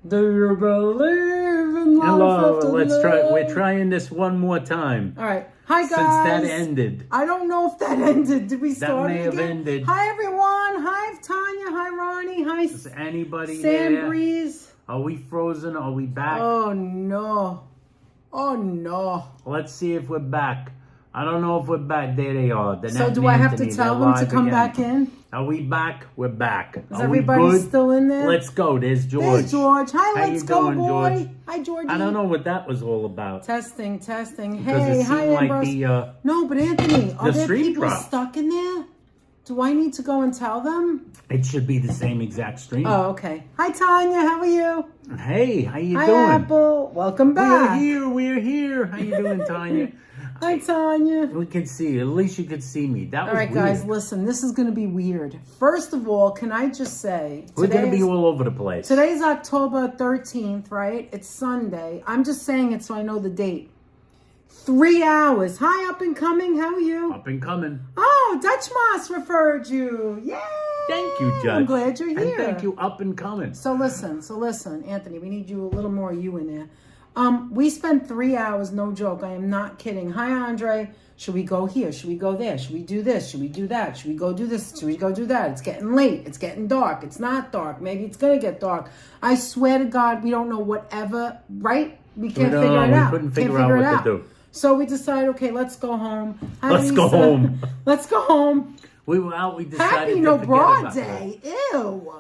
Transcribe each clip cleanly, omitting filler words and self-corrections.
Do you believe in life Hello, after let's love? try. We're trying this one more time. All right. Hi, guys. Since that ended. I don't know if that ended. Did we start That may it have again? ended. Hi, everyone. Hi, Tanya. Hi, Ronnie. Hi, Is anybody Sam there? Breeze. Are we frozen? Are we back? Oh, no. Oh, no. Let's see if we're back. I don't know if we're back. There they are. So do I have to tell them to come back in? Are we back? We're back. Is Are we everybody good? still in there? Let's go. There's George. There's George. Hi, How let's you go, doing, boy. George? Hi, Georgie. I don't know what that was all about. Testing. Because Hey, it hi, seemed like Ambrose. No, but Anthony, are there stream people dropped. stuck in there? Do I need to go and tell them? It should be the same exact stream. Oh, okay. Hi, Tanya. How are you? Hey, how you Hi, doing? Apple. Welcome back. We're here. How you doing, Tanya? Hi, Tanya. We can see you. At least you could see me. That was All right, weird. guys, listen. This is going to be weird. First of all, can I just say... We're going to be all over the place. Today's October 13th, right? It's Sunday. I'm just saying it so I know the date. 3 hours. Hi, up and coming. How are you? Up and coming. Oh, Dutch Moss referred you. Yay! Thank you, Judge. I'm glad you're here. And thank you, up and coming. So listen, Anthony, we need you a little more you in there. We spent 3 hours, no joke. I am not kidding. Hi, Andre. Should we go here? Should we go there? Should we do this? Should we do that? Should we go do this? Should we go do that? It's getting late. It's getting dark. It's not dark. Maybe it's going to get dark. I swear to God, we don't know whatever, right? We can't figure it out. We couldn't figure out what to do. So we decided, okay, let's go home. Hi, Let's go Lisa. home. Let's go home. We were out. We decided Happy to No forget Bra about Day. Ew.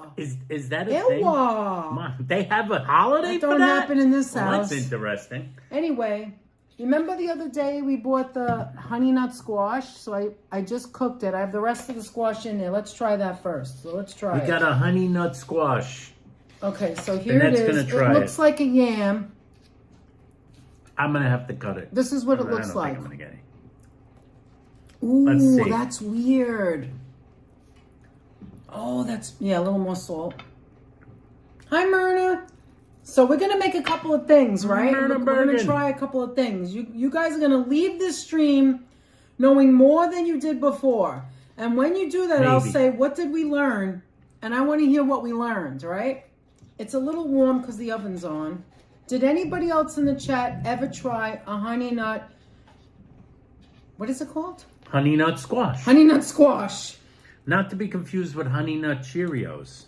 Is that a Ew. thing? Mom, they have a holiday That for don't that? happen in this Well, house. that's interesting. Anyway, remember the other day we bought the honey nut squash? So I just cooked it. I have the rest of the squash in there. Let's try that first. So let's try it. We got a honey nut squash. Okay, so here it Annette's is. gonna try It looks like a yam. I'm going to have to cut it. This is what it I looks don't like. think I'm going to get it. Ooh, Let's see. that's weird. Oh, that's, yeah, a little more salt. Hi, Myrna. So we're going to make a couple of things, right? Myrna We're going to Bergen. try a couple of things. You guys are going to leave this stream knowing more than you did before. And when you do that, I'll Maybe. say, what did we learn? And I want to hear what we learned, right? It's a little warm because the oven's on. Did anybody else in the chat ever try a honey nut? What is it called? Honey nut squash. Honey nut squash. Not to be confused with honey nut Cheerios.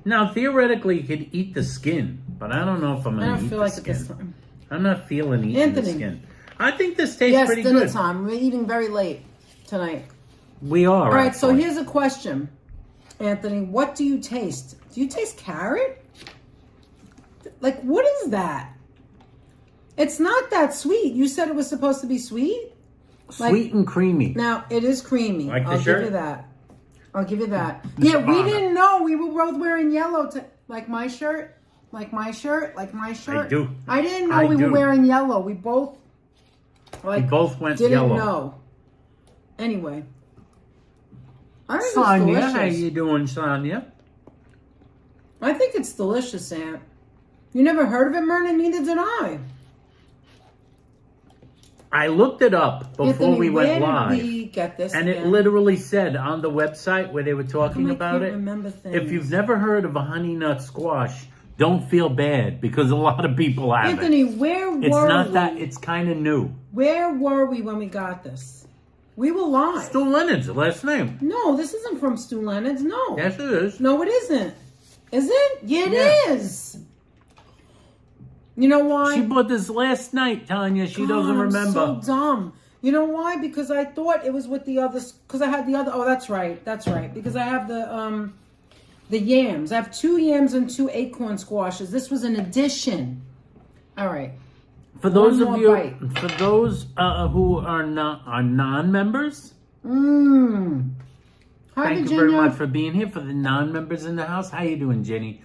Now, theoretically, you could eat the skin, but I don't know if I'm I going to don't eat feel the like it skin. this time. I'm not feeling eating Anthony. the skin. I think this tastes Yes, pretty dinner good. time. We're eating very late tonight. We are. All right, so actually. here's a question, Anthony. What do you taste? Do you taste carrot? Like, what is that? It's not that sweet. You said it was supposed to be sweet? Sweet and creamy. Now, it is creamy. Like the I'll shirt? give you that. I'll give you that. The Yeah, we Shabana. didn't know. We were both wearing yellow. Like my shirt? Like my shirt? Like my shirt? I do. I didn't know I we were do. wearing yellow. We both, like, We both went didn't yellow. know. Anyway. I think Sonia, it's how delicious. you doing, Sonia? I think it's delicious, Aunt. You never heard of it, Myrna? Neither did I. I looked it up before Anthony, we went where live. did we get this And it again? literally said on the website where they were talking How come I about can't it, remember things? if you've never heard of a honey nut squash, don't feel bad because a lot of people have Anthony, it. where were It's not we? that, it's kind of new. Where were we when we got this? We were live. Stu Leonard's the last name. No, this isn't from Stu Leonard's. No. Yes, it is. No, it isn't. Is it? Yeah, it Yeah. is. You know why? She bought this last night, Tanya. She doesn't God, remember. I'm so dumb. You know why? Because I thought it was with the others. Because I had the other. Oh, that's right. That's right. Because I have the yams. I have 2 yams and 2 acorn squashes. This was an addition. All right. For those One of more you, bite. for those who are non-members, Mmm. Hi, thank Virginia. you very much for being here. For the non-members in the house, how you doing, Jenny?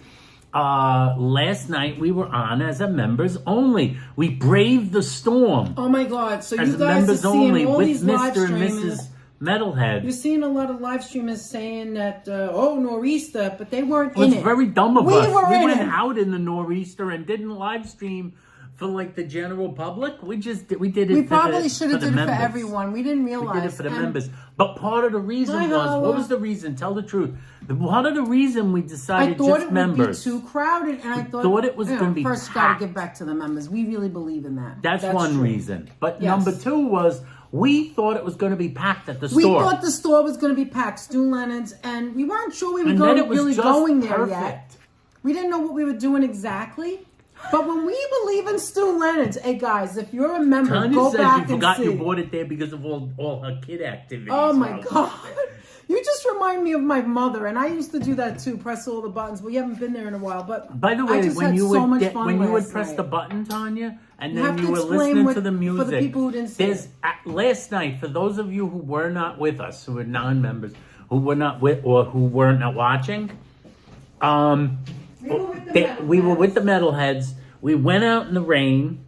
Last night we were on as a members only. We braved the storm Oh my God! So as you guys are members seeing only all with these live Mr. and streamers. Mrs. Metalhead. You're seeing a lot of live streamers saying that, oh, nor'easter, but they weren't It was in it. very dumb of We us. were We in went it. out in the nor'easter and didn't live stream for like the general public. We did it. We for probably the, should have for did the it for members. everyone. We didn't realize. We did it for the members. But part of the reason Hi, was, Hala. what was the reason? Tell the truth. Part of the reason we I decided thought just it members. would be too crowded, and I thought it was you know, going to be first got packed. to give back to the members. We really believe in that. That's one true. reason. But Yes. number two was, we thought it was going to be packed at the We store. thought the store was going to be packed, Stu Leonard's, and we weren't sure we were And then it was really just going there perfect. yet. We didn't know what we were doing exactly. But when we believe in Stu Leonard's, hey guys, if you're a member, Tanya go says back you forgot and you see. bought it there because of all her kid activities. Oh my God. You just remind me of my mother, and I used to do that too, press all the buttons. We haven't been there in a while, but By the I way, just when had you so would much fun last press night. the button, Tanya, and You then have you to were explain listening what- to the music. for the people who didn't see there's last night, for those of you who were not with us, who were non-members, who were not with or who weren't watching, we were with the metalheads. We went out in the rain.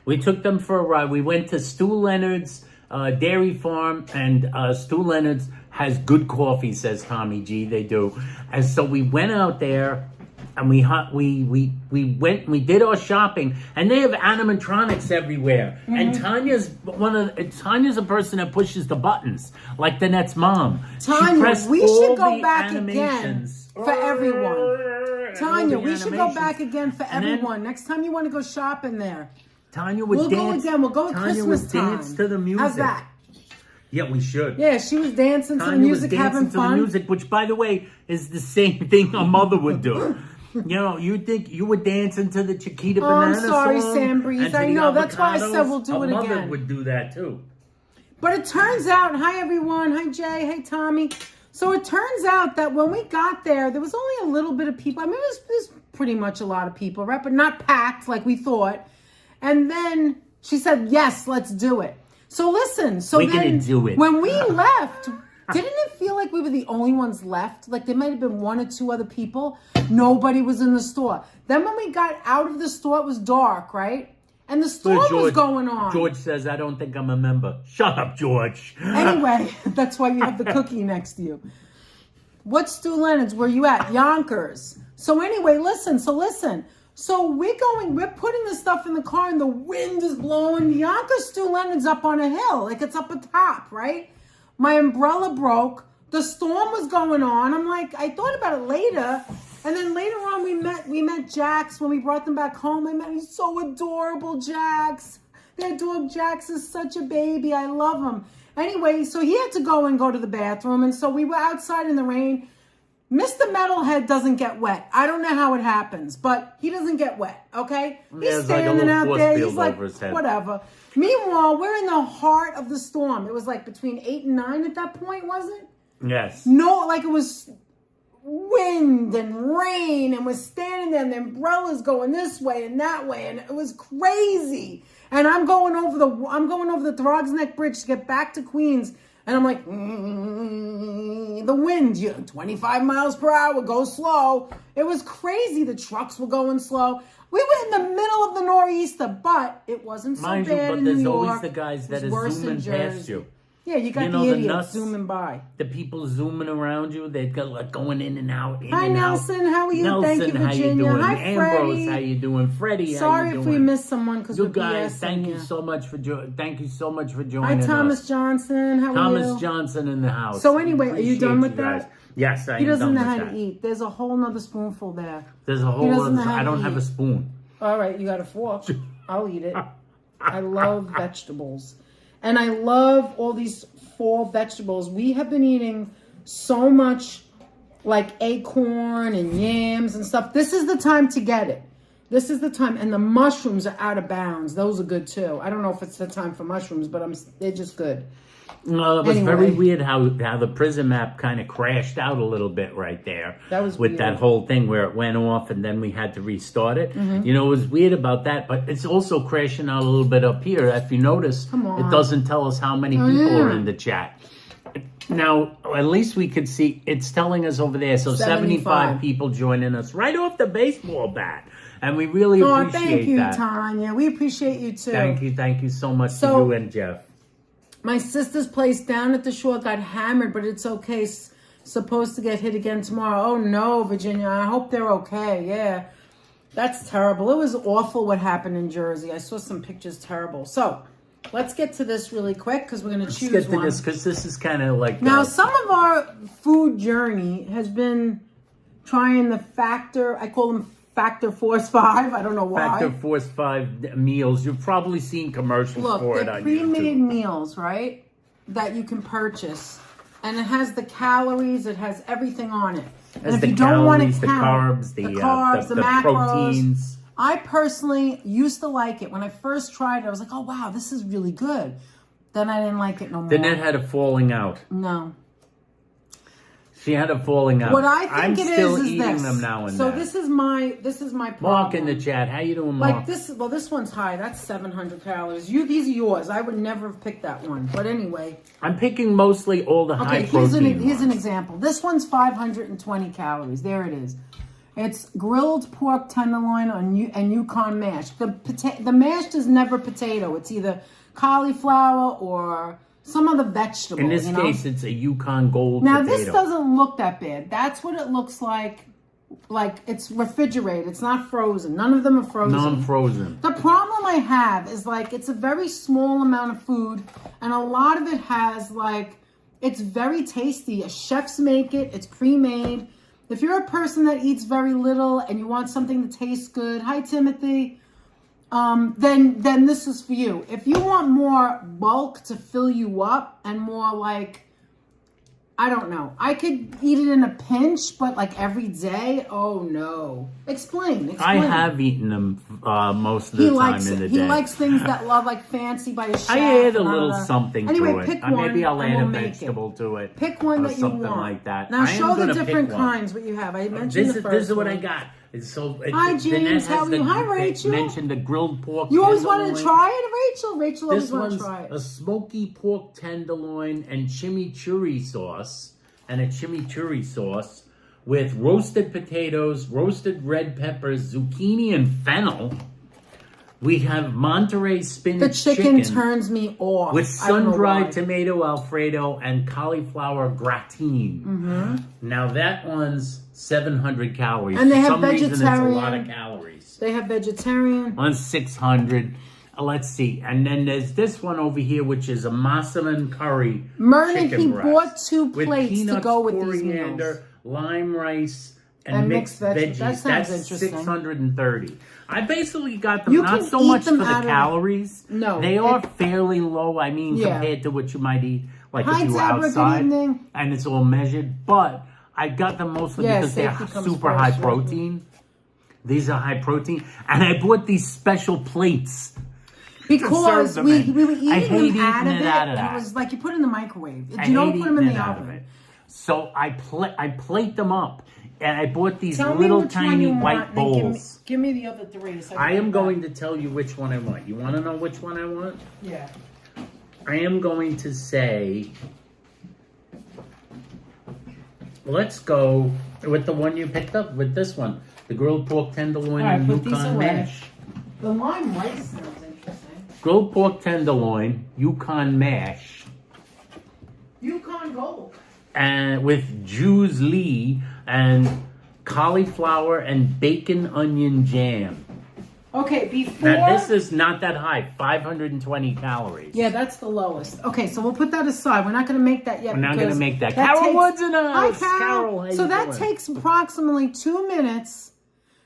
We took them for a ride. We went to Stu Leonard's Dairy Farm, and Stu Leonard's has good coffee, says Tommy G. They do. And so we went out there, and we went. We did our shopping, and they have animatronics everywhere. Mm-hmm. And Tanya's a person that pushes the buttons, like Danette's mom. She Tanya, pressed we all should go the back again animations. for everyone. And all Tanya, the we should go animations. back again for And then everyone. Next time you want to go shopping there. Tanya would We'll dance. go again. We'll go at Tanya Christmas would time. dance to the music. How's that? Yeah, we should. Yeah, she was dancing to the Tanya was music, dancing having to fun. the music, which, by the way, is the same thing a mother would do. You know, you think you were dancing to the Chiquita I'm Banana sorry, song? Sam Breeze. and to I the know. That's why I said Avocados? we'll do a it mother again. would do that too. But it turns out, hi everyone, hi Jay, hey Tommy. So it turns out that when we got there was only a little bit of people. I mean, it was pretty much a lot of people, right? But not packed like we thought. And then she said, yes, let's do it. So listen, We're gonna do it. When we left, didn't it feel like we were the only ones left? Like there might have been one or two other people. Nobody was in the store. Then when we got out of the store, it was dark, right? And the storm was going on. George says, I don't think I'm a member. Shut up, George. Anyway, that's why you have the cookie next to you. What's Stu Leonard's? Where you at? Yonkers. So anyway, listen. So we're putting the stuff in the car and the wind is blowing. Yonkers Stu Leonard's up on a hill. Like it's up atop, right? My umbrella broke. The storm was going on. I'm like, I thought about it later. And then later on we met Jax when we brought them back home. He's so adorable, Jax. Their dog Jax is such a baby. I love him. Anyway, so he had to go to the bathroom. And so we were outside in the rain. Mr. Metalhead doesn't get wet. I don't know how it happens, but he doesn't get wet, okay? Yeah, He's it's like a standing little out force there. field He's like, over his head. whatever. Meanwhile, we're in the heart of the storm. It was like between 8 and 9 at that point, was it? Yes. No, like it was wind and rain, and we're standing there, and the umbrella's going this way and that way, and it was crazy. And I'm going over the Throgs Neck Bridge to get back to Queens, and I'm like, the wind, 25 miles per hour, go slow. It was crazy. The trucks were going slow. We were in the middle of the nor'easter, but it wasn't so Mind bad you, but in there's New always York. the guys that It was are worse in zooming past Jersey. you. Yeah, you got You know, the the idiots nuts- zooming by. The people zooming around you, they've got like going in and out. Hi, Nelson. How are you? Nelson, Thank you, how you Virginia. doing? Hi, Ambrose, Freddie. how you doing? Freddie, Sorry how you if doing? we missed someone because You we're guys, BSing thank you. you so much for thank you so much for Hi, joining Thomas us. Johnson. How are Thomas you? Johnson in the house. So anyway, are you Appreciate done with guys. that? Yes, I He am doesn't done know with how that. to eat. There's a whole nother spoonful there. There's a He whole doesn't other. know how I to don't have a eat. spoon. All right, you got a fork. I'll eat it. I love vegetables. And I love all these fall vegetables. We have been eating so much like acorn and yams and stuff. This is the time to get it. This is the time. And the mushrooms are out of bounds. Those are good too. I don't know if it's the time for mushrooms, but they're just good. No, it was Anyway. very weird how the prison map kind of crashed out a little bit right there. That was with weird. that whole thing where it went off and then we had to restart it. Mm-hmm. You know, it was weird about that, but it's also crashing out a little bit up here. If you notice, Come on. it doesn't tell us how many people are in the chat. Now, at least we could see it's telling us over there. So 75 people joining us right off the baseball bat. And we really appreciate thank you, that. Tanya. We appreciate you too. Thank you so much So- to you and Jeff. My sister's place down at the shore got hammered, but it's okay. Supposed to get hit again tomorrow. Oh no, Virginia. I hope they're okay. Yeah. That's terrible. It was awful what happened in Jersey. I saw some pictures, terrible. So, let's get to this really quick because we're going to choose Let's get to one. this because this is kind of like... Now, some of our food journey has been trying the Factor, I call them Factor Force 5. I don't know why. Factor Force 5 meals. You've probably seen commercials for it they're on pre-made YouTube. meals, right? That you can purchase. And it has the calories, it has everything on it. And if the you don't want calories, to the count carbs, the the macros, proteins. I personally used to like it. When I first tried it, I was like, oh, wow, this is really good. Then I didn't like it no more. Then it had a falling out. No. She had a falling out. What I think I'm it still is eating this. them now and so then. this is my problem. Mark in the chat. How you doing, Mark? Like this, well, this one's high. That's 700 calories. These are yours. I would never have picked that one. But anyway. I'm picking mostly all the high protein Here's an example. This one's 520 calories. There it is. It's grilled pork tenderloin and Yukon mash. The mash is never potato. It's either cauliflower or some other vegetable. In this case, it's a Yukon Gold now, potato. this doesn't look that bad. That's what it looks like. Like, it's refrigerated. It's not frozen. None of them are frozen. Non-frozen. The problem I have is, like, it's a very small amount of food, and a lot of it has, like, it's very tasty. Chefs make it. It's pre-made. If you're a person that eats very little and you want something that tastes good, hi, Timothy, then this is for you. If you want more bulk to fill you up and more, like, I don't know. I could eat it in a pinch, but like every day, oh no. Explain. I have eaten them most of the time in the day. He likes things that love like fancy by a chef. I add a little something anyway, to it. Pick one, maybe I'll and add we'll a make vegetable to it. Pick one or that you something want. like that. Now I am show the gonna different pick one. kinds what you have. I mentioned the first This is what one. I got. So Hi, James. How are you? Hi, Rachel. Mentioned the grilled pork. You always wanted to tenderloin. try it, Rachel? Rachel always This wanted one's to try it. a smoky pork tenderloin and chimichurri sauce, with roasted potatoes, roasted red peppers, zucchini, and fennel. We have Monterey spinach The chicken turns me off. with I don't know why. sun-dried tomato Alfredo and cauliflower gratin. Mm-hmm. Now that one's 700 calories. And they For have some reason, it's a vegetarian. lot of calories. They have vegetarian. On 600. Let's see. And then there's this one over here, which is a massaman curry Myrna, chicken he breast bought 2 with plates to peanuts, go with these coriander, meals. lime rice, and And mixed mixed veggies. That sounds That's interesting. 630. I basically got them You not can so eat much for them the out of- calories. No, They are fairly low. I mean, Yeah. compared to what you might eat, like Hi, if you were Deborah, good outside. evening. And it's all measured. But I got them mostly Yeah, because they're safety comes super first, high right? protein. These are high protein. And I bought these special plates. Because them we in. were I eating hate them eating out of it it, out of and that. it was like you put it in the microwave. I You don't hate put them in eating the it out of oven. it. So I plate them up, and I bought these Tell me little which one tiny you white want, then bowls. give me the other 3. So I am going to tell you which one I want. You want to know which one I want? Yeah. I am going to say, let's go with the one you picked up, with this one. The grilled pork tenderloin All right, and put these Yukon away. mash. The lime rice sounds interesting. Grilled pork tenderloin, Yukon mash, Yukon Gold. and with Jews Lee and cauliflower and bacon onion jam. Okay, before. Now this is not that high, 520 calories. Yeah, that's the lowest. Okay, so we'll put that aside. We're not going to make that yet. We're not because gonna make that. that Carol takes- Wood's in the Hi, house. Carol. Carol, how So you that doing? takes approximately 2 minutes.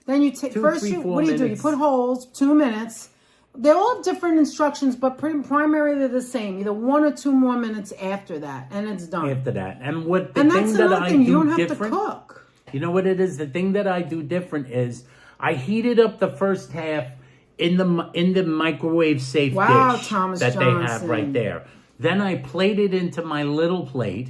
Then you take 2, first. 3, 4 What do you do? You minutes. put holes. 2 minutes. They all have different instructions, but primarily they're the same. Either 1 or 2 more minutes after that, and it's done. After that, and what the and thing that's that another I thing. You do don't have different. to cook. You know what it is? The thing that I do different is I heated up the first half in the microwave safe Wow, dish Thomas that they have Johnson. right there. Then I plate it into my little plate,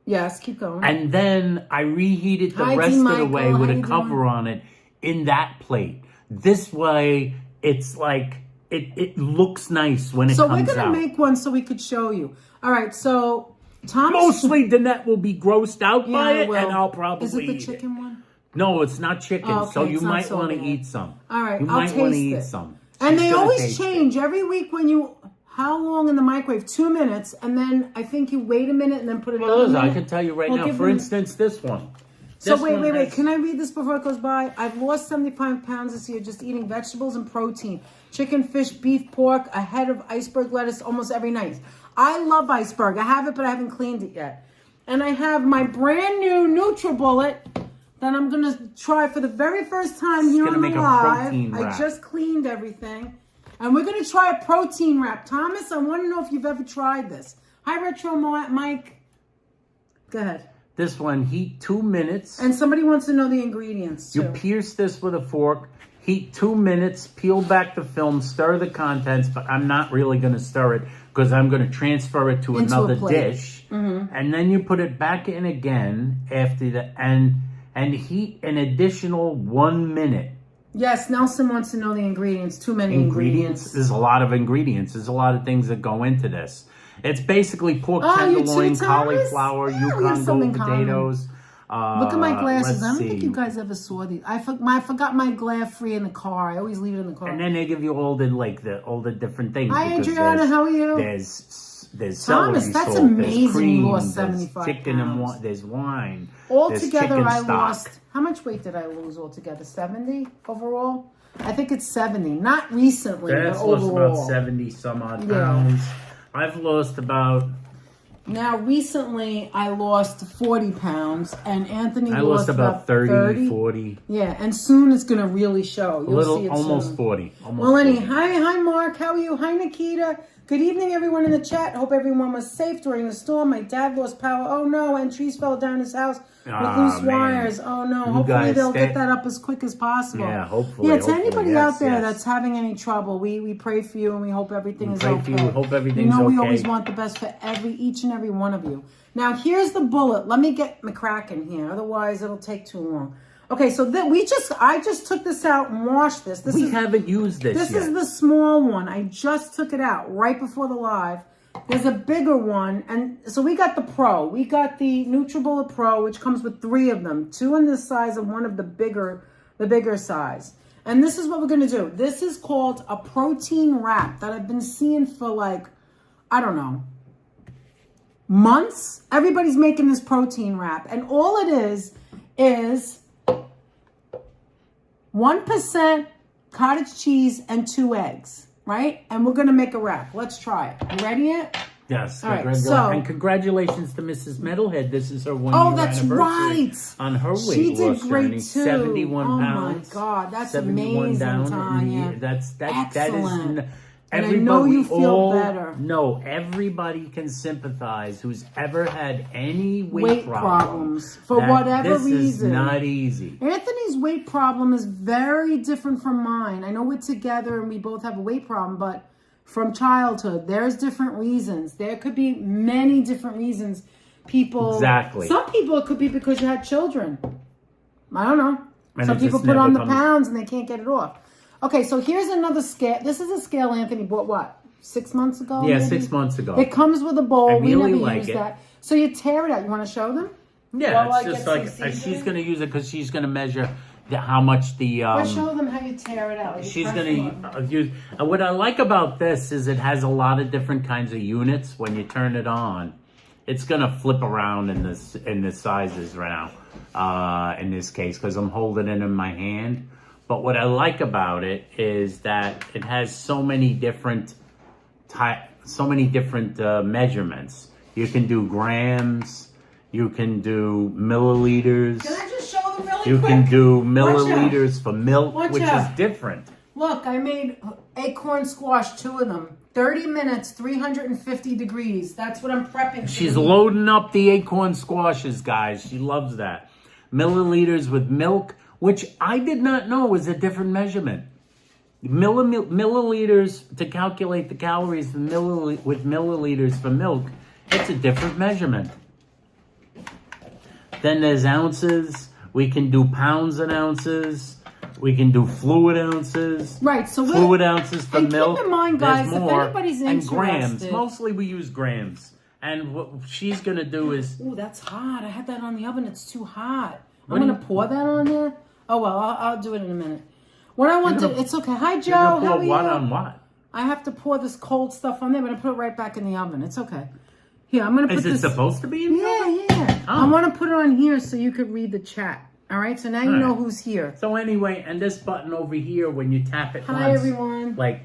Yes, keep going. and then I reheat it the Hi, rest D. of the Michael. way How with you a cover doing? on it in that plate. This way, it's like it looks nice when it so comes we're gonna out. make one so we could show you. All right, so Thomas. Mostly, Danette will be grossed out by Yeah, it, well, and I'll probably Is it the eat chicken one? No, it's not chicken, Oh, okay, so you it's not might so want to bad. eat some. All right, you I'll might want to taste eat it. some. And She's they gonna always taste it. change every week when you. How long in the microwave? 2 minutes, and then I think you wait a minute and then put it Well, on. I can tell you right Well, now. give For them- instance, this one. So This one wait. has- Can I read this before it goes by? I've lost 75 pounds this year just eating vegetables and protein. Chicken, fish, beef, pork, a head of iceberg lettuce almost every night. I love iceberg. I have it, but I haven't cleaned it yet. And I have my brand new NutriBullet that I'm going to try for the very first time here on the live. I just cleaned everything. And we're going to try a protein wrap. Thomas, I want to know if you've ever tried this. Hi, Retro Mike. Go ahead. This one, heat 2 minutes. And somebody wants to know the ingredients, too. You pierce this with a fork, heat 2 minutes, peel back the film, stir the contents, but I'm not really going to stir it because I'm going to transfer it to another dish. And then you put it back in again after the and heat an additional 1 minute. Yes, Nelson wants to know the ingredients. Too many ingredients. There's a lot of ingredients. There's a lot of things that go into this. It's basically pork tenderloin, cauliflower, Yukon Gold potatoes. Look at my glasses. I don't think you guys ever saw these. I forgot my glare free in the car. I always leave it in the car. And then they give you all the different things. Hi, Adriana. How are you? There's Thomas, that's salt, amazing. There's cream, You lost 75 chicken pounds. And there's wine. Altogether, I stock. lost. How much weight did I lose altogether? 70 overall. I think it's 70. Not recently, That's but lost overall. about 70 some odd pounds. I've lost about. Now, recently, I lost 40 pounds, and Anthony lost about 30, 40. Yeah, and soon it's going to really show. You'll see it almost soon. 40. Hi, Mark. How are you? Hi, Nikita. Good evening, everyone in the chat. Hope everyone was safe during the storm. My dad lost power. Oh, no, and trees fell down his house with loose wires. Oh, no. Hopefully, they'll get that up as quick as possible. Yeah, hopefully. Yeah, to anybody out there that's having any trouble, we pray for you, and we hope everything is okay. We hope everything's okay. We always want the best for each and every one of you. Now, here's the bullet. Let me get McCracken here. Otherwise, it'll take too long. Okay, so I just took this out and washed this. We haven't used this yet. This is the small one. I just took it out right before the live. There's a bigger one, and so we got the Pro. We got the NutriBullet Pro, which comes with 3 of them, 2 in this size and 1 of the bigger size. And this is what we're gonna do. This is called a protein wrap that I've been seeing for I don't know, months. Everybody's making this protein wrap, and all it is 1% cottage cheese and 2 eggs, right? And we're going to make a wrap. Let's try it. You ready yet? Yes. All right, and congratulations to Mrs. Metalhead. This is her 1 year anniversary. Right. On her weight She did loss great journey. too. 71 pounds. pounds. Oh my God, that's 71 amazing, down Tanya. That is. And I know you feel better. No, everybody can sympathize who's ever had any weight problems for whatever reason. This is not easy. Anthony's weight problem is very different from mine. I know we're together and we both have a weight problem, but from childhood, there's different reasons. There could be many different reasons. Exactly. Some people, it could be because you had children. I don't know. Some people put on the pounds and they can't get it off. Okay, so here's another scale. This is a scale Anthony bought, 6 months ago? Yeah, maybe? 6 months ago. It comes with a bowl. I really we never like use it. that. So you tear it out. You want to show them? Yeah, it's just like she's going to use it because she's going to measure how much the... Let's show them how you tear it out. She's going to use... What I like about this is it has a lot of different kinds of units. When you turn it on, it's going to flip around in the sizes right now, in this case, because I'm holding it in my hand. But what I like about it is that it has so many different measurements. You can do grams, you can do milliliters. Can I just show them really you quick? can do milliliters for milk, which out. is different. Look, I made acorn squash, 2 of them. 30 minutes, 350 degrees. That's what I'm prepping. She's loading up the acorn squashes, guys. She loves that. Milliliters with milk, which I did not know was a different measurement. Milliliters to calculate the calories with milliliters for milk, it's a different measurement. Then there's ounces. We can do pounds and ounces. We can do fluid ounces. Right, so fluid ounces for milk. Keep in mind, guys, there's more, if anybody's and interested. grams. Mostly we use grams. And what she's going to do is... Ooh, that's hot. I had that on the oven. It's too hot. I'm going to pour that on there. Oh, well, I'll do it in a minute. What I want to... It's okay. Hi, Joe. How are you? What on what? I have to pour this cold stuff on there, but I put it right back in the oven. It's okay. Here, I'm going to put Is it this. supposed to be in the oven? Yeah. Oh. I want to put it on here so you could read the chat. All right, so now you know who's here. So anyway, and this button over here, when you tap it Hi, once, everyone. like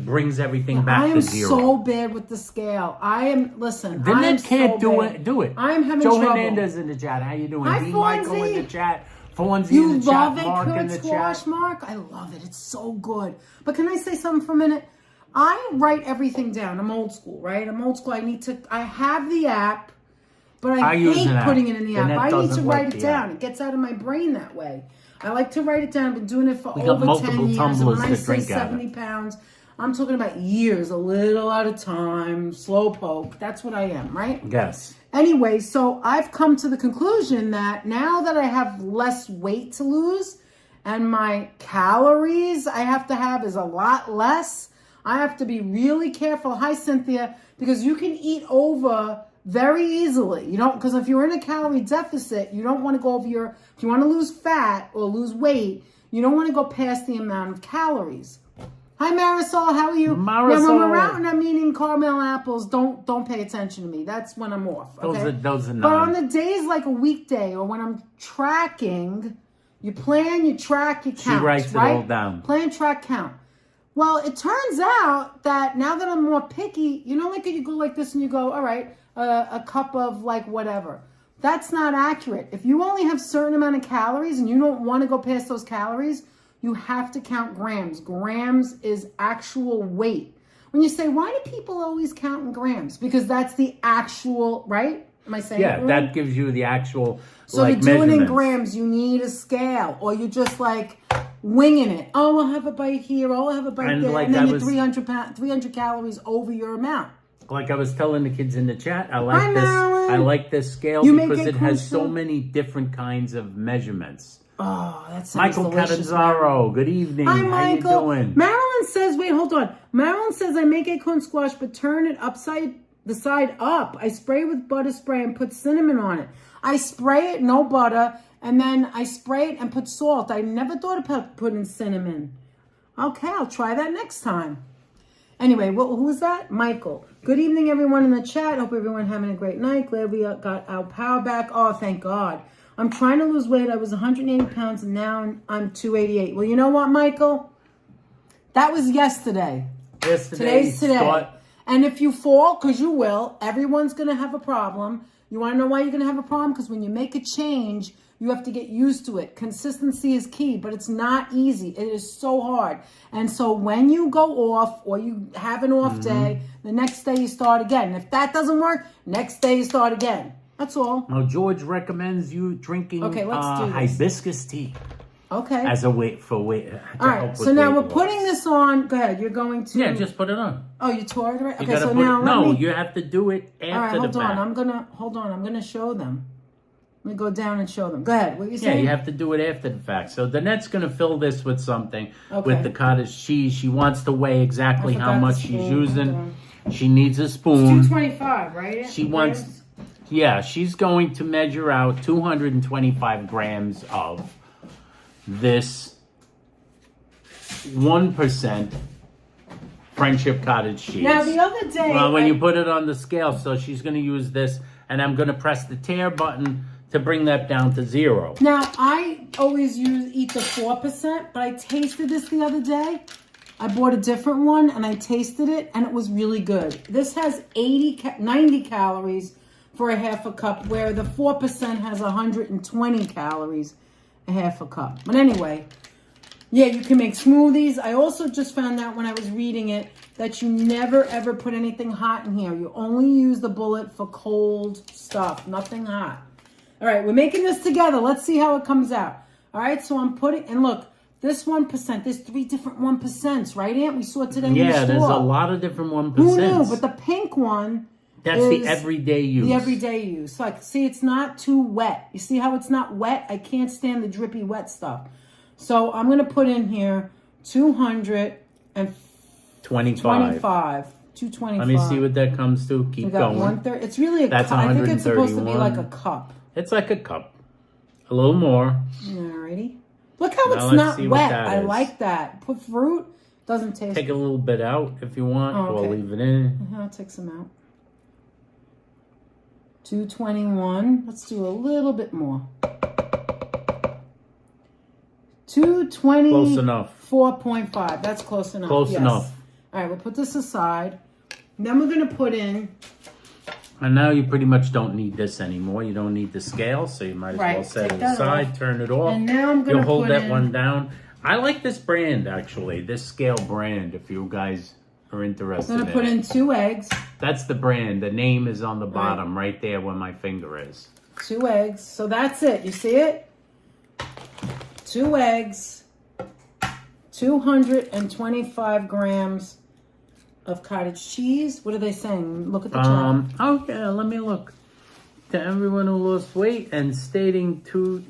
brings everything back to zero. I am so bad with the scale. Listen. Then it can't so do it. I'm having Joe trouble. Hernandez in the chat. How you doing? Hi, D. Michael Fonzie. in the chat. Fonzie You in the love chat. it, Mark in curd the squash, chat. Mark? I love it. It's so good. But can I say something for a minute? I write everything down. I'm old school, right? I'm old school. I have the app, but I hate putting it in the app. I need to write it down. It gets out of my brain that way. I like to write it down. I've been doing it for over 10 years. And when I say 70 pounds, I'm talking about years, a little at a time, slow poke. That's what I am, right? Yes. Anyway, so I've come to the conclusion that now that I have less weight to lose and my calories I have to have is a lot less, I have to be really careful. Hi, Cynthia, because you can eat over very easily. You don't, because if you're in a calorie deficit, you don't want to go over if you want to lose fat or lose weight, you don't want to go past the amount of calories. Hi, Marisol. How are you? Marisol. Yeah, when we're out and I'm eating caramel apples, don't pay attention to me. That's when I'm off. Okay? Those are not. But on the days like a weekday or when I'm tracking, you plan, you track, you count. She writes right? it all down. Plan, track, count. Well, it turns out that now that I'm more picky, like you go like this and you go, all right, a cup of like whatever. That's not accurate. If you only have a certain amount of calories and you don't want to go past those calories, you have to count grams. Grams is actual weight. When you say, why do people always count in grams? Because that's the actual, right? Am I saying it wrong? That gives you the actual So to do it in grams, you need a scale. Or you're just like winging it. Oh, I'll have a bite here. Oh, I'll have a bite there. And then you're 300 calories over your amount. Like I was telling the kids in the chat, I like this scale because it has so many different kinds of measurements. Oh, that sounds Michael delicious. Catanzaro, good evening. Hi, Michael. How you doing? Marilyn says, wait, hold on. Marilyn says, I make acorn squash, but turn it the side up. I spray with butter spray and put cinnamon on it. I spray it, no butter, and then I spray it and put salt. I never thought about putting cinnamon. Okay, I'll try that next time. Anyway, who's that? Michael. Good evening, everyone in the chat. Hope everyone having a great night. Glad we got our power back. Oh, thank God. I'm trying to lose weight. I was 180 pounds and now I'm 288. Well, you know what, Michael? That was yesterday. Today's today. And if you fall, because you will, everyone's going to have a problem. You want to know why you're going to have a problem? Because when you make a change, you have to get used to it. Consistency is key, but it's not easy. It is so hard. And so when you go off or you have an off day, the next day you start again. And if that doesn't work, next day you start again. That's all. Now, George recommends you drinking hibiscus tea. Okay. As a weight for weight. All right. So now we're putting this on. Go ahead. You're going to. Yeah, just put it on. Oh, you tore it right? You okay. So now you have to do it after all right, the hold fact. on. I'm gonna show them. Let me go down and show them. Go ahead. What are you saying? Yeah, you have to do it after the fact. So Danette's going to fill this with something, okay, with the cottage cheese. She wants to weigh exactly how much she's using. She needs a It's spoon. 225, right? She wants, yeah, she's going to measure out 225 grams of this 1% Friendship cottage cheese. Now, the other day... Well, when you put it on the scale, so she's going to use this, and I'm going to press the tear button to bring that down to 0. Now, I always eat the 4%, but I tasted this the other day. I bought a different one, and I tasted it, and it was really good. This has 90 calories for a half a cup, where the 4% has 120 calories a half a cup. But anyway, yeah, you can make smoothies. I also just found out when I was reading it that you never, ever put anything hot in here. You only use the bullet for cold stuff, nothing hot. All right, we're making this together. Let's see how it comes out. All right, so I'm putting, and look, this 1%, there's 3 different 1%, right, Aunt? We saw it today in the store. Yeah, there's a lot of different 1%. Who knew? But the pink one that's is the everyday use. The everyday use. Like, see, it's not too wet. You see how it's not wet? I can't stand the drippy wet stuff. So I'm going to put in here 225. 225. Let me see what that comes to. Keep going. 1/3. It's really a That's cup. I think it's supposed to be 131. like a cup. It's like a cup. A little more. Alrighty. Look how Now it's let's not see what wet. that I is. like that. Put fruit. Doesn't taste. Take a little bit out if you want, Oh, okay. or leave it in. I'll take some out. 221. Let's do a little bit more. 220. Close enough. 4.5. That's close enough. Close enough. All right, we'll put this aside. Then we're going to put in. And now you pretty much don't need this anymore. You don't need the scale, so you might as well set it aside, turn it off. And now I'm going to You'll hold that one down. I like this brand, actually, this scale brand, if you guys are interested in it. I'm going to put in 2 eggs. That's the brand. The name is on the bottom, right there where my finger is. 2 eggs. So that's it. You see it? 2 eggs. 225 grams of cottage cheese. What are they saying? Look at the chat. Oh, yeah, let me look. To everyone who lost weight and stating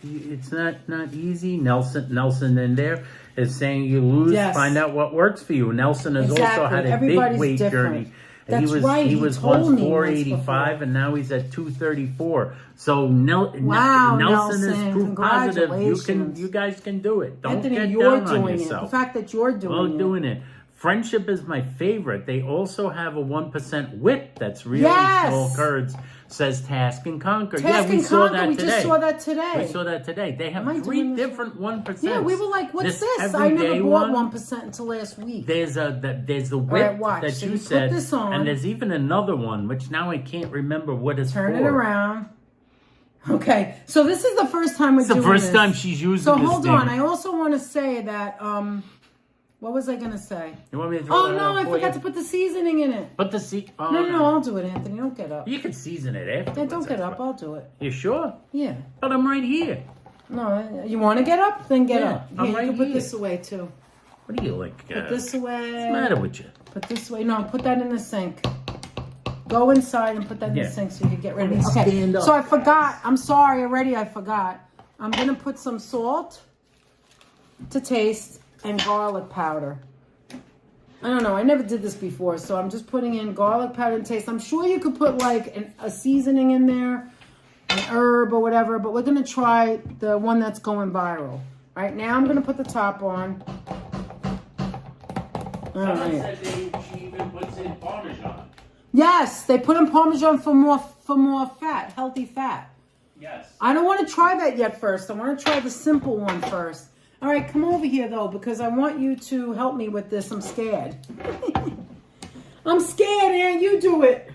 it's not easy. Nelson in there is saying you lose, find out what works for you. Nelson has also had a big weight journey. And he was once 485 and now he's at 234. So Nelson is proof positive. You guys can do it. Don't Anthony, get you're down on doing yourself. it. The fact that you're doing it. Friendship is my favorite. They also have a 1% whip that's really small curds. Says Task and Conquer. We saw that today. We just saw that today. We saw that today. They have 3 different 1%. Yeah, we were like, what's this? I never bought 1% until last week. There's the whip that so you said. Put this on. And there's even another one, which now I can't remember what it's for. Turn it around. Okay, so this is the first time we're doing this. It's the first time she's using this. So hold on. I also want to say that... what was I going to say? You want me to throw I forgot to put the seasoning in it. Put the No, I'll do it, Anthony. Don't get up. You can season it after. Yeah, don't get up. I'll do it. You sure? Yeah. But I'm right here. No, you want to get up? Then get up. I'm Here, right you can put here. this away, too. What do you like? Put this away. What's the matter with you? Put this away. No, put that in the sink. Go inside and put that in the sink so you can get ready. Okay, Stand up. so I forgot. I'm sorry already. I forgot. I'm going to put some salt to taste and garlic powder. I don't know. I never did this before, so I'm just putting in garlic powder to taste. I'm sure you could put like a seasoning in there, an herb or whatever, but we're going to try the one that's going viral. All right, now I'm going to put the top on. Someone said she even puts in Parmesan. Yes, they put in Parmesan for more fat, healthy fat. Yes. I don't want to try that yet first. I want to try the simple one first. All right, come over here, though, because I want you to help me with this. I'm scared. I'm scared, Ann. You do it.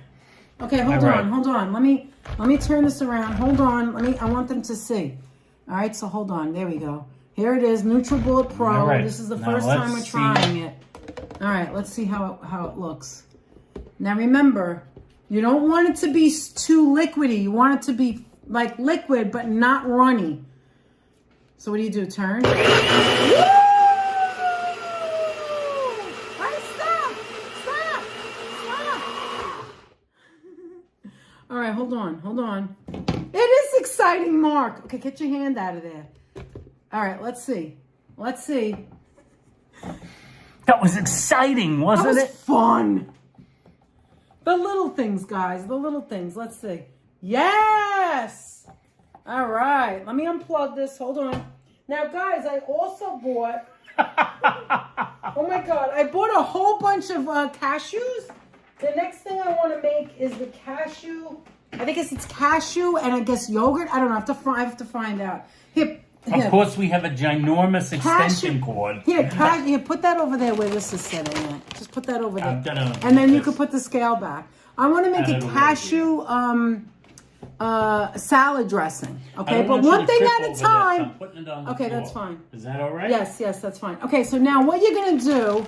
Okay, hold on. Let me turn this around. Hold on. I want them to see. All right, so hold on. There we go. Here it is, NutriBullet Pro. All right. This is the first time we're trying it. All right, let's see how it looks. Now, remember, you don't want it to be too liquidy. You want it to be like liquid, but not runny. So what do you do? Turn. Woo! Stop! All right, hold on. It is exciting, Mark. Okay, get your hand out of there. All right, let's see. That was exciting, wasn't That was fun. The little things, guys. The little things. Let's see. Yes! All right. Let me unplug this. Hold on. Now, guys, I also bought... oh, my God. I bought a whole bunch of cashews. The next thing I want to make is the cashew... I think it's cashew and I guess yogurt. I don't know. I have to find out. Here. Of course, we have a ginormous extension cord. Here, put that over there where this is sitting at. Just put that over there. And then you can put the scale back. I want to make a cashew salad dressing. Okay, but one thing at a time. Okay, that's fine. Is that all right? Yes, that's fine. Okay, so now what you're going to do,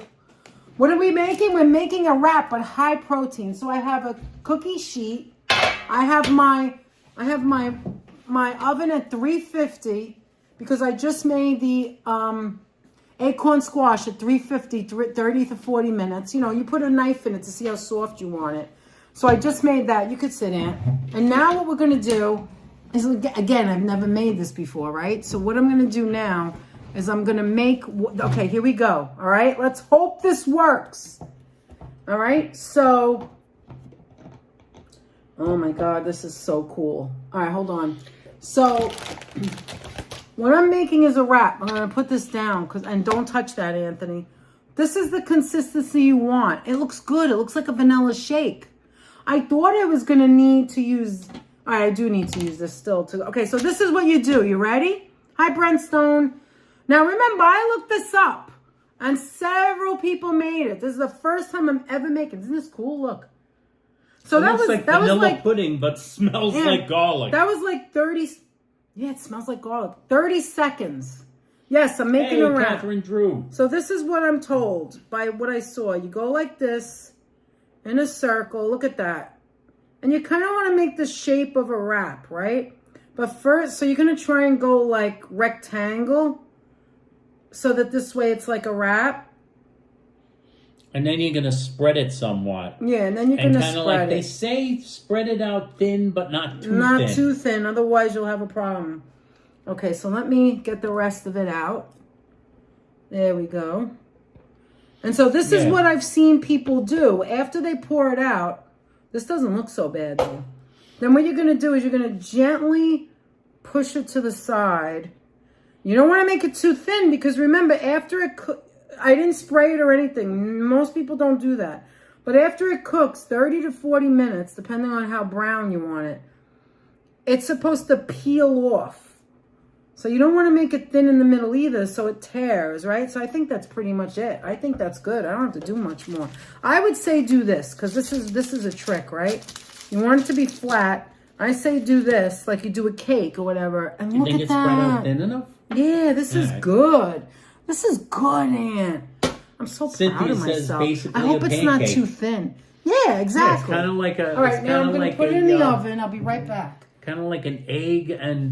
what are we making? We're making a wrap, but high protein. So I have a cookie sheet. I have my oven at 350 because I just made the acorn squash at 350, 30 to 40 minutes. You know, you put a knife in it to see how soft you want it. So I just made that. You could sit in. And now what we're going to do is, again, I've never made this before, right? So what I'm going to do now is I'm going to make, okay, here we go. All right, let's hope this works. All right, so, oh my God, this is so cool. All right, hold on. So what I'm making is a wrap. I'm going to put this down, and don't touch that, Anthony. This is the consistency you want. It looks good. It looks like a vanilla shake. I thought I was going to need to use All right, I do need to use this still. Okay, so this is what you do. You ready? Hi, Brentstone. Now, remember, I looked this up, and several people made it. This is the first time I'm ever making. Isn't this cool? Look. So it looks like vanilla pudding, but smells like garlic. That was like 30. Yeah, it smells like garlic. 30 seconds. Yes, I'm making a wrap. Catherine Drew. So this is what I'm told by what I saw. You go like this in a circle. Look at that. And you kind of want to make the shape of a wrap, right? But first, so you're going to try and go like rectangle so that this way it's like a wrap. And then you're going to spread it somewhat. Yeah, and then you're going to spread it. And kind of like they say, spread it out thin, but not too thin. Not too thin, otherwise you'll have a problem. Okay, so let me get the rest of it out. There we go. And so this is what I've seen people do. After they pour it out, this doesn't look so bad though. Then what you're going to do is you're going to gently push it to the side. You don't want to make it too thin because remember, after it I didn't spray it or anything. Most people don't do that. But after it cooks 30 to 40 minutes, depending on how brown you want it, it's supposed to peel off. So you don't want to make it thin in the middle either so it tears, right? So I think that's pretty much it. I think that's good. I don't have to do much more. I would say do this because this is a trick, right? You want it to be flat. I say do this like you do a cake or whatever. And look at that. You think it's spread out thin enough? Yeah, this is good. This is good, Aunt. I'm so proud of myself. I hope it's not too thin. Yeah, exactly. Yeah, it's kind of like a... All right, now I'm going to put it in the oven. I'll be right back. Kind of like an egg and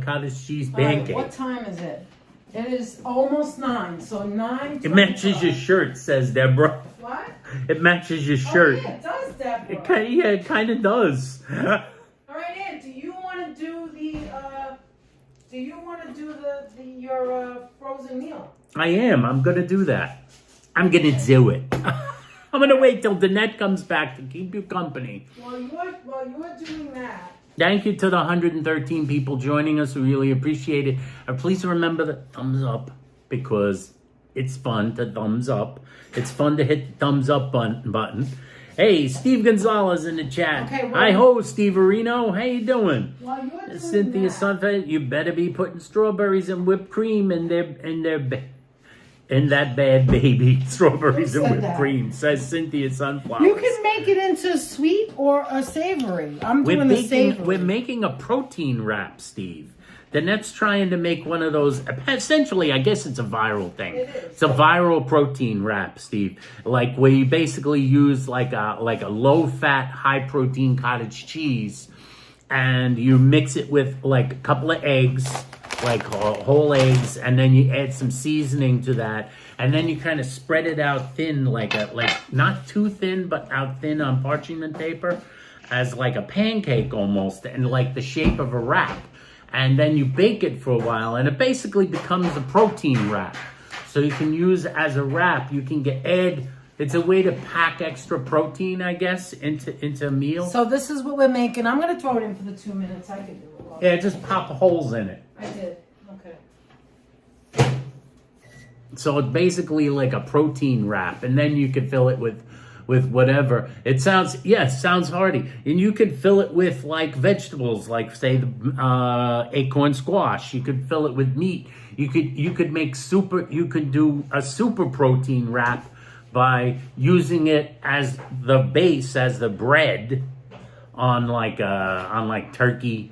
cottage cheese pancake. Right, what time is it? It is almost 9, so 9. It matches your shirt, says Deborah. What? It matches your shirt. Oh, yeah, it does, Deborah. It kind of does. All right, Aunt, do you want to do your frozen meal? I am. I'm going to do that. I'm going to do it. I'm going to wait till Danette comes back to keep you company. While you're doing that. Thank you to the 113 people joining us. We really appreciate it. And please remember the thumbs up because it's fun to thumbs up. It's fun to hit the thumbs up button. Hey, Steve Gonzalez in the chat. Okay, well, hi ho, Steve Areno. How you doing? While you're doing Cynthia Sunfeld, you better be putting strawberries and whipped cream in that bad baby. Strawberries and whipped cream, says Cynthia Sunflower. You can make it into sweet or a savory. I'm doing the savory. We're making a protein wrap, Steve. Danette's trying to make one of those. Essentially, I guess it's a viral thing. It's a viral protein wrap, Steve. Like where you basically use like a low-fat, high-protein cottage cheese, and you mix it with like a couple of eggs, like whole eggs, and then you add some seasoning to that, and then you kind of spread it out thin, like not too thin, but out thin on parchment paper, as like a pancake almost, and like the shape of a wrap. And then you bake it for a while, and it basically becomes a protein wrap. So you can use as a wrap. You can add. It's a way to pack extra protein, I guess, into a meal. So this is what we're making. I'm going to throw it in for the 2 minutes. I can do it. Yeah, just pop holes in it. I did. Okay. So it's basically like a protein wrap, and then you can fill it with whatever. It sounds hearty. And you could fill it with like vegetables, like say the acorn squash. You could fill it with meat. You could do a super protein wrap by using it as the base, as the bread on like turkey,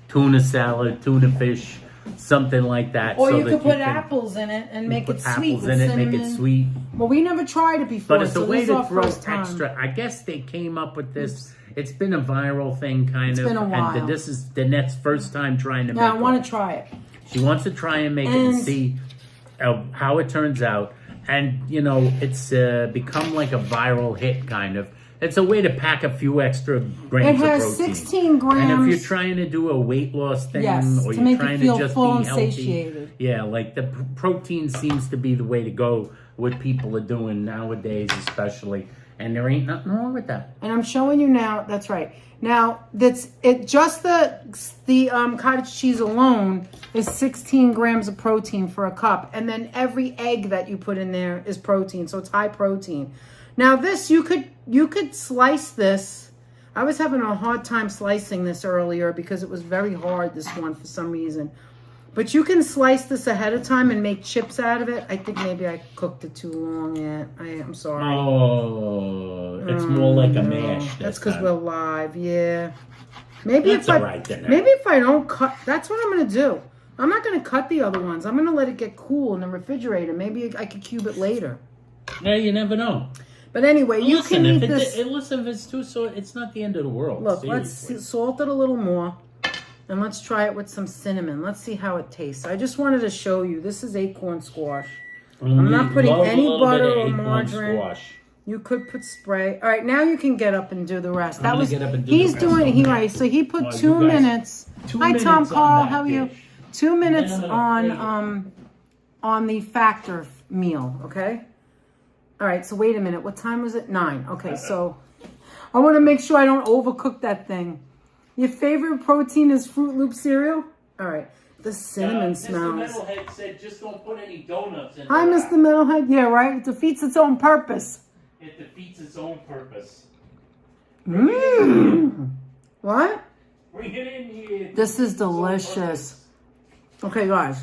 tuna salad, tuna fish, something like that. Or you could put apples in it and make it sweet. Apples in it, make it sweet. Well, we never tried it before. But it's a way to throw extra. I guess they came up with this. Oops. It's been a viral thing, kind of. It's been a while. And this is Danette's first time trying to make it. I want to try it. She wants to try and make it and see how it turns out. And, it's become like a viral hit, kind of. It's a way to pack a few extra grams of protein. It has 16 grams. And if you're trying to do a weight loss thing, or you're trying to just be healthy, satiated. Yeah, like the protein seems to be the way to go. What people are doing nowadays, especially, and there ain't nothing wrong with that. And I'm showing you now. That's right. Now that's it. Just the cottage cheese alone is 16 grams of protein for a cup, and then every egg that you put in there is protein, so it's high protein. Now this you could slice this. I was having a hard time slicing this earlier because it was very hard, this one, for some reason. But you can slice this ahead of time and make chips out of it. I think maybe I cooked it too long yet. I'm sorry. Oh, it's more like a mash. That's because we're live, yeah. Maybe That's if all right, then. maybe if I don't cut, that's what I'm going to do. I'm not going to cut the other ones. I'm going to let it get cool in the refrigerator. Maybe I could cube it later. Yeah, you never know. But anyway, you can eat this. Listen, if it's too salt, it's not the end of the world. Look, seriously. let's salt it a little more. And let's try it with some cinnamon. Let's see how it tastes. I just wanted to show you. This is acorn squash. I'm not putting any butter or margarine. Squash. You could put spray. All right, now you can get up and do the rest. So he put 2 minutes. Hi, Tom Carl. How are you? 2 minutes on the factor meal, okay? All right, so wait a minute. What time was it? 9. Okay, so I want to make sure I don't overcook that thing. Your favorite protein is Fruit Loop cereal? All right. The cinnamon smells. Mr. Metalhead said just don't put any donuts in. Hi, Mr. Metalhead. Yeah, right? It defeats its own purpose. It defeats its own purpose. What? Bring it in here. This is delicious. Okay, guys.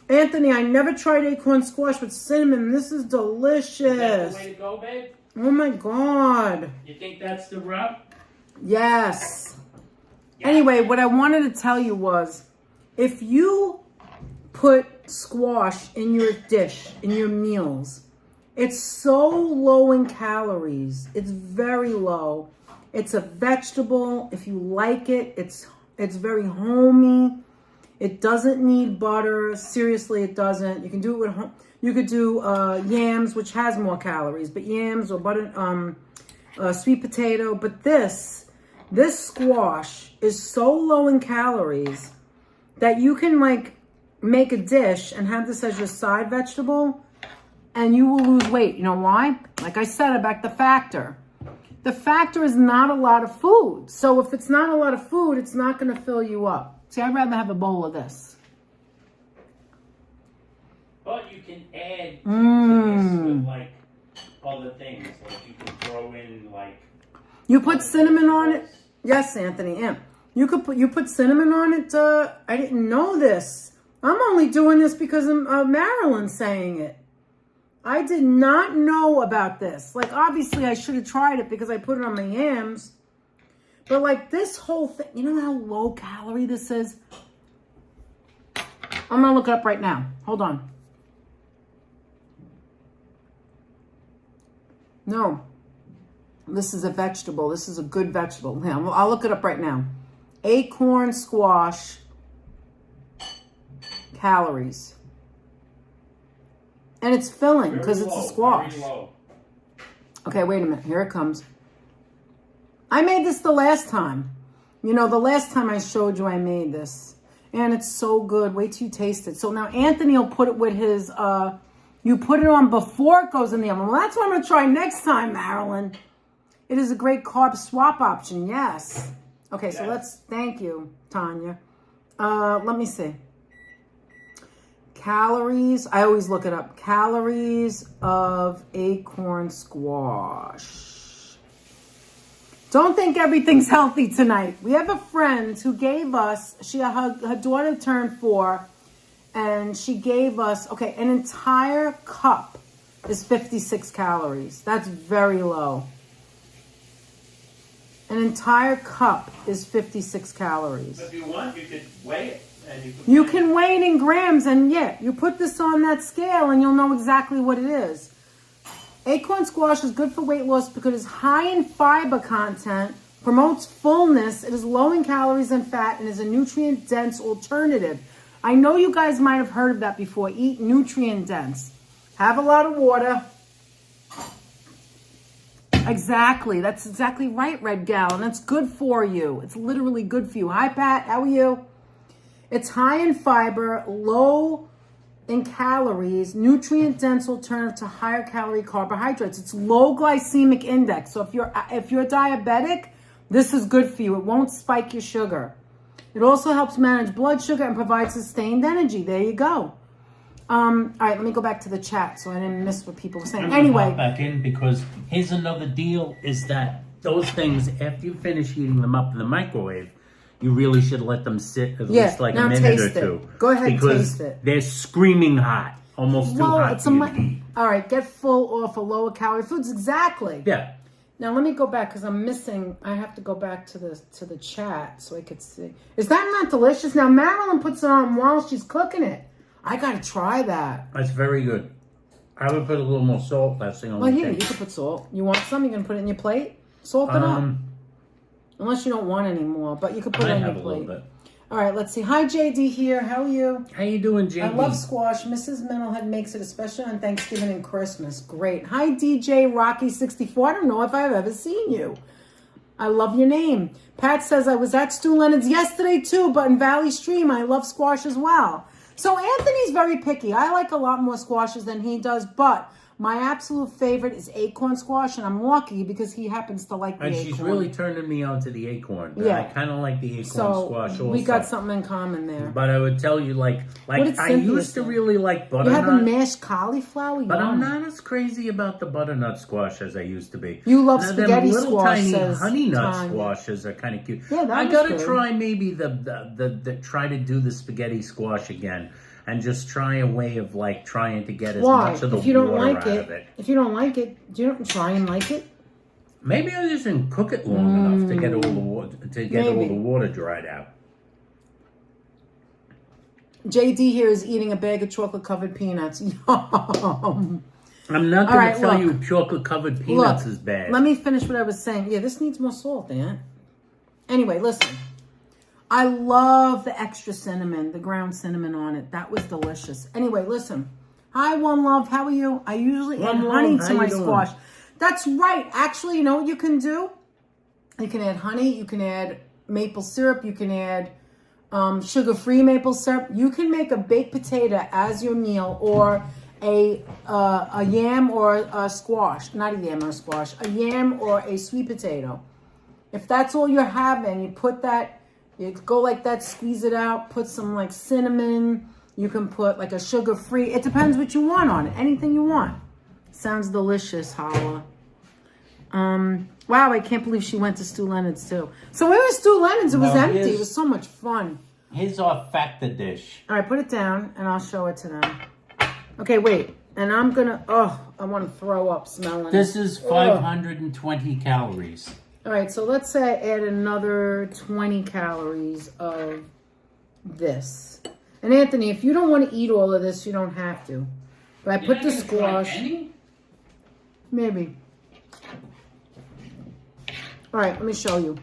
Anthony, I never tried acorn squash with cinnamon. This is delicious. Is that the way to go, babe? Oh, my God. You think that's the route? Yes. Anyway, what I wanted to tell you was, if you put squash in your dish, in your meals, it's so low in calories. It's very low. It's a vegetable. If you like it, it's very homey. It doesn't need butter. Seriously, it doesn't. You can do it with you could do yams, which has more calories, but yams or butter, sweet potato. But this squash is so low in calories that you can like make a dish and have this as your side vegetable and you will lose weight. You know why? Like I said about the factor. The factor is not a lot of food. So if it's not a lot of food, it's not going to fill you up. See, I'd rather have a bowl of this. But you can add to this with like other things. Like you can throw in like... You put cinnamon on it? Yes, Anthony. Yeah. You put cinnamon on it. I didn't know this. I'm only doing this because of Marilyn saying it. I did not know about this. Like, obviously, I should have tried it because I put it on my yams. But, like, this whole thing, you know how low calorie this is? I'm going to look it up right now. Hold on. No. This is a vegetable. This is a good vegetable. Yeah, I'll look it up right now. Acorn squash calories. And it's filling because it's a squash. Okay, wait a minute. Here it comes. I made this the last time. You know, the last time I showed you I made this. And it's so good. Wait till you taste it. So now Anthony will put it with his, you put it on before it goes in the oven. Well, that's what I'm going to try next time, Marilyn. It is a great carb swap option, yes. Okay, so thank you, Tanya. Let me see. Calories, I always look it up. Calories of acorn squash. Don't think everything's healthy tonight. We have a friend who gave us, her daughter turned 4, and she gave us, okay, an entire cup is 56 calories. That's very low. An entire cup is 56 calories. If you want, you could weigh it. And you can weigh it in grams, and yeah, you put this on that scale and you'll know exactly what it is. Acorn squash is good for weight loss because it's high in fiber content, promotes fullness, it is low in calories and fat, and is a nutrient-dense alternative. I know you guys might have heard of that before. Eat nutrient-dense. Have a lot of water. Exactly. That's exactly right, Red Gal. And that's good for you. It's literally good for you. Hi, Pat. How are you? It's high in fiber, low in calories, nutrient-dense alternative to higher calorie carbohydrates. It's low glycemic index. So if you're diabetic, this is good for you. It won't spike your sugar. It also helps manage blood sugar and provide sustained energy. There you go. All right, let me go back to the chat so I didn't miss what people were saying. Anyway, back in because here's another deal: is that those things, after you finish heating them up in the microwave, you really should let them sit at least like a minute or two. Go ahead, because taste it. They're screaming hot, almost too hot for you to eat. All right, get full off of lower calorie foods. Exactly. Yeah. Now let me go back because I'm missing. I have to go back to the chat so I could see. Is that not delicious? Now Marilyn puts it on while she's cooking it. I gotta try that. That's very good. I would put a little more salt. That's the only Well, here thing. you can put salt. You want some? You gonna put it in your plate? Salt it up. Unless you don't want any more, but you can put it on your plate. Little bit. All right, let's see. Hi, JD here. How are you? How you doing, JD? I love squash. Mrs. Middlehead makes it especially on Thanksgiving and Christmas. Great. Hi, DJ Rocky64. I don't know if I've ever seen you. I love your name. Pat says, I was at Stu Leonard's yesterday too, but in Valley Stream, I love squash as well. So Anthony's very picky. I like a lot more squashes than he does, but my absolute favorite is acorn squash, and I'm lucky because he happens to like the acorn. And she's really turning me on to the acorn. Yeah. I kind of like the acorn squash also. We got something in common there. But I would tell you, like I used to really like butternut. You having mashed cauliflower? But I'm not as crazy about the butternut squash as I used to be. You love now, spaghetti them little squash, tiny says honey nut Tanya. squashes are kind of cute. Yeah, I gotta try maybe the try to do the spaghetti squash again. And just try a way of like trying to get as much of the water out of it. If you don't like it, you don't try and like it. Maybe I just didn't cook it long enough to get all the water dried out. JD here is eating a bag of chocolate covered peanuts. Yum. I'm not going to tell you chocolate covered peanuts is bad. Let me finish what I was saying. Yeah, this needs more salt, Aunt. Anyway, listen. I love the extra cinnamon, the ground cinnamon on it. That was delicious. Anyway, listen. Hi, One Love. How are you? I usually add honey to my squash. That's right. Actually, you know what you can do? You can add honey. You can add maple syrup. You can add sugar-free maple syrup. You can make a baked potato as your meal, or a yam or a squash. Not a yam or a squash. A yam or a sweet potato. If that's all you're having, you put that. You go like that, squeeze it out, put some like cinnamon. You can put like a sugar-free. It depends what you want on it. Anything you want. Sounds delicious, Holla. Wow, I can't believe she went to Stu Leonard's too. So where was Stu Leonard's? It was empty. It was so much fun. Here's our factor dish. All right, put it down and I'll show it to them. Okay, wait. And I'm going to, I want to throw up smelling it. This is 520 calories. All right, so let's say I add another 20 calories of this. And Anthony, if you don't want to eat all of this, you don't have to. But I put the squash. Maybe. All right, let me show you.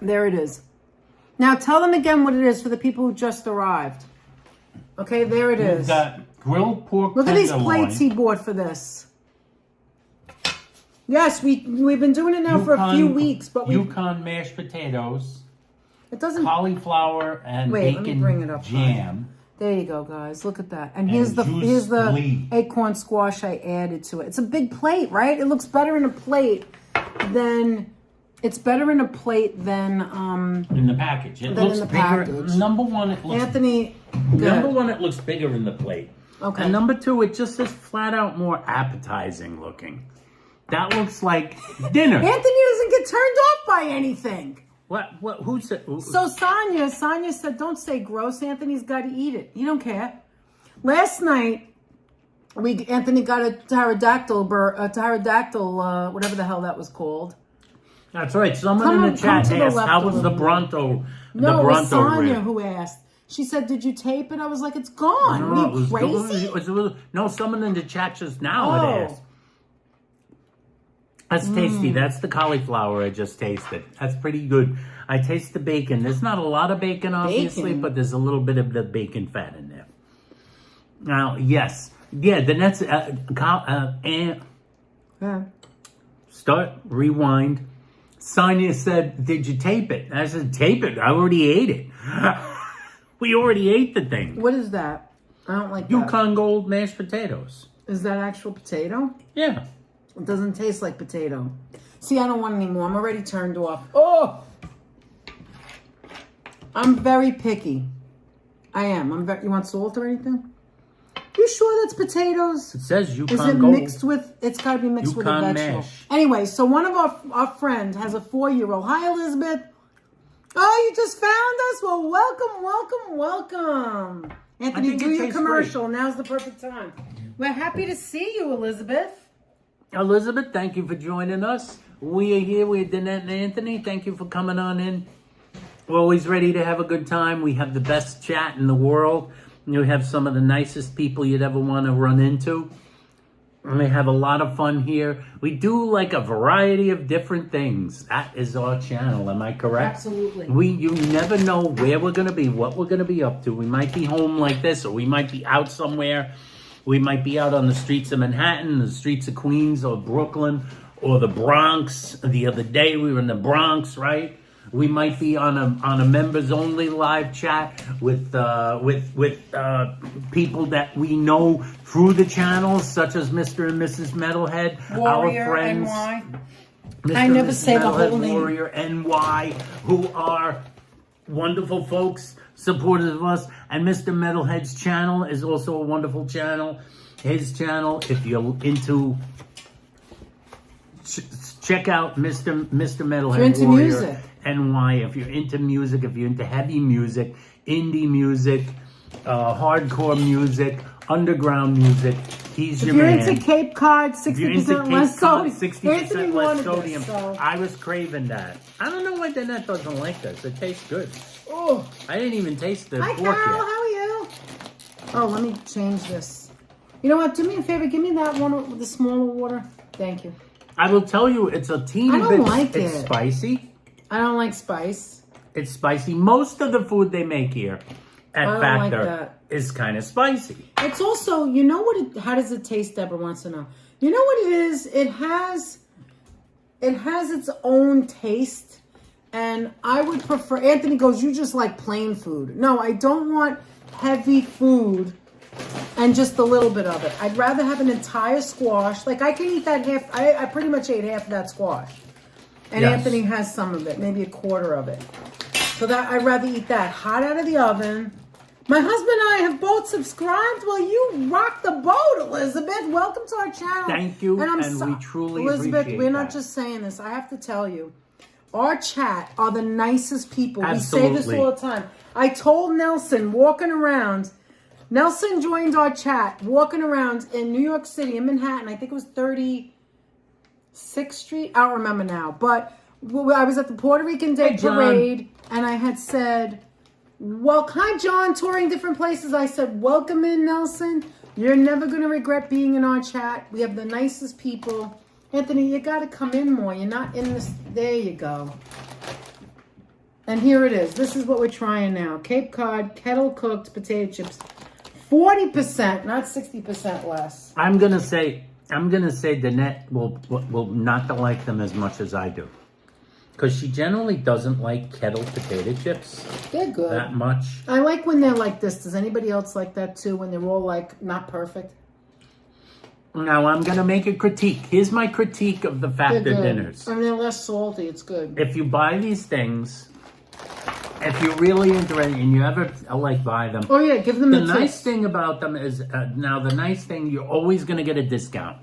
There it is. Now tell them again what it is for the people who just arrived. Okay, there it is. We've got grilled pork. Look at these plates he bought for this. Yes, we've been doing it now for a few weeks, but Yukon mashed potatoes. It doesn't. Cauliflower and bacon let me bring it up, jam. There you go, guys. Look at that. And here's the acorn squash I added to it. It's a big plate, right? It looks better in a plate than in the package. It than looks in the bigger. package. Number one, it looks Number one, it looks bigger in the plate. Okay. And number two, it just is flat out more appetizing looking. That looks like dinner. Anthony doesn't get turned off by anything. What? Who said? So Sonia said, "Don't say gross. Anthony's got to eat it. He don't care." Last night, Anthony got a pterodactyl, whatever the hell that was called. That's right. Someone in the chat asked, "How was the Bronto?" No, it was Sonia who asked. She said, "Did you tape it?" I was like, "It's gone." No, Are you crazy? No, someone in the chat just now had asked. That's tasty. That's the cauliflower I just tasted. That's pretty good. I taste the bacon. There's not a lot of bacon, obviously, but there's a little bit of the bacon fat in there. Now, yes. Yeah, the next... rewind. Sonia said, "Did you tape it?" I said, "Tape it? I already ate it." We already ate the thing. What is that? I don't like that. Yukon Gold mashed potatoes. Is that actual potato? Yeah. It doesn't taste like potato. See, I don't want any more. I'm already turned off. Oh! I'm very picky. I am. You want salt or anything? You sure that's potatoes? It says Is it mixed with? It's got to be mixed with a vegetable. Mash. Anyway, so one of our friends has a 4-year-old. Hi, Elizabeth. Oh, you just found us? Well, welcome. Anthony, do your commercial. Great. Now's the perfect time. We're happy to see you, Elizabeth. Elizabeth, thank you for joining us. We are here with Danette and Anthony. Thank you for coming on in. We're always ready to have a good time. We have the best chat in the world. We have some of the nicest people you'd ever want to run into. And we have a lot of fun here. We do like a variety of different things. That is our channel. Am I correct? Absolutely. You never know where we're going to be, what we're going to be up to. We might be home like this, or we might be out somewhere. We might be out on the streets of Manhattan, the streets of Queens, or Brooklyn, or the Bronx. The other day we were in the Bronx, right? We might be on a members only live chat with people that we know through the channels, such as Mr. and Mrs. Metalhead, Warrior our friends. NY. Mr. I never say the whole name. Warrior NY, who are wonderful folks, supporters of us, and Mr. Metalhead's channel is also a wonderful channel. His channel, if you're into. Check out Mr. Metalhead into Warrior music. NY. If you're into music, if you're into heavy music, indie music, hardcore music, underground music, he's your man. If you're into Cape Cod, 60% less sodium. 60% less sodium. This, so. I was craving that. I don't know why Danette doesn't like this. It tastes good. Oh, I didn't even taste the pork Carol, yet. how are you? Oh, let me change this. You know what? Do me a favor. Give me that one with the smaller water. Thank you. I will tell you, it's a teeny bit. I don't like it's spicy. I don't like spice. It's spicy. Most of the food they make here at Factor is kind of spicy. It's also, you know what? How does it taste? Deborah wants to know. You know what it is? It has its own taste, and I would prefer. Anthony goes, "You just like plain food." No, I don't want heavy food. And just a little bit of it. I'd rather have an entire squash. Like I can eat that half. I pretty much ate half of that squash. And yes. Anthony has some of it, maybe a quarter of it. So that I'd rather eat that hot out of the oven. My husband and I have both subscribed. Well, you rock the boat, Elizabeth. Welcome to our channel. Thank you, and we truly Elizabeth, appreciate we're not that. just saying this. I have to tell you, our chat are the nicest people. Absolutely. We say this all the time. I told Nelson walking around. Nelson joined our chat walking around in New York City, in Manhattan. I think it was 36th Street. I don't remember now. But I was at the Puerto Rican Day Parade, and I had said, well, hi, John, touring different places. I said, welcome in, Nelson. You're never going to regret being in our chat. We have the nicest people. Anthony, you got to come in more. You're not in this. There you go. And here it is. This is what we're trying now. Cape Cod, kettle cooked potato chips. 40%, not 60% less. I'm gonna say Danette will not like them as much as I do, because she generally doesn't like kettle potato chips. They're good. That much. I like when they're like this. Does anybody else like that too? When they're all like not perfect. Now I'm gonna make a critique. Here's my critique of the Factor dinners. I mean, they're less salty. It's good. If you buy these things. If you're really interested and you ever buy them. Oh yeah, give them the nice thing about them is you're always going to get a discount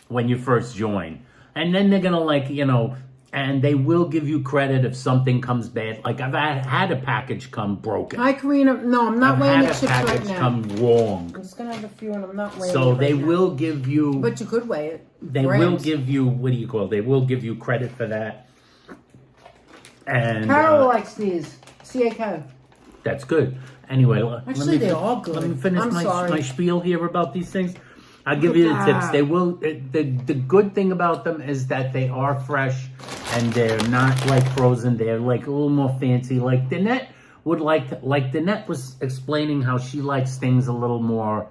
when you first join. And then they're going to and they will give you credit if something comes bad. Like I've had a package come broken. Hi Karina. No, I'm not weighing the chips right now. I've had a package come wrong. I'm just going to have a few and I'm not weighing So it they right will now. give you. But you could weigh it. They will give you, they will give you credit for that. And Carol likes these. C-A-K. That's good. Anyway, they're all good. Let me finish my spiel here about these things. I'll give you the tips. They will. The good thing about them is that they are fresh and they're not like frozen. They're like a little more fancy. Like Danette would like Danette was explaining how she likes things a little more.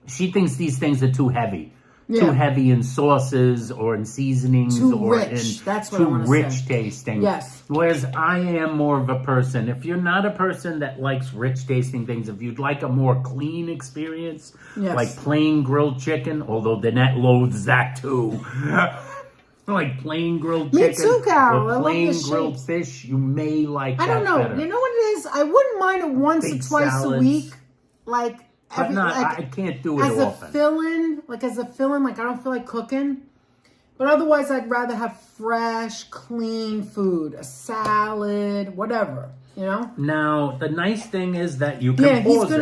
She thinks these things are too heavy. Yeah. Too heavy in sauces or in seasonings too rich tasting. Yes. Whereas I am more of a person. If you're not a person that likes rich tasting things, if you'd like a more clean experience, like plain grilled chicken, although Danette loathes that too. Like plain grilled chicken. Me too, Carol. Or plain grilled fish, you may like I don't know. Better. You know what it is? I wouldn't mind it once or twice a week. Like But I can't do it as often. a fill-in, like I don't feel like cooking. But otherwise, I'd rather have fresh, clean food, a salad, whatever, you know? Now, the nice thing is that you can pause it.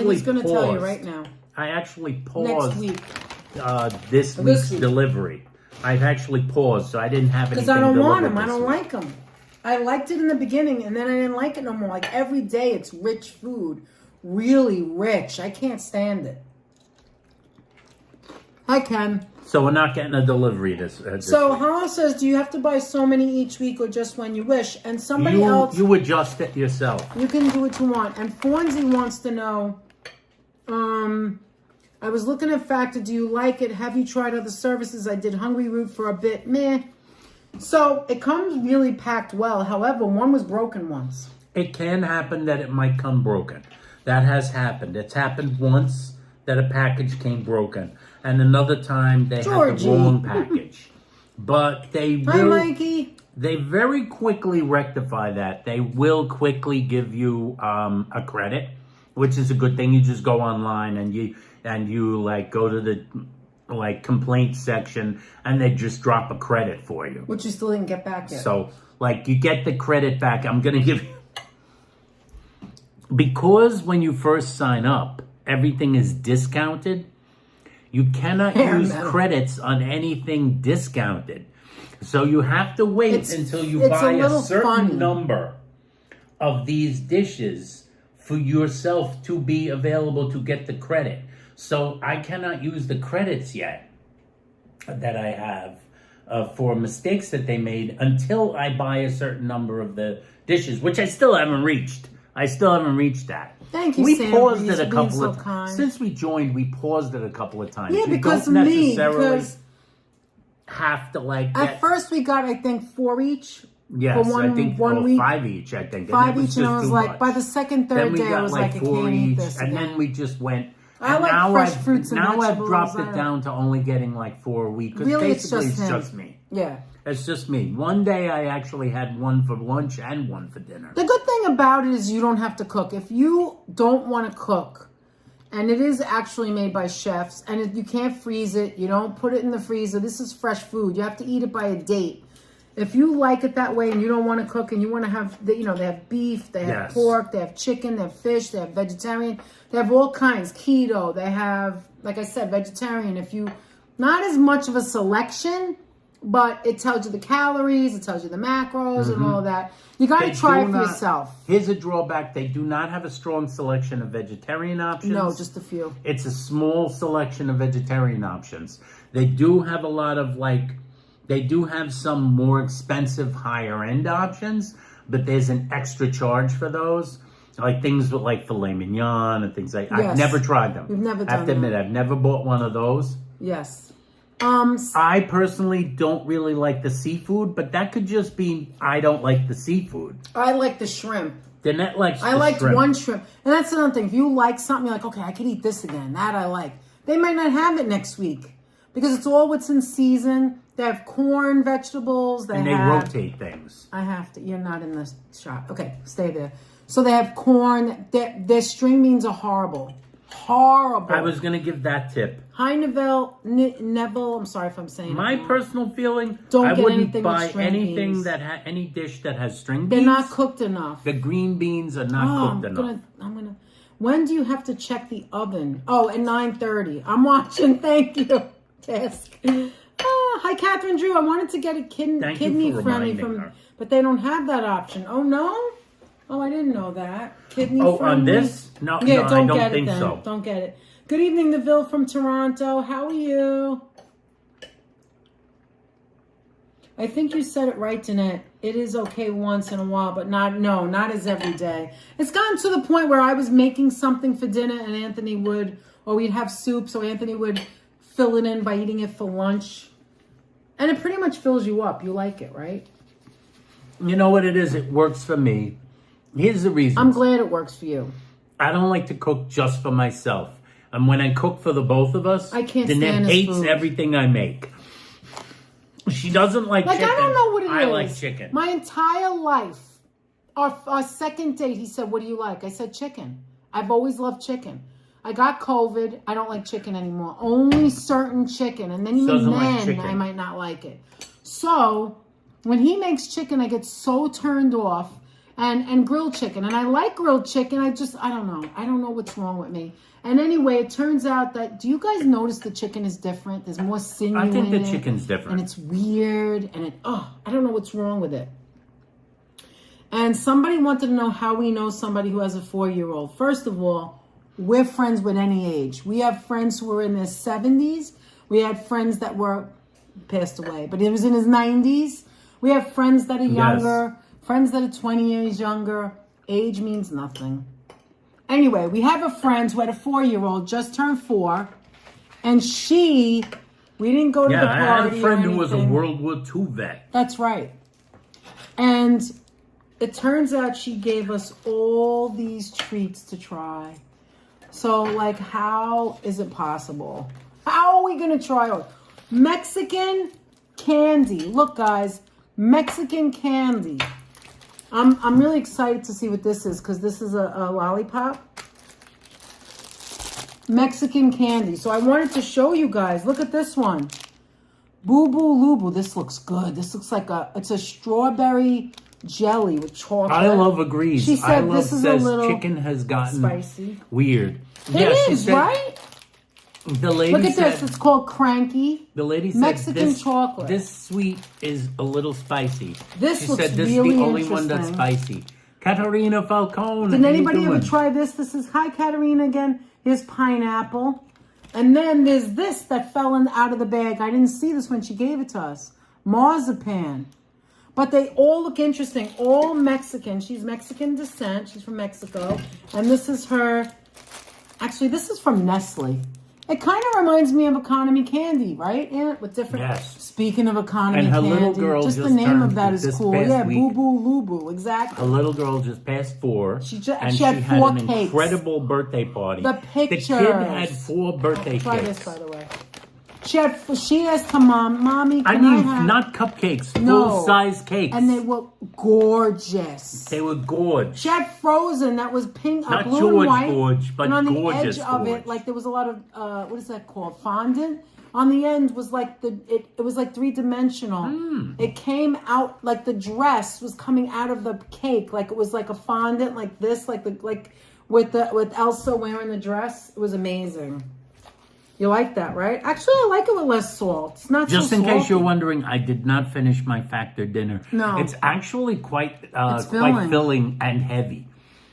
He's going to tell you right now. I actually paused Next week. This week's delivery. I've actually paused, so I didn't have anything because I don't want them. delivered I don't this like them. I liked it in the beginning, and then I didn't like it no more. Like, every day it's rich food. Really rich. I can't stand it. Hi, Ken. So we're not getting a delivery this So week. Hala says, do you have to buy so many each week or just when you wish? And somebody else... You adjust it yourself. You can do what you want. And Fonzie wants to know, I was looking at Factor. Do you like it? Have you tried other services? I did Hungry Root for a bit. Meh. So it comes really packed well. However, one was broken once. It can happen that it might come broken. That has happened. It's happened once that a package came broken. And another time they had the wrong package. But they will... Hi, Mikey. They very quickly rectify that. They will quickly give you a credit, which is a good thing. You just go online and you like go to the like complaint section and they just drop a credit for you. Which you still didn't get back yet. So like you get the credit back. I'm going to give you... Because when you first sign up, everything is discounted. You cannot use credits on anything discounted. So you have to wait until you buy a certain number of these dishes for yourself to be available to get the credit. So I cannot use the credits yet that I have for mistakes that they made until I buy a certain number of the dishes, which I still haven't reached. I still haven't reached that. Thank you, we Sam. paused it a couple of times. Since we joined, we paused it a couple of times. Yeah, you because don't of me. necessarily Because have to like. At first, we got I think 4 each. Yes, for one, I think 1 week. 5 each. I think 5 each, and I was like, much. by the second, third day, I was like, I can't eat this and again. then we just went. I like fresh fruits and now vegetables. I've dropped it down to only getting like 4 a week. Really, basically, it's just me. Yeah. It's just me. One day I actually had one for lunch and one for dinner. The good thing about it is you don't have to cook. If you don't want to cook, and it is actually made by chefs, and you can't freeze it, you don't put it in the freezer. This is fresh food. You have to eat it by a date. If you like it that way and you don't want to cook and you want to have, they have beef, they have pork, they have chicken, they have fish, they have vegetarian, they have all kinds, keto, they have, like I said, vegetarian. If you, not as much of a selection, but it tells you the calories, it tells you the macros and all of that. You got to try it for yourself. Here's a drawback. They do not have a strong selection of vegetarian options. No, just a few. It's a small selection of vegetarian options. They do have a lot of they do have some more expensive, higher end options, but there's an extra charge for those. Like things with like filet mignon and things like that. I've never tried them. We've never done I have to admit, I've never bought one of those. Yes. I personally don't really like the seafood, but that could just be I don't like the seafood. I like the shrimp. Danette likes I liked one shrimp. And that's another thing. If you like something, you're like, okay, I could eat this again. That I like. They might not have it next week because it's all what's in season. They have corn, vegetables. And they rotate things. I have to. You're not in the shop. Okay, stay there. So they have corn. Their string beans are horrible. Horrible. I was going to give that tip. Hi, Neville. I'm sorry if I'm saying my personal feeling, I wouldn't buy anything any dish that has string beans. They're not cooked enough. The green beans are not cooked enough. When do you have to check the oven? Oh, at 9:30. I'm watching. Thank you. Task. Hi, Catherine Drew. I wanted to get a kidney friendly but they don't have that option. Oh no. Oh, I didn't know that. Kidney friendly. On this? No, yeah, I don't think so. Don't get it. Good evening, Neville from Toronto. How are you? I think you said it right, Danette. It is okay once in a while, but not as every day. It's gotten to the point where I was making something for dinner and Anthony would, or we'd have soup, so Anthony would fill it in by eating it for lunch. And it pretty much fills you up. You like it, right? You know what it is? It works for me. Here's the reason. I'm glad it works for you. I don't like to cook just for myself. And when I cook for the both of us, I can't stand Danette hates food. everything I make. She doesn't like chicken. I don't know what it is. I like chicken. My entire life, our second date, he said, what do you like? I said chicken. I've always loved chicken. I got COVID. I don't like chicken anymore. Only certain chicken. And then even Doesn't like then, chicken. I might not like it. So when he makes chicken, I get so turned off. And grilled chicken. And I like grilled chicken. I don't know. I don't know what's wrong with me. And anyway, it turns out that, do you guys notice the chicken is different? There's more sinew in it. I think the chicken's different. And it's weird. And I don't know what's wrong with it. And somebody wanted to know how we know somebody who has a 4-year-old. First of all, we're friends with any age. We have friends who are in their 70s. We had friends that were passed away, but it was in his 90s. We have friends that are younger. Yes. Friends that are 20 years younger. Age means nothing. Anyway, we have a friend who had a 4-year-old, just turned 4. And we didn't go to the party. I had a friend who was a World War II vet. That's right. And it turns out she gave us all these treats to try. So, like, how is it possible? How are we going to try it? Mexican candy. Look, guys, Mexican candy. I'm really excited to see what this is because this is a lollipop. Mexican candy. So I wanted to show you guys. Look at this one. Boo Boo Lubu. This looks good. This looks like it's a strawberry jelly with chocolate. I love agrees. She said this is a little chicken has gotten spicy. Weird. It is, right? The lady Look at said, this. It's called Cranky. The lady said Mexican chocolate. This sweet is a little spicy. This she looks said this really is the only one that's interesting. spicy. Katarina Falcone. Did anybody ever try this? This is, hi Katarina again. Here's pineapple. And then there's this that fell out of the bag. I didn't see this when she gave it to us. Marzipan. But they all look interesting. All Mexican. She's Mexican descent. She's from Mexico. And this is her. Actually, this is from Nestle. It kind of reminds me of economy candy, right? Yeah, with different. Yes. Speaking of economy and her candy, little girl just the name of that is this cool. past Yeah, week, Boo Boo Lubu, exactly. A little girl just passed 4, and she had had 4 an cakes. incredible birthday party. The pictures. The kid had 4 birthday Try cakes. this, by the way. She asked her mom, Mommy, can I have... not cupcakes, No. full-size cakes. And they were gorgeous. They were gorgeous. She had frozen that was pink, Not blue George and white. gorge, but and on the gorgeous edge of gorge. it, like there was a lot of, what is that called? Fondant. On the end was like it was like 3-dimensional. It came out like the dress was coming out of the cake, like it was like a fondant, like this, like with Elsa wearing the dress. It was amazing. You like that, right? Actually, I like it with less salt. It's not Just so in case salty. you're wondering, I did not finish my factor dinner. No. It's actually quite filling. filling and heavy.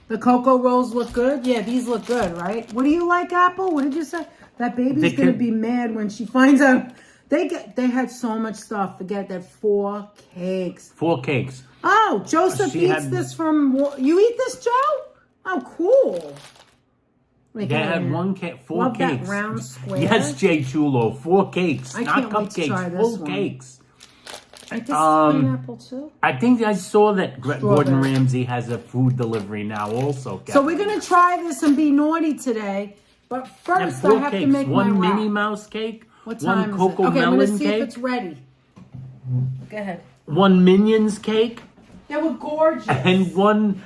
The cocoa rolls look good. Yeah, these look good, right? What do you like, Apple? What did you say? That baby's gonna be mad when she finds out. They had so much stuff. Forget that 4 cakes. 4 cakes. Oh, Joseph eats this from. You eat this, Joe? Oh, cool. They had 4 Love cakes. That round square. Yes, Jay Chulo, 4 cakes, I not can't wait to try cupcakes, this full one. cakes. Like this pineapple too. I think I saw that Gordon Ramsay has a food delivery now also. So we're gonna try this and be naughty today. But first, I have to make one my Minnie wrap. Mouse cake, What time one Cocoa is it? Okay, I'm Melon gonna see cake, if it's ready. Go ahead. one Minions cake, They were gorgeous. and one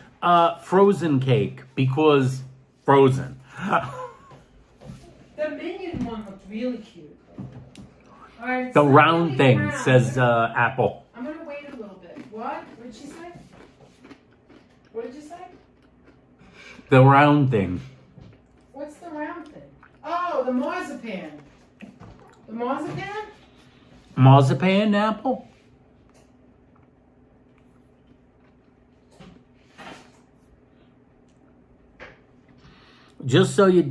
frozen cake because frozen. The minion one looked really cute. All right, The so round thing, round. says Apple. I'm gonna wait a little bit. What? What did she say? What did you say? The round thing. What's the round thing? Oh, the marzipan. The marzipan? Marzipan apple? Just so you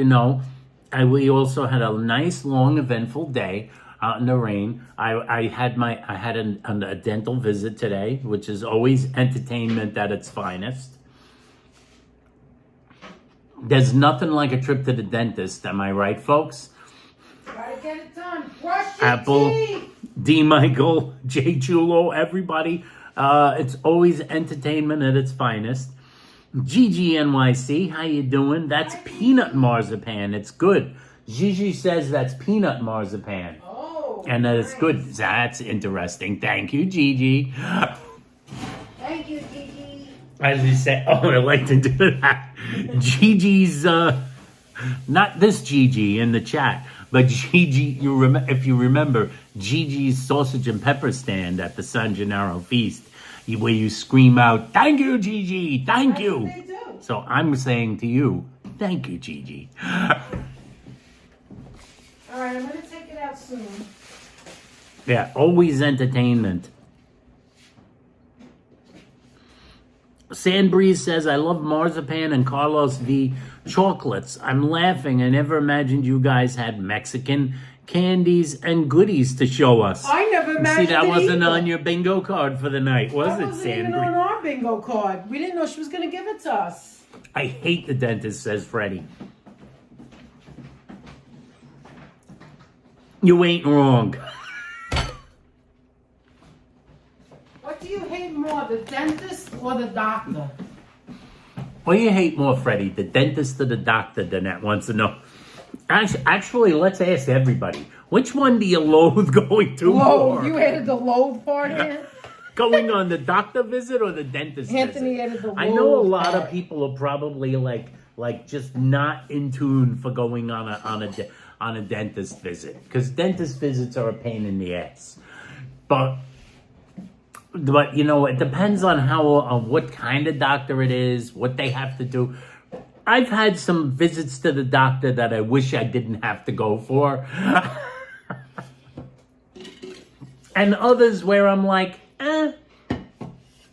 know, we also had a nice, long, eventful day out in the rain. I had a dental visit today, which is always entertainment at its finest. There's nothing like a trip to the dentist, am I right, folks? Gotta get it done. Brush your Apple, teeth. D. Michael, J. Chulo, everybody. It's always entertainment at its finest. Gigi NYC, how you doing? That's peanut marzipan. It's good. Gigi says that's peanut marzipan. Oh, And that it's nice. good. That's interesting. Thank you, Gigi. Thank you, Gigi. As you say, oh, I like to do that. Gigi's Not this Gigi in the chat, but Gigi, if you remember, Gigi's sausage and pepper stand at the San Gennaro feast, where you scream out, "Thank you, Gigi, thank you." That's what they do. So I'm saying to you, thank you, Gigi. All right, I'm going to take it out soon. Yeah, always entertainment. Sandbreeze says, I love marzipan and Carlos V chocolates. I'm laughing. I never imagined you guys had Mexican candies and goodies to show us. I never imagined See, that it wasn't either. on your bingo card for the night, was That it, wasn't even Sandbreeze? on our bingo card. We didn't know she was going to give it to us. I hate the dentist, says Freddie. You ain't wrong. What do you hate more, the dentist or the doctor? What do you hate more, Freddie? The dentist or the doctor? Danette wants to know. Actually, let's ask everybody. Which one do you loathe going to Loathe. more? You added the loathe part in? Going on the doctor visit or the dentist Anthony visit? added the I know a loathe lot part. of people are probably like just not in tune for going on a dentist visit, because dentist visits are a pain in the ass. But you know, it depends on what kind of doctor it is, what they have to do. I've had some visits to the doctor that I wish I didn't have to go for. And others where I'm like,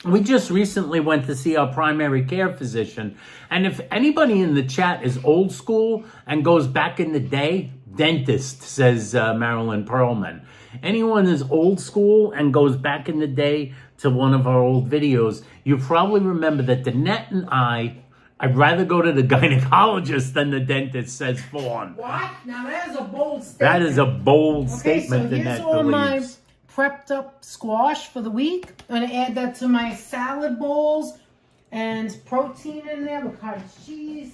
We just recently went to see our primary care physician. And if anybody in the chat is old school and goes back in the day, dentist, says Marilyn Perlman. Anyone is old school and goes back in the day to one of our old videos, you probably remember that Danette and I'd rather go to the gynecologist than the dentist, says Fawn. What? Now that is a bold statement. That is a bold Okay, statement, so here's Danette all believes. my prepped up squash for the week. I'm going to add that to my salad bowls and protein in there with cottage cheese.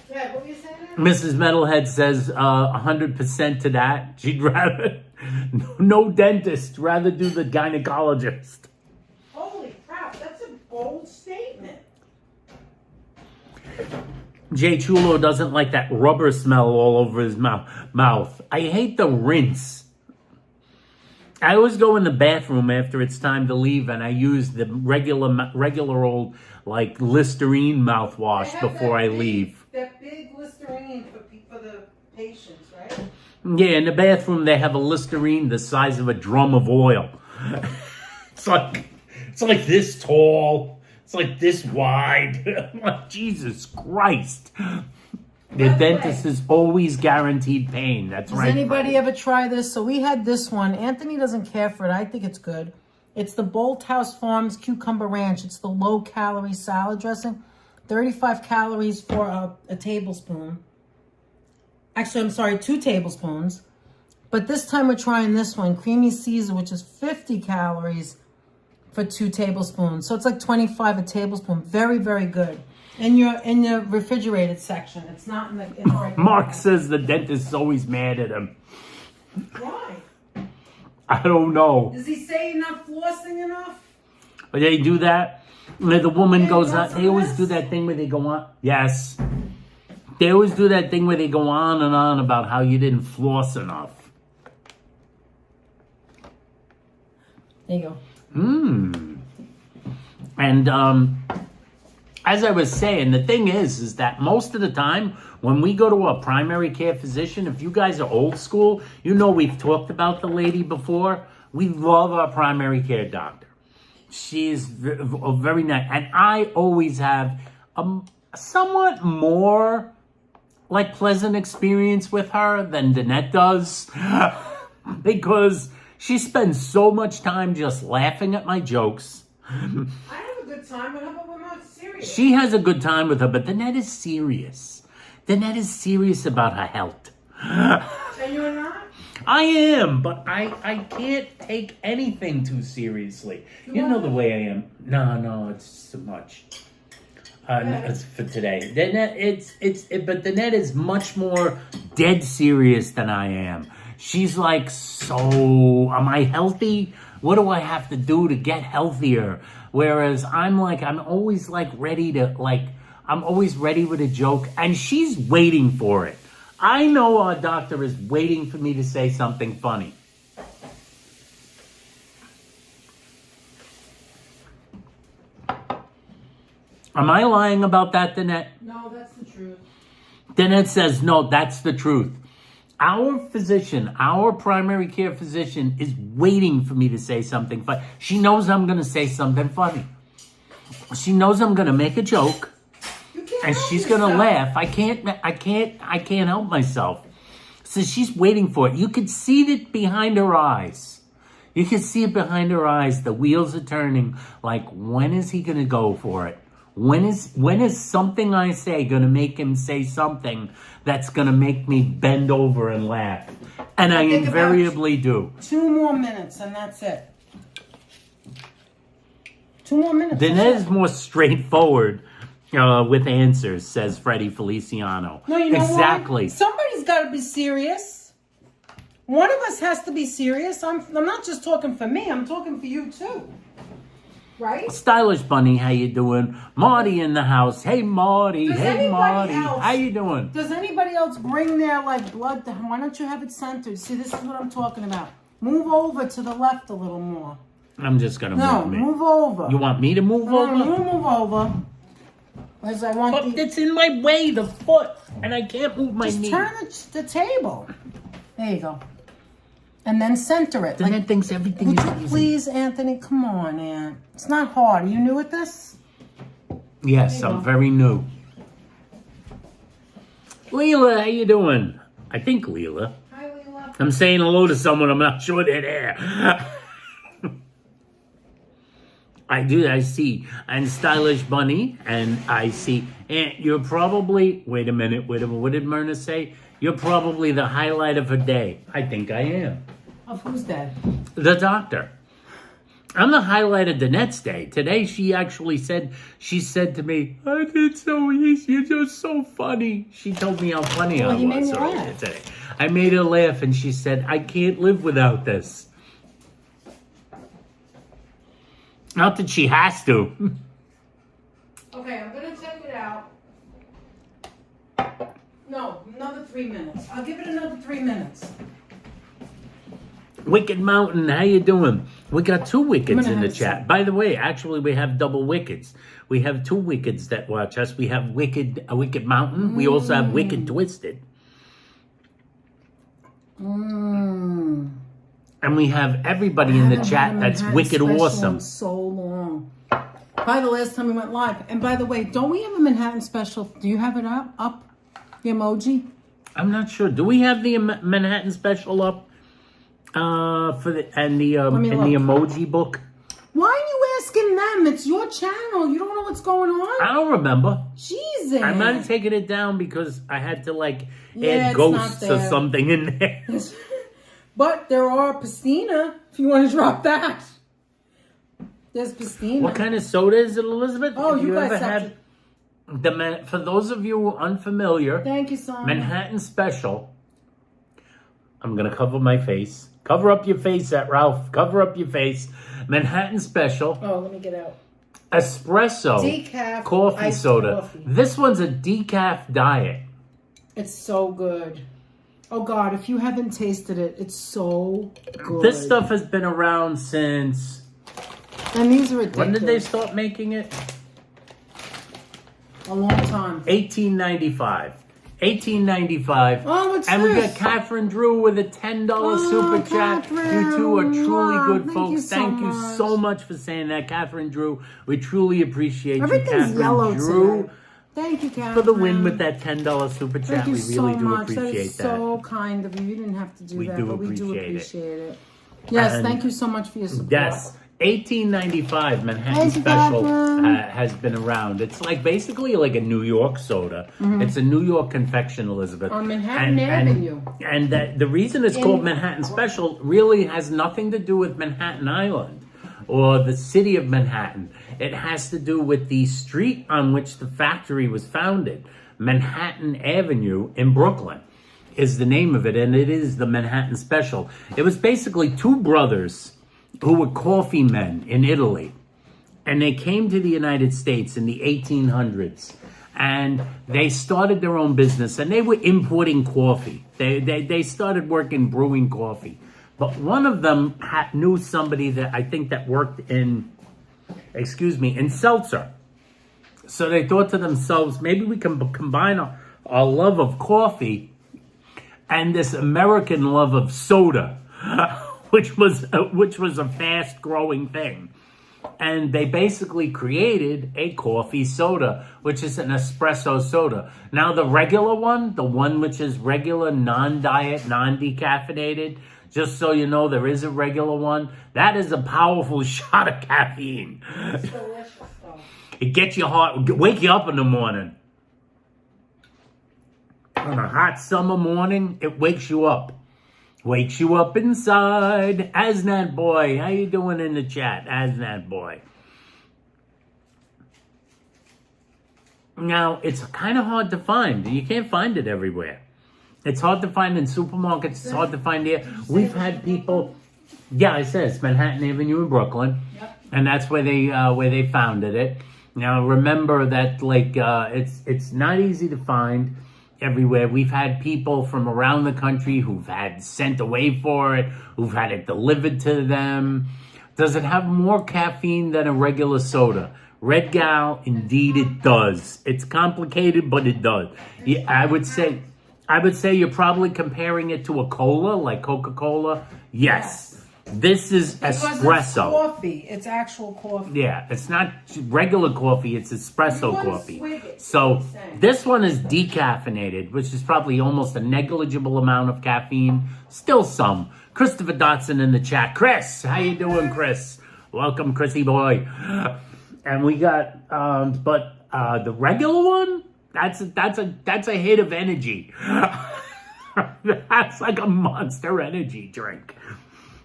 Yeah, what were you saying there? Mrs. Metalhead says 100% to that. She'd rather, no dentist, rather do the gynecologist. Holy crap, that's a bold statement. Jay Chulo doesn't like that rubber smell all over his mouth. I hate the rinse. I always go in the bathroom after it's time to leave, and I use the regular old, like, Listerine mouthwash before I leave. That big Listerine for the patients, right? Yeah, in the bathroom they have a Listerine the size of a drum of oil. It's like this tall. It's like this wide. I'm like, Jesus Christ. The dentist is always guaranteed pain. That's right. Does anybody ever try this? So we had this one. Anthony doesn't care for it. I think it's good. It's the Bolt House Farms Cucumber Ranch. It's the low-calorie salad dressing. 35 calories for a tablespoon. Actually, I'm sorry, 2 tablespoons. But this time we're trying this one, Creamy Caesar, which is 50 calories for 2 tablespoons. So it's like 25 a tablespoon. Very, very good. In your refrigerated section. It's not in the regular. Mark says the dentist is always mad at him. Why? I don't know. Does he say you're not flossing enough? But they do that. The woman Yeah, goes you want on. some They of always this? do that thing where they go on. Yes. They always do that thing where they go on and on about how you didn't floss enough. There you go. And as I was saying, the thing is that most of the time when we go to a primary care physician, if you guys are old school, you know we've talked about the lady before. We love our primary care doctor. She's very nice. And I always have a somewhat more like pleasant experience with her than Danette does. Because she spends so much time just laughing at my jokes. I have a good time, but how about we're not serious? She has a good time with her, but Danette is serious. Danette is serious about her health. And you're not? I am, but I can't take anything too seriously. You know the way I am. No, it's too much. It's for today. Danette, but Danette is much more dead serious than I am. She's like, so am I healthy? What do I have to do to get healthier? Whereas I'm always like ready to I'm always ready with a joke, and she's waiting for it. I know our doctor is waiting for me to say something funny. Am I lying about that, Danette? No, that's the truth. Danette says, no, that's the truth. Our physician, our primary care physician, is waiting for me to say something funny. She knows I'm going to say something funny. She knows I'm going to make a joke, and she's going to laugh. I can't help myself. So she's waiting for it. You could see it behind her eyes. You can see it behind her eyes. The wheels are turning. Like, when is he going to go for it? When is something I say going to make him say something that's going to make me bend over and laugh? And I invariably do. 2 more minutes, and that's it. 2 more minutes. Danette is more straightforward with answers, says Freddie Feliciano. No, you know exactly. What? Somebody's got to be serious. One of us has to be serious. I'm not just talking for me. I'm talking for you, too. Right? Stylish Bunny, how you doing? Marty in the house. Hey, Marty. Hey, Marty. How you doing? Does anybody else bring their, blood? Why don't you have it centered? See, this is what I'm talking about. Move over to the left a little more. I'm just going to move me. No, move over. You want me to move over? You move over. As I want but it's in my way, the foot, and I can't move my knee. Just turn the table. There you go. And then center it. Danette thinks everything is easy. Please, Anthony, come on, Aunt. It's not hard. Are you new at this? Yes, I'm very new. Leela, how you doing? I think Leela. Hi, Leela. I'm saying hello to someone. I'm not sure they're there. I see. And Stylish Bunny, and I see. Aunt, you're probably... Wait a minute. What did Myrna say? You're probably the highlight of her day. I think I am. Of whose day? The doctor. I'm the highlight of Danette's day. Today she actually said to me, I did so easy. You're just so funny. She told me how funny I was earlier today. I made her laugh, and she said, I can't live without this. Not that she has to. Okay, I'm going to check it out. No, another 3 minutes. I'll give it another 3 minutes. Wicked Mountain, how you doing? We got 2 wickeds in the chat. By the way, actually, we have double wickeds. We have 2 wickeds that watch us. We have Wicked Mountain. We also have Wicked Twisted. And we have everybody in the chat that's wicked awesome. So long. By the last time we went live. And by the way, don't we have a Manhattan special? Do you have it up? The emoji? I'm not sure. Do we have the Manhattan special up? For the emoji book? Why are you asking them? It's your channel. You don't know what's going on? I don't remember. Jesus. I might have taken it down because I had to add ghosts or something in there. But there are pastina, if you want to drop that. There's pastina. What kind of soda is it, Elizabeth? Oh, Have you guys ever have had for those of you unfamiliar, thank you, Sonia. Manhattan Special. I'm gonna cover my face. Cover up your face, Ralph. Cover up your face. Manhattan Special. Oh, let me get out. Espresso. Decaf. Coffee soda. Coffee. This one's a decaf diet. It's so good. Oh, God, if you haven't tasted it, it's so good. This stuff has been around since... And these are addictive. When did they start making it? A long time. 1895. 1895. Oh, what's and this? We got Catherine Drew with a $10 super chat. You two are truly good folks. Thank you so much for saying that, Catherine Drew. We truly appreciate you, Catherine yellow Drew. Today. Thank you, Catherine. For the win with that $10 super chat. Thank you We really so do much. appreciate that. Is that. So kind of you. You didn't have to do that, but we do appreciate it. Yes, And thank you so much for your support. Yes. 1895 Manhattan Special has been around. It's basically like a New York soda. It's a New York confection, Elizabeth. On Manhattan Avenue. And the reason it's called Manhattan Special really has nothing to do with Manhattan Island or the city of Manhattan. It has to do with the street on which the factory was founded. Manhattan Avenue in Brooklyn is the name of it, and it is the Manhattan Special. It was basically 2 brothers who were coffee men in Italy. And they came to the United States in the 1800s. and they started their own business, and they were importing coffee. They started working brewing coffee. But one of them knew somebody that I think that worked in seltzer. So they thought to themselves, maybe we can combine our love of coffee and this American love of soda, which was a fast growing thing. And they basically created a coffee soda, which is an espresso soda. Now the regular one, the one which is regular, non-diet, non-decaffeinated, just so you know, there is a regular one. That is a powerful shot of caffeine. It's delicious, though. It gets you hot, wake you up in the morning. On a hot summer morning, it wakes you up. Wakes you up inside. Asnat boy, how you doing in the chat? Asnat boy. Now, it's kind of hard to find. You can't find it everywhere. It's hard to find in supermarkets. It's hard to find here. We've had people. Yeah, I said it's Manhattan Avenue in Brooklyn, and that's where they founded it. Now remember that it's not easy to find everywhere. We've had people from around the country who've had sent away for it, who've had it delivered to them. Does it have more caffeine than a regular soda? Red Gal, indeed it does. It's complicated, but it does. Yeah, I would say you're probably comparing it to a cola, like Coca-Cola. Yes. This is espresso. It's coffee. It's actual coffee. Yeah, it's not regular coffee. It's espresso coffee. So this one is decaffeinated, which is probably almost a negligible amount of caffeine. Still some. Christopher Dotson in the chat. Chris, how you doing, Chris? Welcome, Chrissy boy. And we got, the regular one. That's a hit of energy. That's like a Monster Energy drink.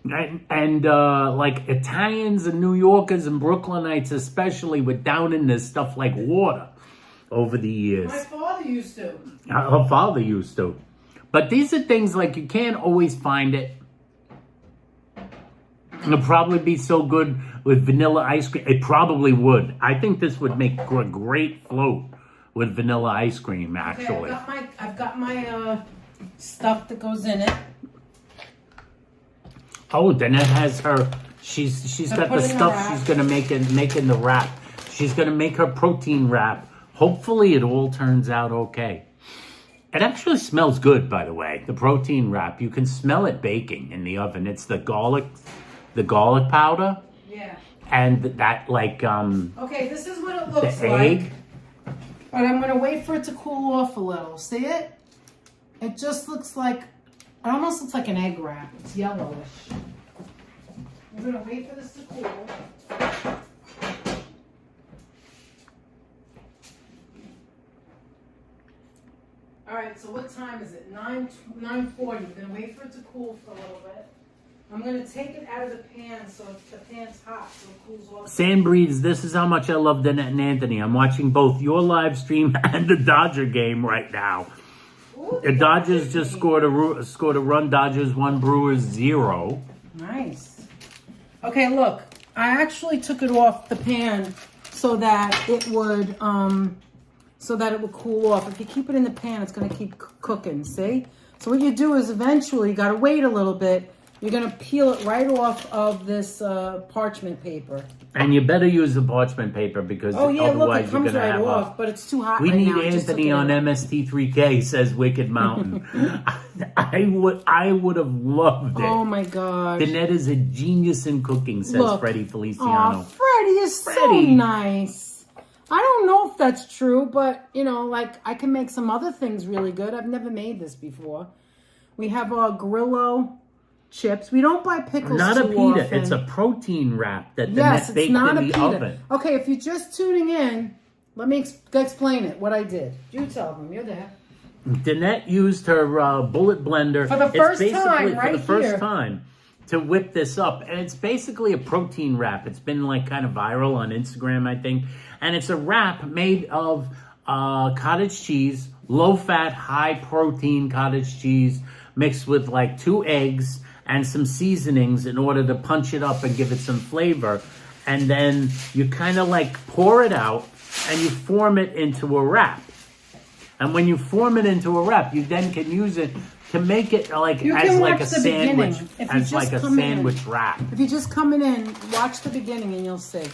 And like Italians and New Yorkers and Brooklynites especially were down in this stuff like water over the years. My father used to. Her father used to. But these are things like you can't always find it. It'll probably be so good with vanilla ice cream. It probably would. I think this would make a great float with vanilla ice cream, actually. Okay, I've got my stuff that goes in it. Oh, then it has her. She's got the stuff she's gonna make in the wrap. She's gonna make her protein wrap. Hopefully, it all turns out okay. It actually smells good, by the way. The protein wrap. You can smell it baking in the oven. It's the garlic powder. Yeah. And that Okay, this is what it looks the like. egg. But I'm gonna wait for it to cool off a little. See it? It just looks like. It almost looks like an egg wrap. It's yellowish. I'm going to wait for this to cool. All right, so what time is it? 9:40. I'm going to wait for it to cool for a little bit. I'm going to take it out of the pan so the pan's hot so it cools off. Sand breeds, this is how much I love Danette and Anthony. I'm watching both your live stream and the Dodger game right now. Ooh, The Dodgers just scored a run. Dodgers 1, Brewers 0. Nice. Okay, look. I actually took it off the pan so that it would cool off. If you keep it in the pan, it's going to keep cooking. See? So what you do is eventually you got to wait a little bit. You're going to peel it right off of this parchment paper. And you better use the parchment paper because otherwise you're going to have off, but it's too hot We right need now. Anthony on MST3K, says Wicked Mountain. I would have loved it. Oh my gosh. Danette is a genius in cooking, says Freddie Feliciano. Oh, Freddie is so nice. I don't know if that's true, but, I can make some other things really good. I've never made this before. We have our Grillo chips. We don't buy pickles Not a too pita. often. It's a protein wrap that Yes, Danette baked not in a the pita. oven. Okay, if you're just tuning in, let me explain it, what I did. You tell them. You're there. Danette used her bullet blender. For the first time, for right the first here. time to whip this up. And it's basically a protein wrap. It's been kind of viral on Instagram, I think. And it's a wrap made of cottage cheese, low-fat, high-protein cottage cheese mixed with 2 eggs and some seasonings in order to punch it up and give it some flavor. And then you kind of pour it out and you form it into a wrap. And when you form it into a wrap, you then can use it to make it like You as can like a watch the sandwich, beginning. If you as like just a come in. sandwich wrap. If you're just coming in, watch the beginning and you'll see.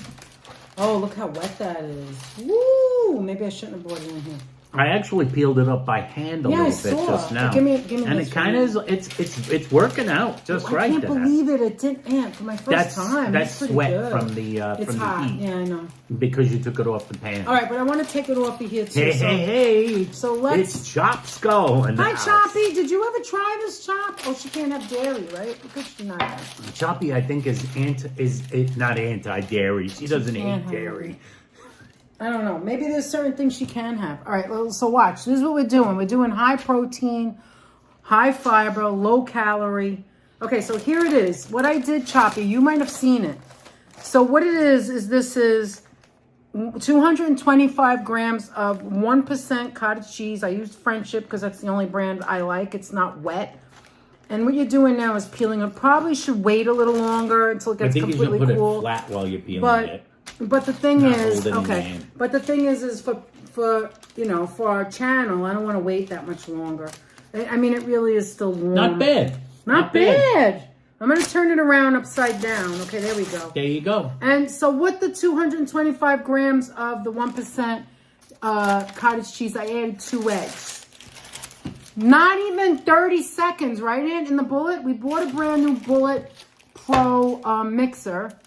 Oh, look how wet that is. Woo! Maybe I shouldn't have brought it in here. I actually peeled it up by hand a Yeah, I little bit saw. just now. Give me and this it kind of is, it's working out just right. I can't believe it. It didn't ant for my first time. That's pretty sweat good. from the It's from hot. the heat. Yeah, I know. Because you took it off the pan. All right, but I want to take it off of here too. Hey! So let's. It's Chop Skull in the Hi, house. Choppy. Did you ever try this chop? Oh, she can't have dairy, right? Because she's not. Choppy, I think, is not anti-dairy. She doesn't can't eat have dairy. I don't know. Maybe there's certain things she can have. All right, well, so watch. This is what we're doing. We're doing high protein, high fiber, low calorie. Okay, so here it is. What I did, Choppy, you might have seen it. So what it is this is 225 grams of 1% cottage cheese. I used Friendship because that's the only brand I like. It's not wet. And what you're doing now is peeling it. Probably should wait a little longer until it gets completely cool. I think you should put it flat while you're peeling it. But the thing is, okay. hand. But the thing is for you know, for our channel, I don't want to wait that much longer. I mean, it really is still warm. Not bad. Not bad. I'm going to turn it around upside down. Okay, there we go. There you go. And so with the 225 grams of the 1% cottage cheese, I added 2 eggs. Not even 30 seconds, right, Aunt? In the Bullet, we bought a brand new Bullet Pro mixer.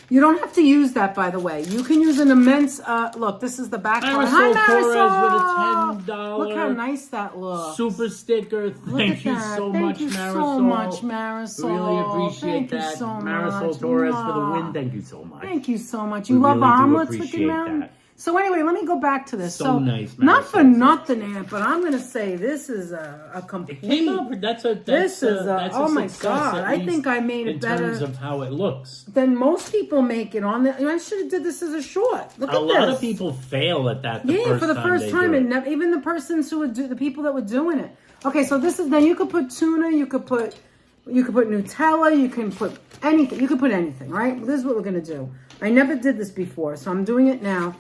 You don't have to use that, by the way. You can use an immense, look, this is the back part. Hi, Marisol! With a $10 Look how nice that looks. super sticker. Thank you so much, Marisol. Thank you so much, Marisol. Really appreciate that. You so Marisol much. Torres for the win. Thank you so much. Thank you so much. You We love really do omelets, appreciate Wicked Mountain? that. So anyway, let me go back to this. So nice, not for Marisol. nothing, Aunt, but I'm going to say this is a complete... It came up. That's a oh my success, God. at I least think I made it better. in terms of how it looks. Than most people make it on the... I should have did this as a short. Look at A lot this. of people fail at that. For the first time, and even the persons who would do, the people that were doing it. Okay, so this is, then you could put tuna, you could put Nutella, you can put anything. You could put anything, right? This is what we're gonna do. I never did this before, so I'm doing it now.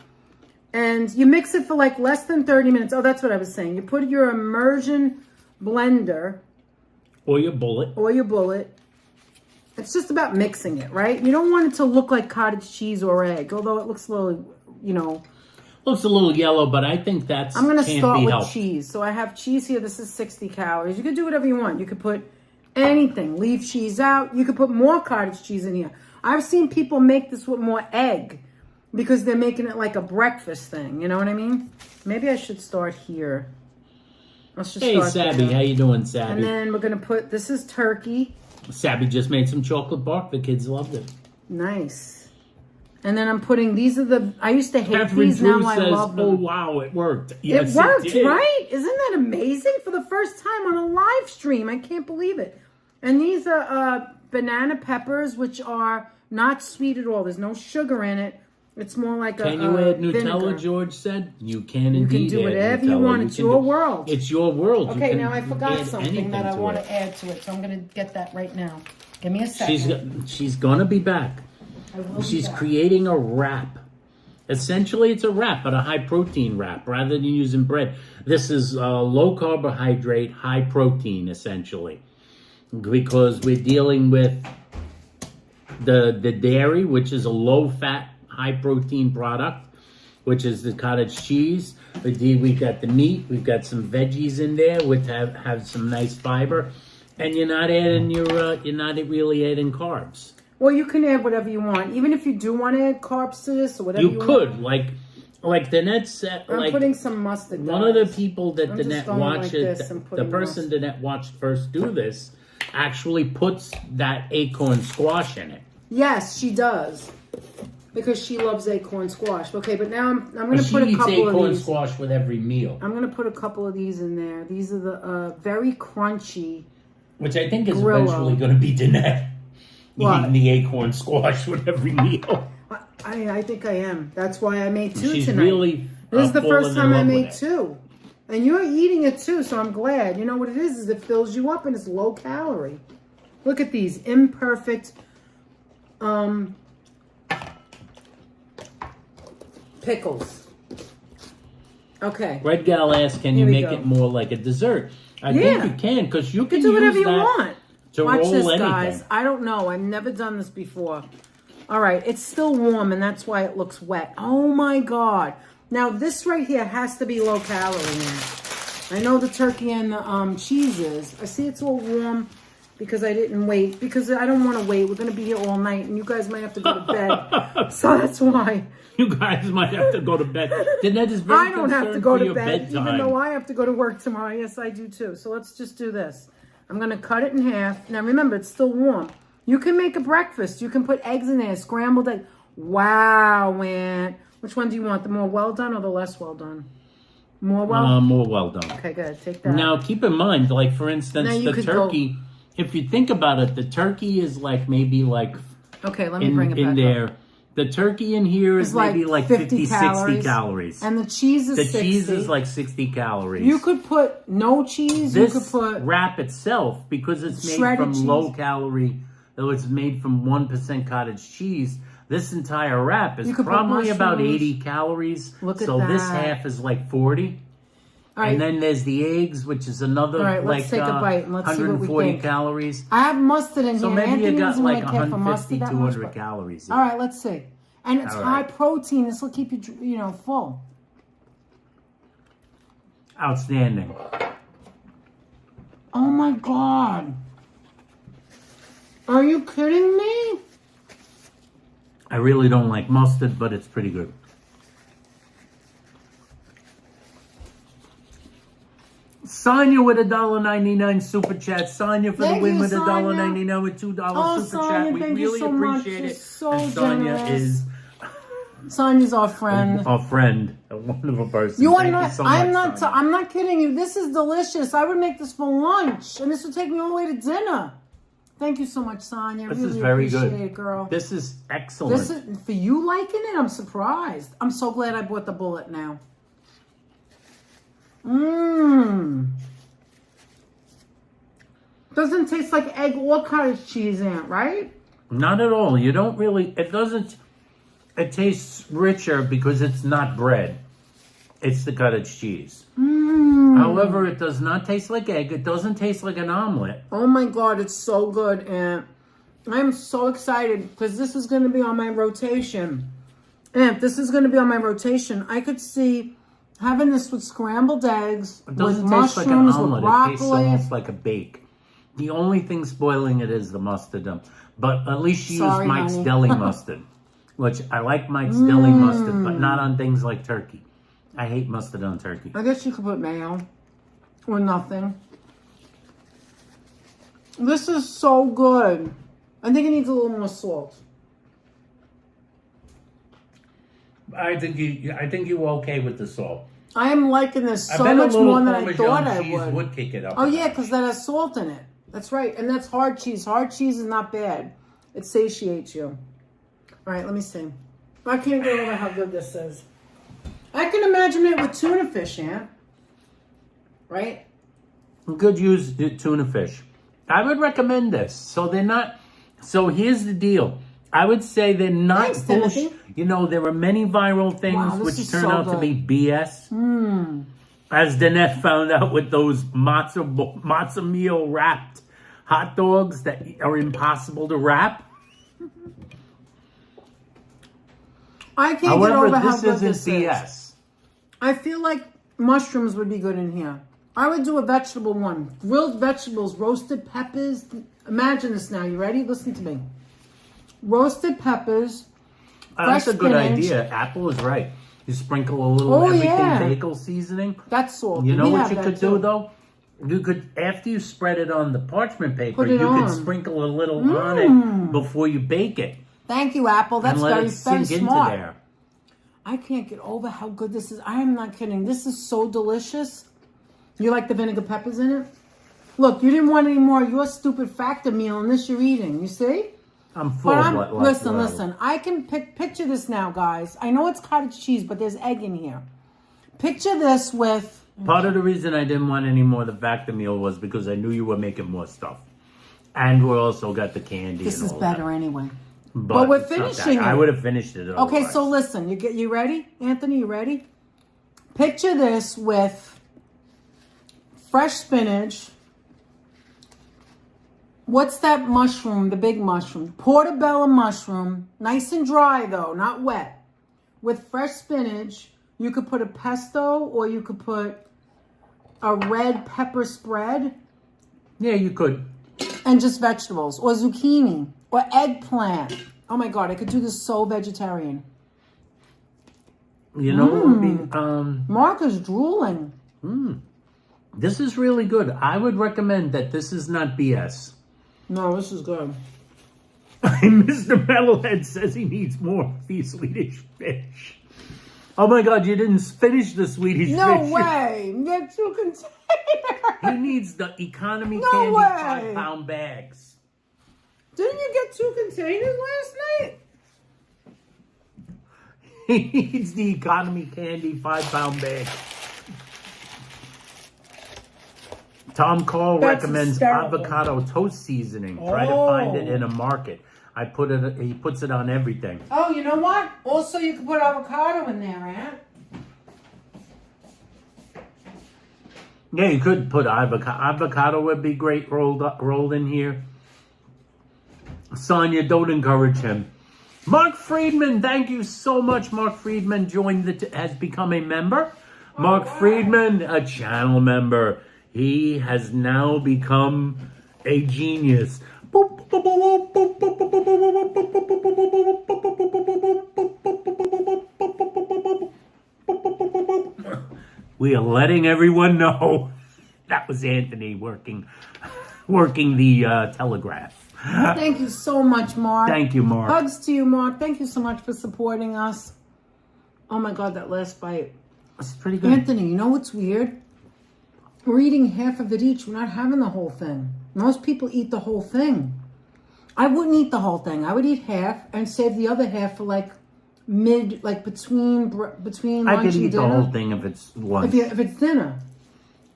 And you mix it for like less than 30 minutes. Oh, that's what I was saying. You put your immersion blender. Or your Bullet. It's just about mixing it, right? You don't want it to look like cottage cheese or egg, although it looks a little, you know. Looks a little yellow, but I think that's I'm going to start with helped. cheese. So I have cheese here. This is 60 calories. You could do whatever you want. You could put anything. Leave cheese out. You could put more cottage cheese in here. I've seen people make this with more egg because they're making it like a breakfast thing. You know what I mean? Maybe I should start here. Let's just start Sabby. there. How you doing, Sabby? And then we're going to put, this is turkey. Sabby just made some chocolate bark. The kids loved it. Nice. And then I'm putting, these are the, I used to hate Catherine these, Drew now I says, love them. "Oh wow, it worked." Yes, it worked, it did. right? Isn't that amazing? For the first time on a live stream. I can't believe it. And these are banana peppers, which are not sweet at all. There's no sugar in it. It's more like Can you add Nutella, vinegar. George said? You can You can indeed do add whatever you Nutella. want. It's your world. It's your world. Okay, You now I can forgot add something anything that I to want it. to add to it. So I'm going to get that right now. Give me a second. She's going to be back. I will be She's back. creating a wrap. Essentially, it's a wrap, but a high-protein wrap, rather than using bread. This is low carbohydrate, high protein, essentially, because we're dealing with the dairy, which is a low-fat, high-protein product, which is the cottage cheese. We've got the meat. We've got some veggies in there, which have some nice fiber, and you're not adding you're not really adding carbs. Well, you can add whatever you want. Even if you do want to add carbs to this or whatever You could, want. like Danette said. I'm putting some mustard. One of the people that I'm just Danette going watched, like this and the putting person Danette watched first do this, actually puts that acorn squash in it. Yes, she does. Because she loves acorn squash. Okay, but now I'm going to put a She eats couple of acorn these. squash with every meal. I'm going to put a couple of these in there. These are the very crunchy. Which I think is Grillo. eventually going to be Danette. What? Eating the acorn squash with every meal. I think I am. That's why I made 2 She's tonight. really This is the fallen first in time I love with made it. 2. And you're eating it too, so I'm glad. You know what it is it fills you up and it's low calorie. Look at these imperfect pickles. Okay. Red Gal asked, can you Here we make go. it more like a dessert? I think you can, because you can do whatever use you that want. to Watch roll this, anything. guys. I don't know. I've never done this before. All right. It's still warm, and that's why it looks wet. Oh, my God. Now, this right here has to be low calorie now. I know the turkey and the cheese is. I see it's all warm because I didn't wait. Because I don't want to wait. We're going to be here all night, and you guys might have to go to bed. So that's why. You guys might have to go to bed. Jeanette is very I don't have to go to bed, bedtime. even though I have to go to work tomorrow. Yes, I do too. So let's just do this. I'm going to cut it in half. Now, remember, it's still warm. You can make a breakfast. You can put eggs in there, scrambled eggs. Wow, Aunt. Which one do you want? The more well done or the less well done? More well done. Okay, good. Take that. Now, keep in mind, like, for instance, the turkey, if you think about it, the turkey is like maybe like... Okay, let me bring it back in there. up. The turkey in here is maybe like 50, 60 calories. And the cheese is 60. The cheese is like 60 calories. You could put no cheese. This you could put wrap itself, because it's made from low calorie, though it's made from 1% cottage cheese, this entire wrap is probably about 80 calories. Look at so that. this half is like 40. All right. And then there's the eggs, which is another let's take a bite and let's see what we 140 think. Calories. I have mustard in so here. maybe Anthony you got doesn't like really care for 150, mustard 200 calories. All right, let's see. And it's high protein. This will keep you, full. Outstanding. Oh my God. Are you kidding me? I really don't like mustard, but it's pretty good. Sonia with $1.99 super chat. Sonia for the win with $1.99 with $2 super chat. We really appreciate it. So and Sonia is Sonia's our friend. Our friend, a wonderful person. You are Thank not. you so I'm much, not. I'm not kidding you. This is delicious. I would make this for lunch, and this would take me all the way to dinner. Thank you so much, Sonia. This really is very appreciate good, it, girl. This is excellent. This is for you liking it. I'm surprised. I'm so glad I bought the bullet now. Mmm. Doesn't taste like egg or cottage cheese, Aunt, right? Not at all. You don't really. It doesn't. It tastes richer because it's not bread. It's the cottage cheese. However, it does not taste like egg. It doesn't taste like an omelet. Oh my God, it's so good, Aunt. I'm so excited because this is going to be on my rotation. Aunt, this is going to be on my rotation. I could see having this with scrambled eggs, it doesn't with taste like an mushrooms, omelet. with broccoli. It tastes almost like a bake. The only thing spoiling it is the mustard. But at least she used Mike's honey. Deli mustard, which I like Mike's Deli mustard, but not on things like turkey. I hate mustard on turkey. I guess you could put mayo or nothing. This is so good. I think it needs a little more salt. I think you were okay with the salt. I am liking this so bet much a little more than I thought I Parmesan cheese would. kick it up. Oh yeah, because that has salt in it. That's right, and that's hard cheese. Hard cheese is not bad. It satiates you. All right, let me see. I can't get over how good this is. I can imagine it with tuna fish, Aunt. Right? Good use tuna fish. I would recommend this. So they're not. So here's the deal. I would say they're not Thanks, bullshit. Timothy. You know, there were many viral things Wow, this which is turned so out to be BS. As Danette found out with those matzo meal wrapped hot dogs that are impossible to wrap. I can't get However, over how this good isn't this BS. is. I feel like mushrooms would be good in here. I would do a vegetable one. Grilled vegetables, roasted peppers. Imagine this now. You ready? Listen to me. Roasted peppers. That's a good spinach. idea. Apple is right. You sprinkle a little everything bagel seasoning. That's salt. You know We what have you that could too. do though? You could, after you spread it on the parchment paper, Put it you on. could sprinkle a little on it before you bake it. Thank you, Apple. That's and let very, it very sink smart. into there. I can't get over how good this is. I am not kidding. This is so delicious. You like the vinegar peppers in it? Look, you didn't want any more of your stupid factor meal, and this you're eating. You see? I'm full But of what? listen. I can picture this now, guys. I know it's cottage cheese, but there's egg in here. Picture this with... Part of the reason I didn't want any more of the factor meal was because I knew you were making more stuff. And we also got the candy This and is all better that. anyway. But we're it's not that. finishing it. I would have finished it Okay, otherwise. so listen. You ready? Anthony, you ready? Picture this with fresh spinach. What's that mushroom? The big mushroom. Portobello mushroom. Nice and dry though, not wet. With fresh spinach. You could put a pesto or you could put a red pepper spread. Yeah, you could. And just vegetables. Or zucchini. Or eggplant. Oh my God, I could do this so vegetarian. You know what would be... Mark is drooling. This is really good. I would recommend that this is not BS. No, this is good. Mr. Metalhead says he needs more of the Swedish fish. Oh my God, you didn't finish the Swedish fish. No way. Get 2 containers. He needs the economy No candy way. 5-pound bags. Didn't you get 2 containers last night? He needs the economy candy 5-pound bag. Tom Cole That's recommends hysterical. avocado toast seasoning. Try to find it in a market. He puts it on everything. Oh, you know what? Also, you can put avocado in there, Aunt. Yeah, you could put avocado. Avocado would be great rolled in here. Sonia, don't encourage him. Mark Friedman, thank you so much. Mark Friedman has become a member. Mark Friedman, a channel member. He has now become a genius. We are letting everyone know that was Anthony working the telegraph. Thank you so much, Mark. Thank you, Mark. Hugs to you, Mark. Thank you so much for supporting us. Oh my God, that last bite. That's pretty good. Anthony, you know what's weird? We're eating half of it each. We're not having the whole thing. Most people eat the whole thing. I wouldn't eat the whole thing. I would eat half and save the other half for between lunch and dinner. I could eat the whole thing if it's lunch. If it's dinner.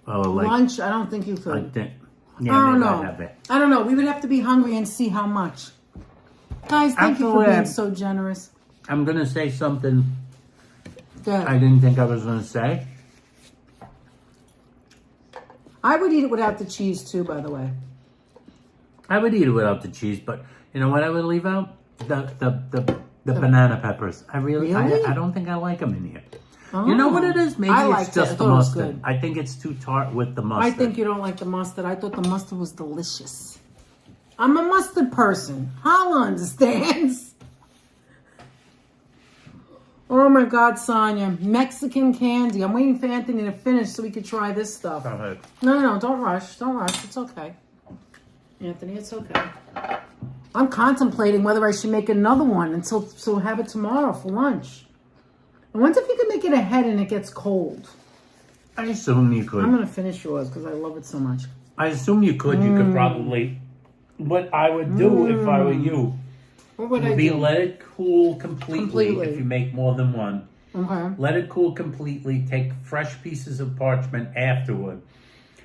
Oh, Lunch, I don't think you could. Yeah, I don't maybe know. I'd have it. I don't know. We would have to be hungry and see how much. Guys, thank you for being so generous. I'm going to say something Good. I didn't think I was going to say. I would eat it without the cheese too, by the way. I would eat it without the cheese, but you know what I would leave out? The banana peppers. Really? I don't think I like them in here. Oh. You know what it is? Maybe I it's liked it. just I the thought it was mustard. good. I think it's too tart with the mustard. I think you don't like the mustard. I thought the mustard was delicious. I'm a mustard person. Hala understands. Oh my God, Sonia. Mexican candy. I'm waiting for Anthony to finish so we could try this stuff. Go ahead. No, don't rush. Don't rush. It's okay. Anthony, it's okay. I'm contemplating whether I should make another one so we'll have it tomorrow for lunch. I wonder if you can make it ahead and it gets cold. I assume you could. I'm going to finish yours because I love it so much. I assume you could. You could probably. What I would do if I were you What would I would be do? let it cool completely if you make more than one. Okay. Let it cool completely. Take fresh pieces of parchment afterward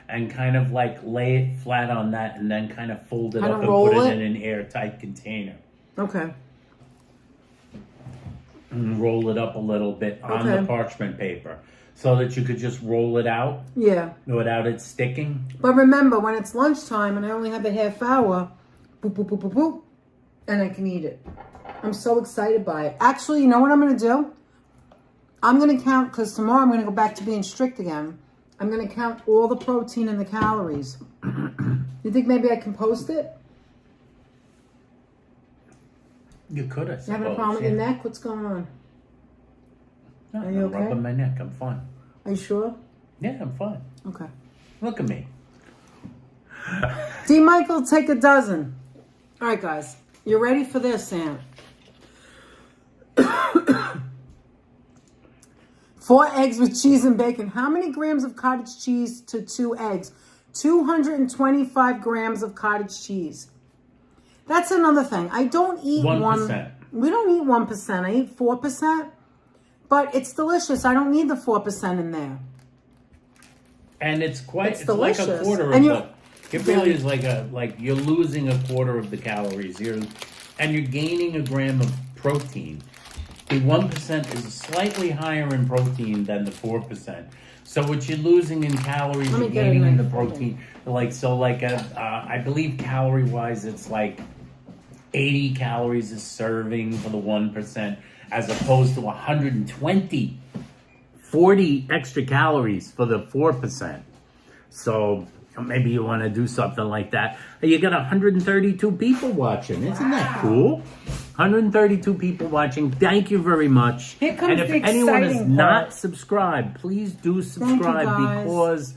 and kind of lay it flat on that and then kind of fold it up and put it in an airtight container. Okay. And roll it up a little bit on the parchment paper so that you could just roll it out without it sticking. But remember, when it's lunchtime and I only have a half hour, boop, boop, boop, boop, boop, and I can eat it. I'm so excited by it. Actually, you know what I'm going to do? I'm going to count, because tomorrow I'm going to go back to being strict again. I'm going to count all the protein and the calories. You think maybe I can post it? You could, I suppose. You having a problem with your neck? What's going on? No, Are you I'm okay? rubbing my neck. I'm fine. Are you sure? Yeah, I'm fine. Okay. Look at me. D. Michael, take a dozen. All right, guys. You ready for this, Sam? 4 eggs with cheese and bacon. How many grams of cottage cheese to 2 eggs? 225 grams of cottage cheese. That's another thing. I don't eat 1%. We don't eat 1%. I eat 4%. But it's delicious. I don't need the 4% in there. And it's like delicious. a quarter And of the. It really is like you're losing a quarter of the calories. You're gaining a gram of protein. the 1% is slightly higher in protein than the 4%. So what you're losing in calories, you're gaining in the protein. I believe calorie-wise, it's like 80 calories a serving for the 1%, as opposed to 120, 40 extra calories for the 4%. So maybe you want to do something like that. You got 132 people watching. Isn't that cool? 132 people watching. Thank you very much. Here comes and if the anyone is exciting not part. subscribed, please do subscribe, because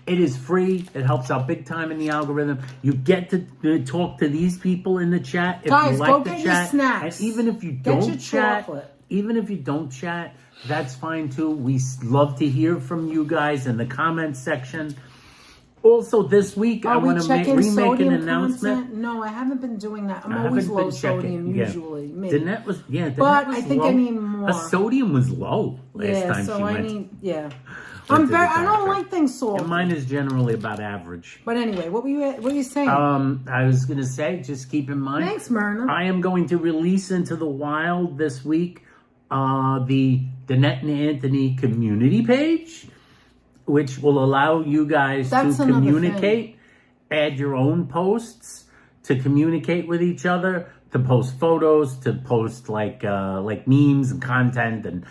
it is free. It helps out big time in the algorithm. You get to talk to these people in the chat if Guys, you like go the get chat. your snacks. And even if you Get don't your chat, chocolate. even if you don't chat, that's fine too. We love to hear from you guys in the comments section. Also, this week I want to remake an announcement. Content? No, I haven't been doing that. I'm always low sodium usually. The net was but I think low. I need more. Sodium was low last time so she I went. I don't like things salty. And mine is generally about average. But anyway, what were you saying? I was gonna say, just keep in mind. Thanks, Myrna. I am going to release into the wild this week the Danette and Anthony community page, which will allow you guys to communicate, add your own posts to communicate with each other, to post photos, to post like memes and content, and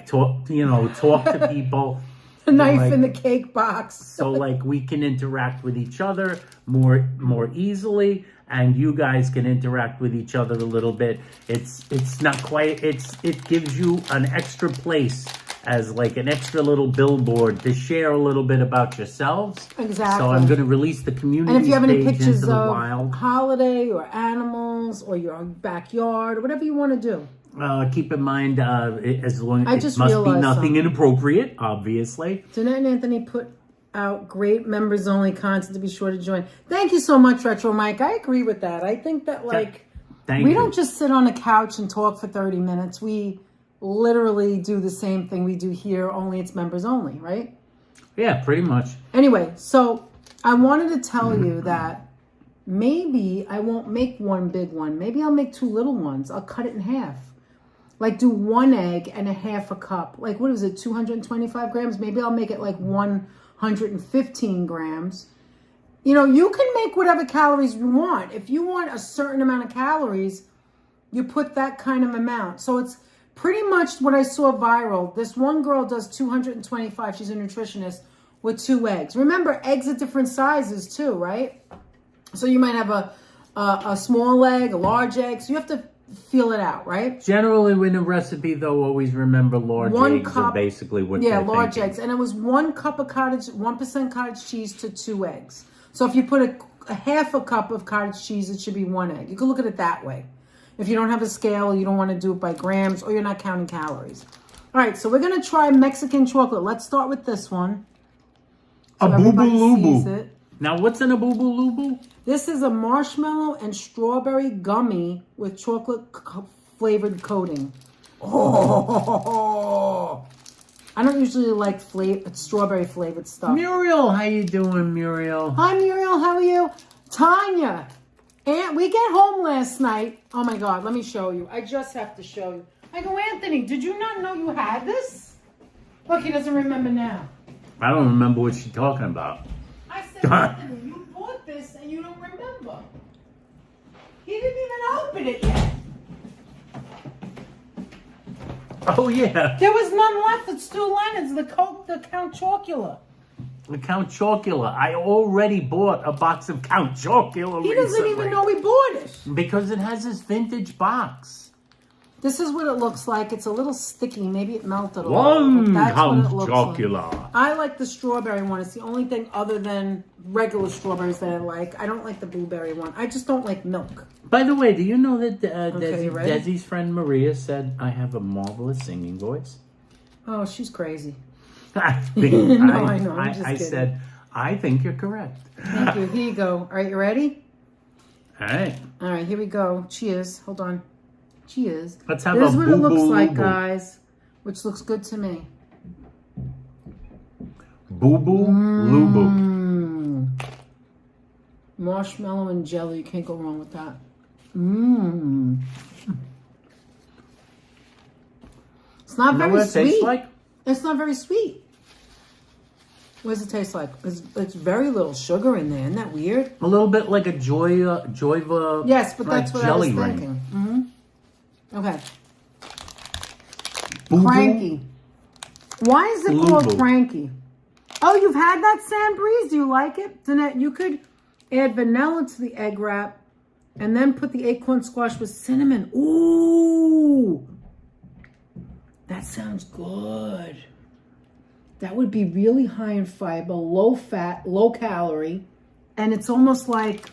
talk to people. The knife in the cake box. So we can interact with each other more easily, and you guys can interact with each other a little bit. It's not quite. It gives you an extra place as an extra little billboard to share a little bit about yourselves. Exactly. So I'm going to release the community and if you have any page pictures into the of wild. holiday or animals or your backyard or whatever you want to do. Keep in mind, as long I it just must be realized nothing something. inappropriate, obviously. Danette and Anthony put out great members only content, to be sure to join. Thank you so much, Retro Mike. I agree with that. I think that we don't just sit on a couch and talk for 30 minutes. We literally do the same thing we do here, only it's members only, right? Yeah, pretty much. Anyway, so I wanted to tell you that maybe I won't make one big one. Maybe I'll make 2 little ones. I'll cut it in half. Do 1 egg and a half a cup. What is it, 225 grams? Maybe I'll make it 115 grams. You can make whatever calories you want. If you want a certain amount of calories, you put that kind of amount. So it's pretty much what I saw viral. This one girl does 225. She's a nutritionist with 2 eggs. Remember, eggs are different sizes too, right? So you might have a small egg, a large egg. So you have to feel it out, right? Generally, in a recipe, though, always remember large eggs are basically what they're large thinking. eggs. And it was 1 cup of 1% cottage cheese to 2 eggs. So if you put a half a cup of cottage cheese, it should be 1 egg. You can look at it that way. If you don't have a scale, you don't want to do it by grams, or you're not counting calories. All right, so we're going to try Mexican chocolate. Let's start with this one. So a boo-boo-loo-boo. Now, what's in a boo-boo-loo-boo? This is a marshmallow and strawberry gummy with chocolate flavored coating. Oh! I don't usually like strawberry flavored stuff. Muriel, how you doing, Muriel? Hi, Muriel. How are you? Tanya. And we get home last night. Oh, my God. Let me show you. I just have to show you. I go, Anthony, did you not know you had this? Look, he doesn't remember now. I don't remember what she's talking about. I said, Anthony, you bought this and you don't remember. He didn't even open it yet. Oh, yeah. There was none left at Stu Leonard's, the Count Chocula. The Count Chocula. I already bought a box of Count Chocula He doesn't even know we bought it. Because it has this vintage box. This is what it looks like. It's a little sticky. Maybe it melted a One little. That's Count what it looks Chocula. like. I like the strawberry one. It's the only thing other than regular strawberries that I like. I don't like the blueberry one. I just don't like milk. By the way, do you know that you ready? Desi's friend Maria said I have a marvelous singing voice? Oh, she's crazy. I know. I'm just I kidding. said, I think you're correct. Thank you. Here you go. All right, you ready? All right. All right, here we go. Cheers. Hold on. Cheers. Let's have Here's a what it looks like, boo-boo-loo-boo. guys. Which looks good to me. Boo-boo-loo-boo. Marshmallow and jelly. You can't go wrong with that. Mmm. It's not You know very what it sweet. tastes like? It's not very sweet. What does it taste like? It's very little sugar in there. Isn't that weird? A little bit like a Joyva. Yes, but that's what I was jelly ring. thinking. Mm-hmm. Okay. Boo-boo. Cranky. Why is it Boo-boo. called cranky? Oh, you've had that, Sam Breeze? Do you like it? Then you could add vanilla to the egg wrap and then put the acorn squash with cinnamon. Ooh. That sounds good. That would be really high in fiber, low fat, low calorie. And it's almost like,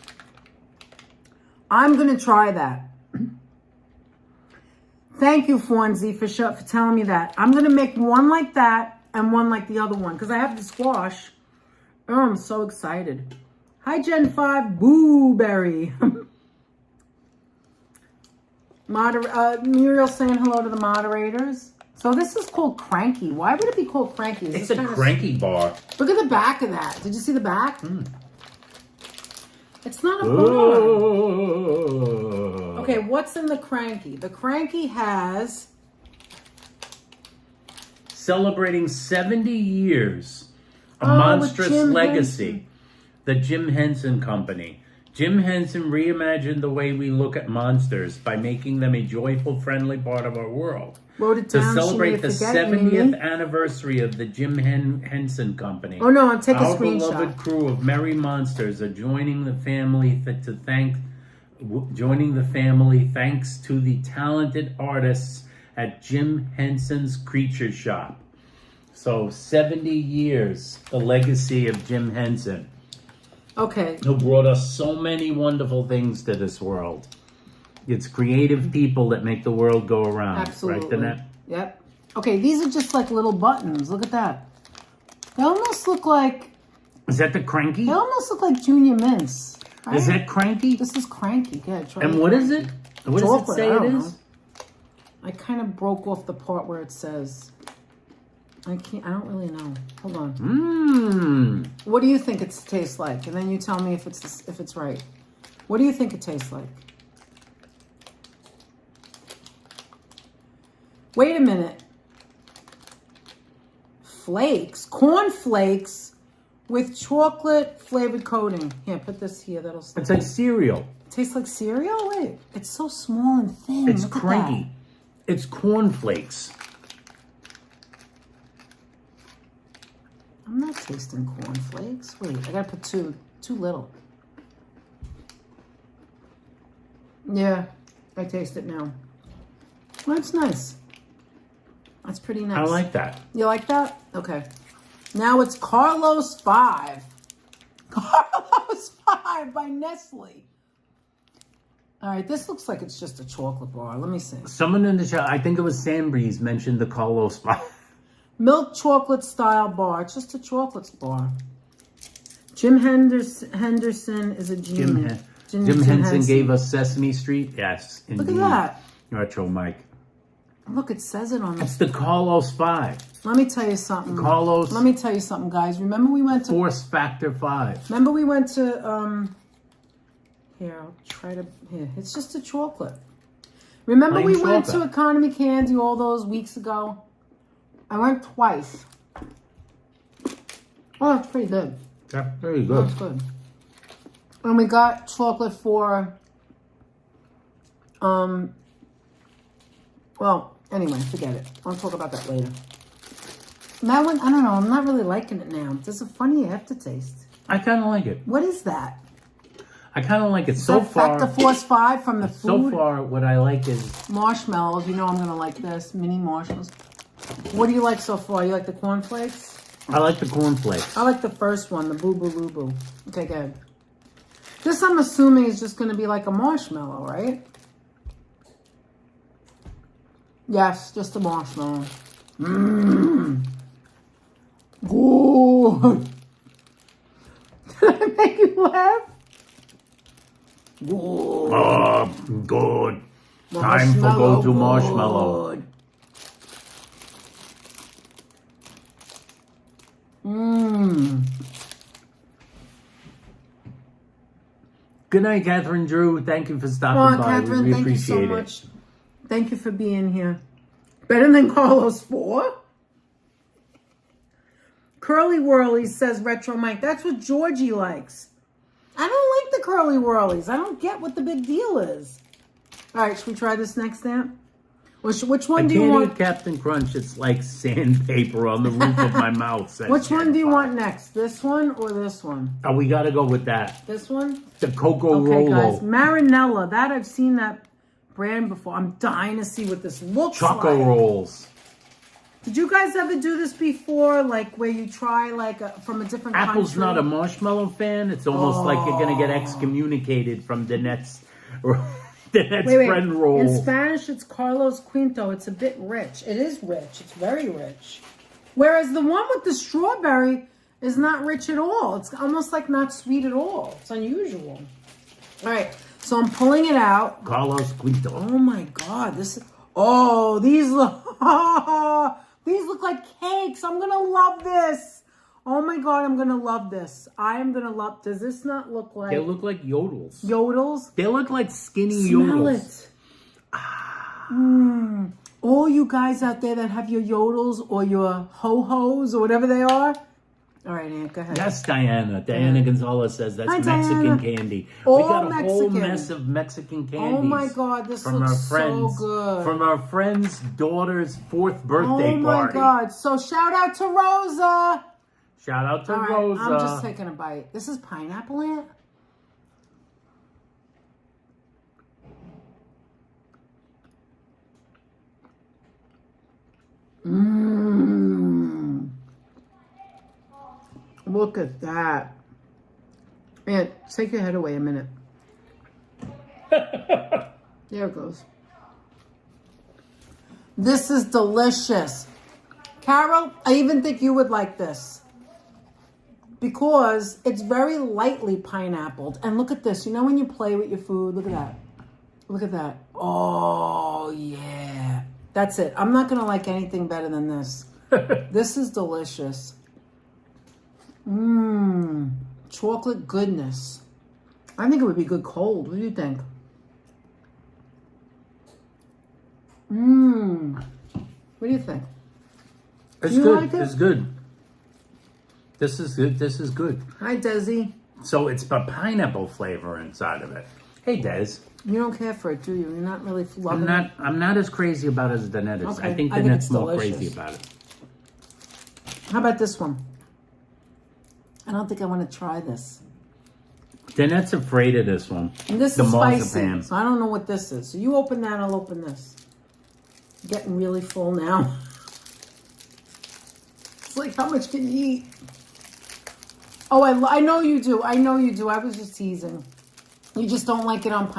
I'm going to try that. Thank you, Fonzie, for telling me that. I'm going to make one like that and one like the other one because I have the squash. Oh, I'm so excited. Hi, Gen 5, Boo-berry. Muriel saying hello to the moderators. So this is called Cranky. Why would it be called Cranky? It's a cranky bar. Look at the back of that. Did you see the back? It's not a bar. Oh. Okay, what's in the Cranky? The Cranky has... Celebrating 70 years. A with monstrous Jim legacy. Henson. The Jim Henson Company. Jim Henson reimagined the way we look at monsters by making them a joyful, friendly part of our world. Wrote it To down. celebrate the Forget 70th me. anniversary of the Jim Henson Company. Oh no, I'll take a Our screenshot. beloved crew of merry monsters are joining the family thanks to the talented artists at Jim Henson's Creature Shop. So 70 years, the legacy of Jim Henson, Okay. who brought us so many wonderful things to this world. It's creative people that make the world go around. Absolutely. Right, Danette? Yep. Okay, these are just like little buttons. Look at that. They almost look like... Is that the Cranky? They almost look like Junior Mints. Right? Is that Cranky? This is Cranky. Yeah, try And it. what is it? What does it Chocolate, say I it don't is? know. I kind of broke off the part where it says... I don't really know. Hold on. Mmm. What do you think it tastes like? And then you tell me if it's right. What do you think it tastes like? Wait a minute. Flakes, corn flakes with chocolate flavored coating. Here, put this here. That'll stick. It's like cereal. It tastes like cereal? Wait, it's so small and thin. It's Look at Cranky. It's cornflakes. that. I'm not tasting corn flakes. Wait, I gotta put too little. Yeah, I taste it now. That's nice. That's pretty nice. I like that. You like that? Okay. Now it's Carlos 5. Carlos 5 by Nestle. All right, this looks like it's just a chocolate bar. Let me see. Someone in the chat, I think it was Sam Breeze, mentioned the Carlos spot. Milk chocolate style bar. It's just a chocolate bar. Jim Henderson is a genius. Jim Henson gave us Sesame Street. Yes, indeed. Look at that. Retro Mike. Look, it says it on It's the... the Carlos 5. Let me tell you something. Carlos. Let me tell you something, guys. Remember we went to... Force Factor 5. Remember we went to... Here, I'll try to... Here, it's just a chocolate. Remember Plain we went to chocolate. Economy Candy all those weeks ago? I went twice. Oh, that's pretty good. Yeah, very good. That's good. And we got chocolate for... Well, anyway, forget it. I'll talk about that later. And that one, I don't know. I'm not really liking it now. There's a funny aftertaste. I kind of like it. What is that? I kind of like it. So far, Factor Force 5 from the so food. far, what I like is Marshmallows. You know I'm going to like this. Mini marshmallows. What do you like so far? You like the cornflakes? I like the cornflakes. I like the first one, the Boo Boo Loo Boo. Okay, good. This, I'm assuming, is just going to be like a marshmallow, right? Yes, just a marshmallow. Mmm. Good. Did I make you laugh? Good. Oh, good. Time for go to marshmallow. Good. Mmm. Good night, Catherine Drew. Thank you for stopping Oh, by. Catherine, we thank you so appreciate it. much. Thank you for being here. Better than Carlos 4? Curly Whirlies, says Retro Mike. That's what Georgie likes. I don't like the Curly Whirlies. I don't get what the big deal is. All right, should we try this next stamp? Which one do you want? Captain Crunch, it's like sandpaper on the roof of my mouth. Says Which one do you want next? This one or this one? Oh, we got to go with that. This one? The Coco Okay, Rolo. guys. Marinella. That I've seen that brand before. I'm dying to see what this looks Choco like. Rolls. Did you guys ever do this before? Like where you try like from a different Apple's country? not a marshmallow fan. It's almost like you're going to get excommunicated from Danette's friend roll. In Spanish, it's Carlos Quinto. It's a bit rich. It is rich. It's very rich. Whereas the one with the strawberry is not rich at all. It's almost like not sweet at all. It's unusual. All right. So I'm pulling it out. Carlos Quinto. Oh my God. This is... Oh, these look... These look like cakes. I'm going to love this. Oh my God, I'm going to love this. I am going to love... Does this not look like... They look like yodels. Yodels? They look like skinny Smell yodels. it. All you guys out there that have your yodels or your ho-hos or whatever they are. All right, Aunt, go ahead. That's Diana. Diana Gonzalez says that's Hi, Mexican Diana. candy. All we got a whole Mexican. mess of Mexican candies. Oh my God, this from looks our friends, so good. From our friend's daughter's 4th birthday Oh my party. God. So shout out to Rosa. Shout out to All right, Rosa. I'm just taking a bite. This is pineapple, Aunt? Look at that. Aunt, take your head away a minute. There it goes. This is delicious. Carol, I even think you would like this. Because it's very lightly pineappled. And look at this. You know when you play with your food? Look at that. Look at that. Oh, yeah. That's it. I'm not going to like anything better than this. This is delicious. Chocolate goodness. I think it would be good cold. What do you think? What do you think? It's You good. like it? It's good. This is good. This is good. Hi, Desi. So it's a pineapple flavor inside of it. Hey, Des. You don't care for it, do you? You're not really loving it. I'm not as crazy about it as Danette is. Okay, I think I think Danette's it's more delicious. crazy about it. How about this one? I don't think I want to try this. Danette's afraid of this one. And this The is spicy, marzipan. so I don't know what this is. So you open that, I'll open this. Getting really full now. It's like, how much can you eat? Oh, I know you do. I know you do. I was just teasing. You just don't like it on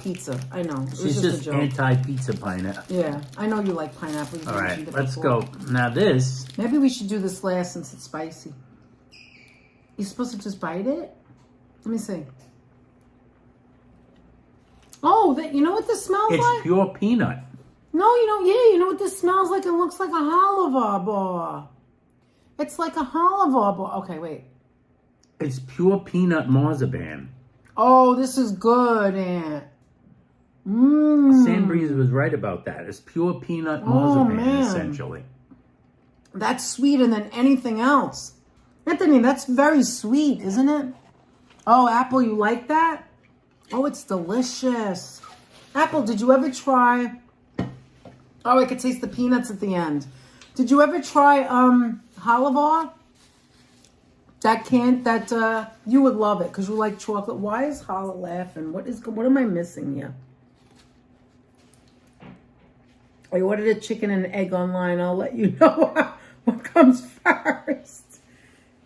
pizza. I know. It was She's just a just joke. anti-pizza pineapple. Yeah, I know you like pineapple. You All right, mentioned it let's before. go. Now this, Maybe we should do this last since it's spicy. You're supposed to just bite it? Let me see. Oh, you know what this smells it's like? pure peanut. No, you don't. Yeah, you know what this smells like? It looks like a halva bar. It's like a halva bar. Okay, wait. It's pure peanut marzipan. Oh, this is good, Aunt. Sandbreeze was right about that. It's pure peanut marzipan, man. essentially. That's sweeter than anything else. Anthony, that's very sweet, isn't it? Oh, Apple, you like that? Oh, it's delicious. Apple, did you ever try... Oh, I could taste the peanuts at the end. Did you ever try halva? You would love it because you like chocolate. Why is Hala laughing? What am I missing here? I ordered a chicken and egg online. I'll let you know what comes first.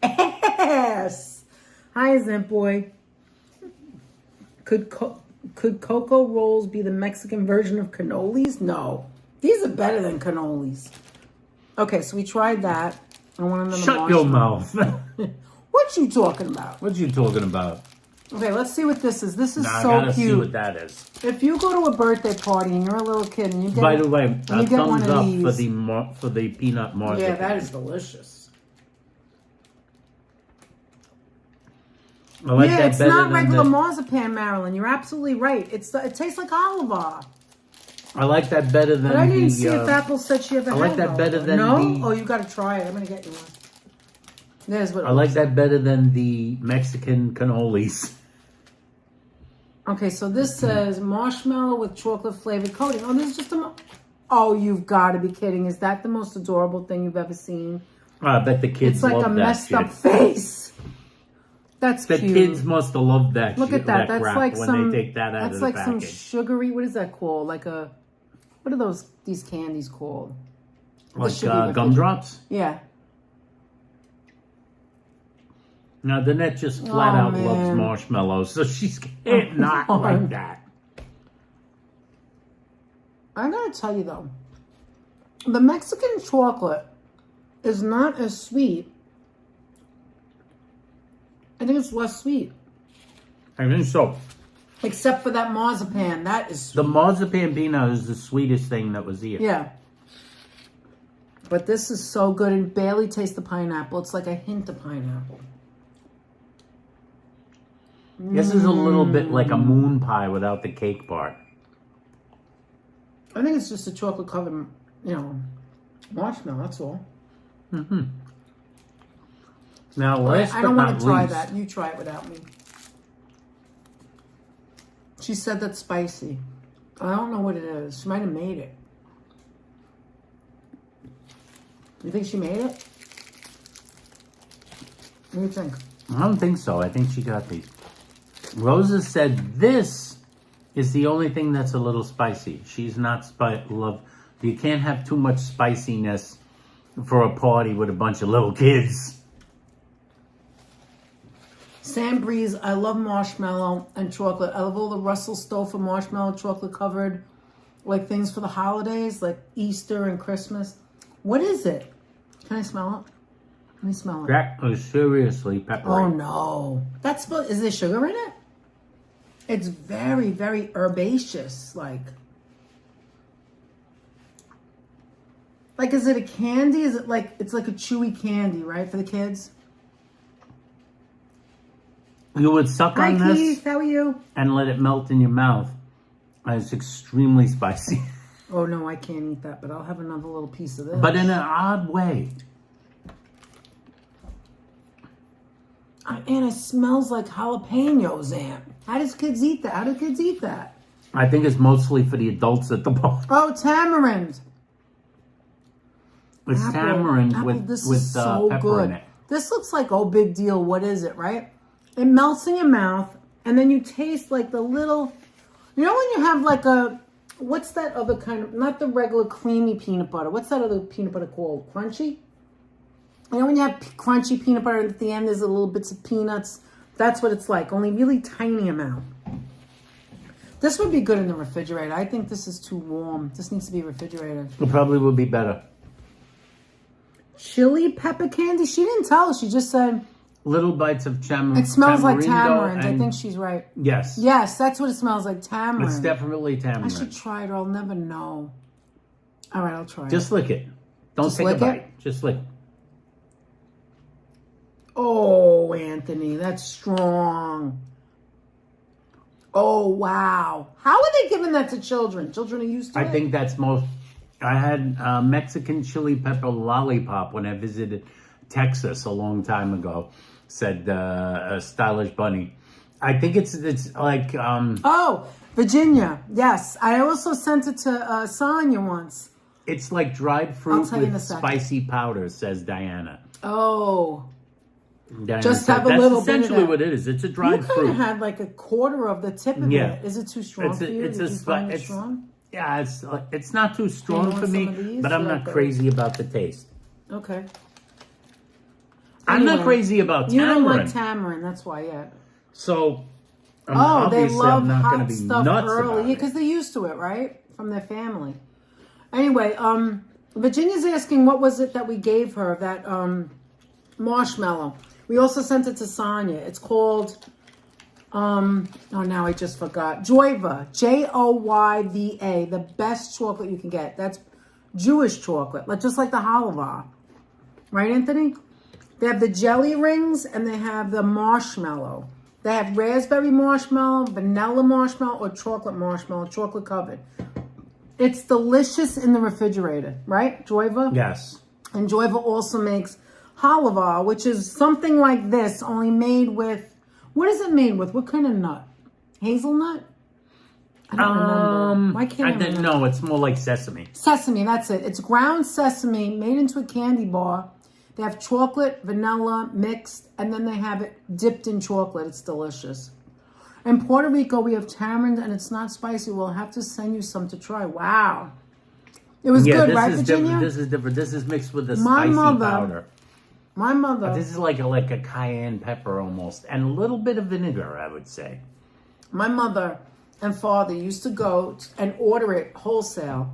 Yes. Hi, Zent Boy. Could cocoa rolls be the Mexican version of cannolis? No. These are better than cannolis. Okay, so we tried that. I want another Shut your mouth. What you talking about? What you talking about? Okay, let's see what this is. This is I so gotta cute. see what that is. If you go to a birthday party and you're a little kid and you get By the way, you a get one thumbs of up these. for the peanut marzipan. Yeah, that is delicious. I like Yeah, that it's better not than regular the- marzipan, Marilyn. You're absolutely right. It tastes like olive oil. I like that better than But I didn't see if Apple said she ever had I like that one. better than no? the... Oh, you got to try it. I'm going to get you one. There's what it I like looks that better than the Mexican cannolis. Okay, so this says marshmallow with chocolate flavored coating. Oh, this is just a... Oh, you've got to be kidding. Is that the most adorable thing you've ever seen? I bet the kids It's like love a that messed shit. up face. That's The cute. kids must have loved that Look shit, at that. That's crap like when some... they take that out of That's the like some package. sugary... What is that called? Like a... What are these candies called? Like should be gumdrops? Yeah. Now, Danette just flat out man. loves marshmallows, so she's can't not like that. I gotta tell you though, the Mexican chocolate is not as sweet. I think it's less sweet. I think so. Except for that marzipan. That is sweet. The marzipan peanut is the sweetest thing that was here. Yeah. But this is so good and barely taste the pineapple. It's like a hint of pineapple. This is a little bit like a moon pie without the cake part. I think it's just a chocolate covered, marshmallow. That's all. Mm-hmm. Now, last I don't but want not to try least, that. You try it without me. She said that's spicy. I don't know what it is. She might have made it. You think she made it? What do you think? I don't think so. I think she got these. Rosa said this is the only thing that's a little spicy. She's not love. You can't have too much spiciness for a party with a bunch of little kids. Sam Breeze, I love marshmallow and chocolate. I love all the Russell Stover marshmallow chocolate covered, like things for the holidays, like Easter and Christmas. What is it? Can I smell it? Let me smell it. That is seriously peppery. Oh no. Is there sugar in it? It's very, very herbaceous. Like, is it a candy? Is it like, it's like a chewy candy, right? For the kids? You would suck on Hi, this Keith. How are you? and let it melt in your mouth. And it's extremely spicy. Oh no, I can't eat that, but I'll have another little piece of this. But in an odd way. And it smells like jalapenos, Aunt. How does kids eat that? How do kids eat that? I think it's mostly for the adults at the bar. Oh, tamarind. It's tamarind with this is so pepper good. in it. This looks like, oh, big deal. What is it, right? It melts in your mouth, and then you taste like the little... You know when you have like a... What's that other kind of... Not the regular creamy peanut butter. What's that other peanut butter called? Crunchy? You know when you have crunchy peanut butter and at the end there's a little bits of peanuts? That's what it's like, only really tiny amount. This would be good in the refrigerator. I think this is too warm. This needs to be refrigerated. It probably would be better. Chili pepper candy? She didn't tell us. She just said... Little bites of tamarind. It smells like tamarind. I think she's right. Yes. Yes, that's what it smells like, tamarind. It's definitely I tamarind. should try it or I'll never know. All right, I'll try it. Just lick it. Don't Just take a lick bite. it? Just lick it. Oh, Anthony, that's strong. Oh, wow. How are they giving that to children? Children are used to it? I think that's most... I had a Mexican chili pepper lollipop when I visited Texas a long time ago, said a stylish bunny. I think it's like... Oh, Virginia. Yes. I also sent it to Sonia once. It's like dried fruit tell you in a with second. spicy powder, says Diana. Oh. Diana Just said have a little bit of That's essentially that. what it is. It's a You dried kind of fruit. had like a quarter of the tip of Yeah. it. Is it too strong for you? It's Did a you find it strong? Yeah, it's not too strong want for me, some of these? but I'm Yeah, not but- crazy about the taste. Okay. I'm not Anyway, crazy about You tamarind. don't like tamarind, that's why, yeah. So, Oh, they obviously love I'm not going hot to be stuff nuts early. about Yeah, it. because they're used to it, right? From their family. Anyway, Virginia's asking what was it that we gave her, that marshmallow. We also sent it to Sonia. It's called, oh, now I just forgot. Joyva, Joyva, the best chocolate you can get. That's Jewish chocolate, just like the halva. Right, Anthony? They have the jelly rings and they have the marshmallow. They have raspberry marshmallow, vanilla marshmallow, or chocolate marshmallow, chocolate covered. It's delicious in the refrigerator, right, Joyva? Yes. And Joyva also makes halava, which is something like this, only made with, what is it made with? What kind of nut? Hazelnut? I don't remember. Why can't I remember? No, it's more like sesame. Sesame, that's it. It's ground sesame made into a candy bar. They have chocolate, vanilla mixed, and then they have it dipped in chocolate. It's delicious. In Puerto Rico, we have tamarind, and it's not spicy. We'll have to send you some to try. Wow. It was good, right, Virginia? This is different. This is mixed with the spicy powder. My mother. This is like a cayenne pepper almost, and a little bit of vinegar, I would say. My mother and father used to go and order it wholesale.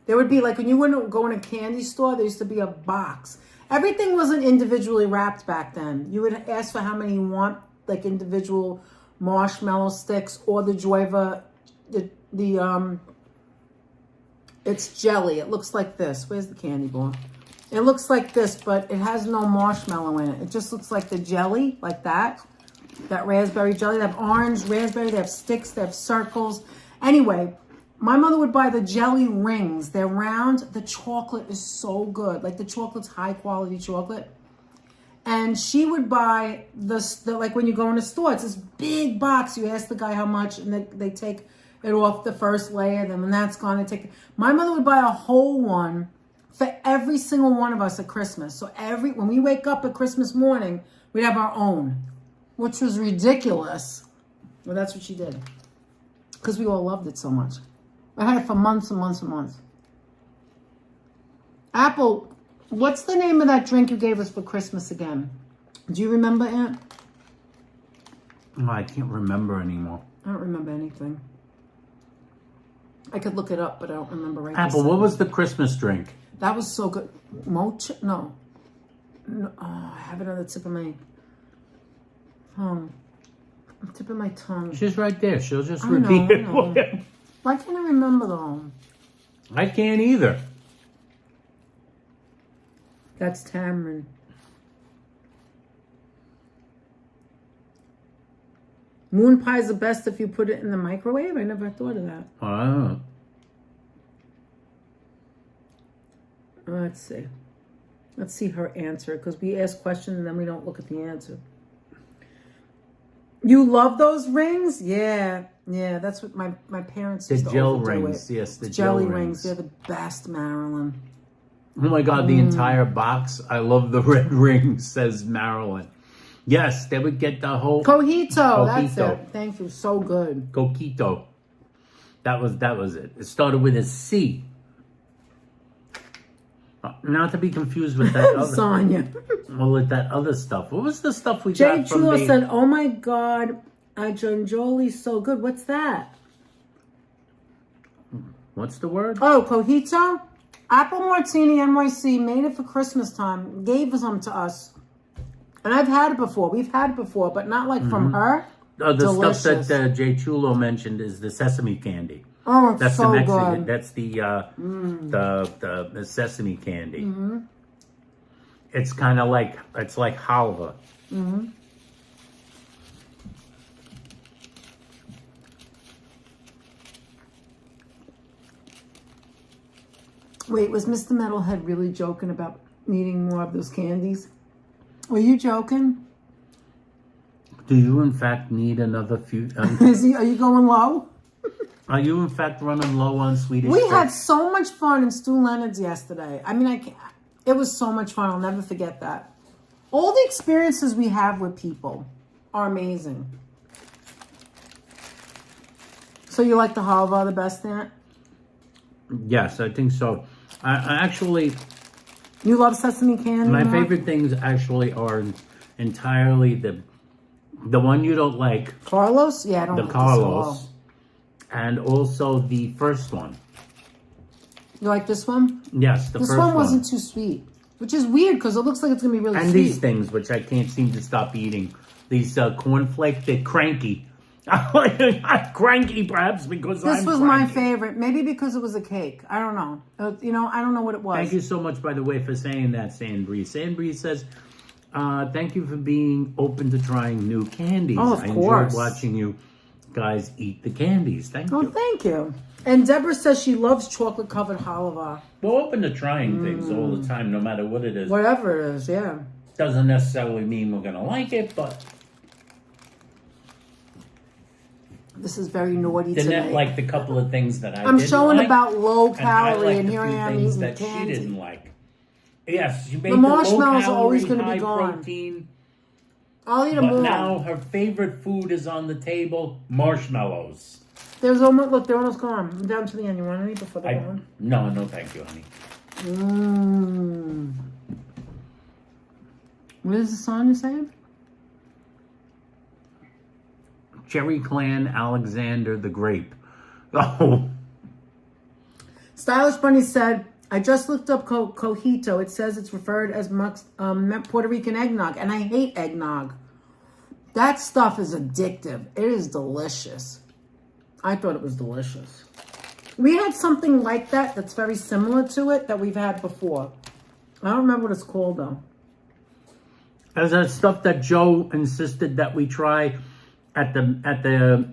There would be like, when you wouldn't go in a candy store, there used to be a box. Everything wasn't individually wrapped back then. You would ask for how many you want, like individual marshmallow sticks or the Joyva, it's jelly. It looks like this. Where's the candy bar? It looks like this, but it has no marshmallow in it. It just looks like the jelly, like that. That raspberry jelly. They have orange, raspberry. They have sticks. They have circles. Anyway, my mother would buy the jelly rings. They're round. The chocolate is so good. Like the chocolate's high quality chocolate. And she would buy the like when you go in a store, it's this big box. You ask the guy how much, and they take it off the first layer. Then when that's gone, they take it. My mother would buy a whole one for every single one of us at Christmas. So when we wake up at Christmas morning, we'd have our own, which was ridiculous. Well, that's what she did. Because we all loved it so much. I had it for months and months and months. Apple, what's the name of that drink you gave us for Christmas again? Do you remember, Aunt? No, I can't remember anymore. I don't remember anything. I could look it up, but I don't remember right now. Apple, what was the Christmas drink? That was so good. Mocha? No. Oh, I have it on the tip of my tongue. Tip of my tongue. She's right there. She'll just repeat it. Why can't I remember them? I can't either. That's tamarind. Moon pie is the best if you put it in the microwave? I never thought of that. Oh. Let's see. Let's see her answer, because we ask questions and then we don't look at the answer. You love those rings? Yeah. Yeah, that's what my parents used to gel overdo rings. it. Yes, the Jelly gel rings. They're the best, Marilyn. Oh my God, the entire box. I love the red rings, says Marilyn. Yes, they would get the whole... Cojito. That's it. Thank you. So good. Coquito. That was it. It started with a C. Not to be confused with that other... Sonia. Well, with that other stuff. What was the stuff we Jay got from Chulo said, oh my God, Jonjoli's so good. What's that? What's the word? Oh, Cojito? Apple Martini NYC made it for Christmas time. Gave some to us. And I've had it before. We've had it before, but not like from her. The Delicious. stuff that Jay Chulo mentioned is the sesame candy. Oh, it's That's so the Mexican. good. That's the sesame candy. Mm-hmm. It's kind of like halva. Mm-hmm. Wait, was Mr. Metalhead really joking about needing more of those candies? Were you joking? Do you in fact need another few? Are you going low? Are you in fact running low on Swedish? We had so much fun in Stu Leonard's yesterday. I mean, it was so much fun. I'll never forget that. All the experiences we have with people are amazing. So you like the halva the best, Aunt? Yes, I think so. I actually... You love sesame candy? My favorite things actually are entirely the one you don't like. Carlos? Yeah, I don't like the Carlos. And also the first one. You like this one? Yes, the this first one. This one wasn't too sweet. Which is weird because it looks like it's going to be really sweet. And these things, which I can't seem to stop eating. These cornflakes, they're cranky. Not cranky, perhaps, because This was my favorite. Maybe because it was a cake. I don't know. I don't know what it was. Thank you so much, by the way, for saying that, Sandbree. Sandbree says, thank you for being open to trying new candies. Oh, of course. I enjoyed watching you guys eat the candies. Thank Oh, you. thank you. And Deborah says she loves chocolate-covered halava. We're open to trying things all the time, no matter what it is. Whatever it is, yeah. Doesn't necessarily mean we're going to like it, but... This is very naughty Danette tonight. liked a couple of things that I I'm didn't showing like, about low and I calorie, liked and a here I few am things eating that candy. she didn't like. Yes, you made The marshmallows are always going to be gone. protein, I'll eat them but all. now her favorite food is on the table, marshmallows. There's almost, look, they're almost gone. I'm down to the end. You want any before they're gone? No, thank you, honey. What is the song you're saying? Cherry Clan Alexander the Grape. Oh. Stylish Bunny said, I just looked up cojito. It says it's referred as Puerto Rican eggnog, and I hate eggnog. That stuff is addictive. It is delicious. I thought it was delicious. We had something like that that's very similar to it that we've had before. I don't remember what it's called, though. There's that stuff that Joe insisted that we try at the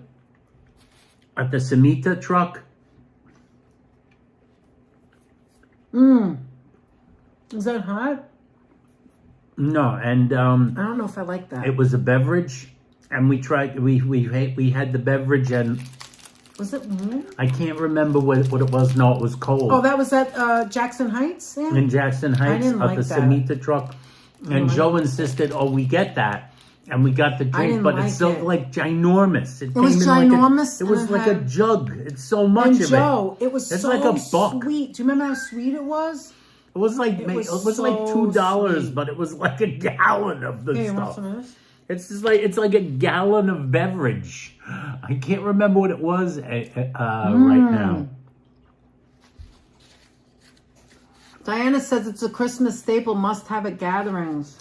Semita truck. Is that hot? No, and I don't know if I like that. it was a beverage, and we tried. We had the beverage, and Was it warm? I can't remember what it was. No, it was cold. Oh, that was at Jackson Heights? Yeah. In Jackson Heights didn't at like the that. Semita truck, and Joe insisted, "Oh, we get that." And we got the drink, didn't but like it's so it. like ginormous. It was came in ginormous, Like it was and like it a had- jug. It's so much And of Joe, it. it was It's so like a buck. sweet. Do you remember how sweet it was? It was like It it was was like so $2, sweet. but it was like a gallon of the Hey, you want stuff. some of this? It's like a gallon of beverage. I can't remember what it was right now. Diana says it's a Christmas staple, must have at gatherings.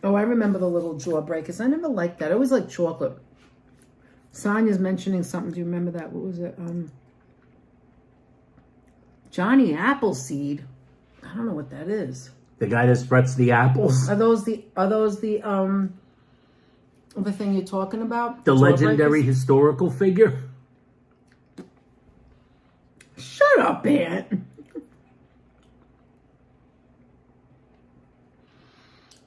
Oh, I remember the little jawbreakers. I never liked that. I always liked chocolate. Sonia's mentioning something. Do you remember that? What was it? Johnny Appleseed. I don't know what that is. The guy that spreads the apples. Are those the the thing you're talking about? The Jawbreakers? legendary historical figure. Shut up, Aunt.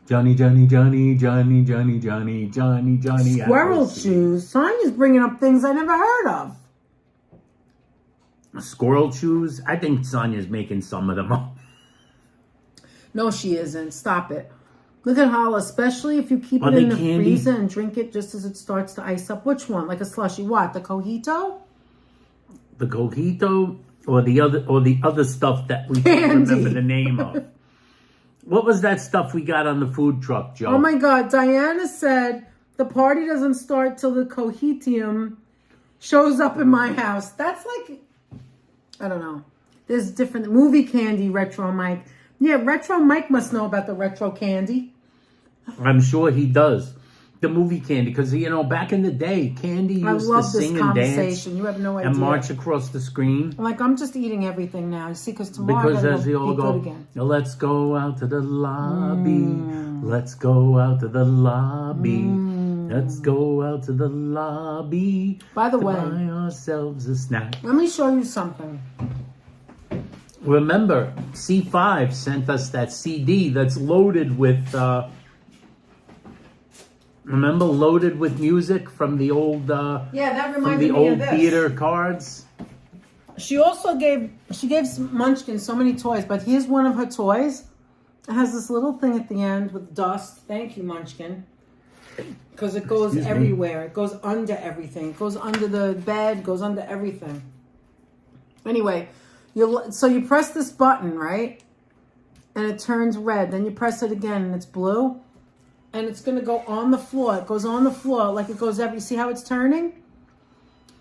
Johnny. Squirrel Appleseed. shoes. Sonia's bringing up things I never heard of. Squirrel shoes. I think Sonia's making some of them up. No, she isn't. Stop it. Look at Holla, especially if you keep Are it they in the candy? freezer and drink it just as it starts to ice up. Which one? Like a slushy? What? The cojito? The cojito or the other stuff that we can't Candy. remember the name of. What was that stuff we got on the food truck, Joe? Oh my God. Diana said the party doesn't start till the cojitium shows up in my house. That's like, I don't know. There's different movie candy, Retro Mike. Yeah, Retro Mike must know about the retro candy. I'm sure he does. The movie candy, because back in the day, Candy I used to love this sing and dance conversation. You have no idea. and march across the screen. I'm like, I'm just eating everything now. You see, because tomorrow Because I as they all be go, good again. let's go out to the lobby. Let's go out to the lobby. Let's go out to the lobby. By the to way, buy ourselves a snack. let me show you something. Remember, C5 sent us that CD that's loaded with. Remember, loaded with music from the old. Yeah, that from reminded the me old of this. theater cards. She also gave Munchkin so many toys, but here's one of her toys. It has this little thing at the end with dust. Thank you, Munchkin. Because it goes Excuse me. everywhere. It goes under everything. It goes under the bed, goes under everything. Anyway, so you press this button, right? And it turns red. Then you press it again and it's blue. And it's going to go on the floor. It goes on the floor like it goes every... See how it's turning?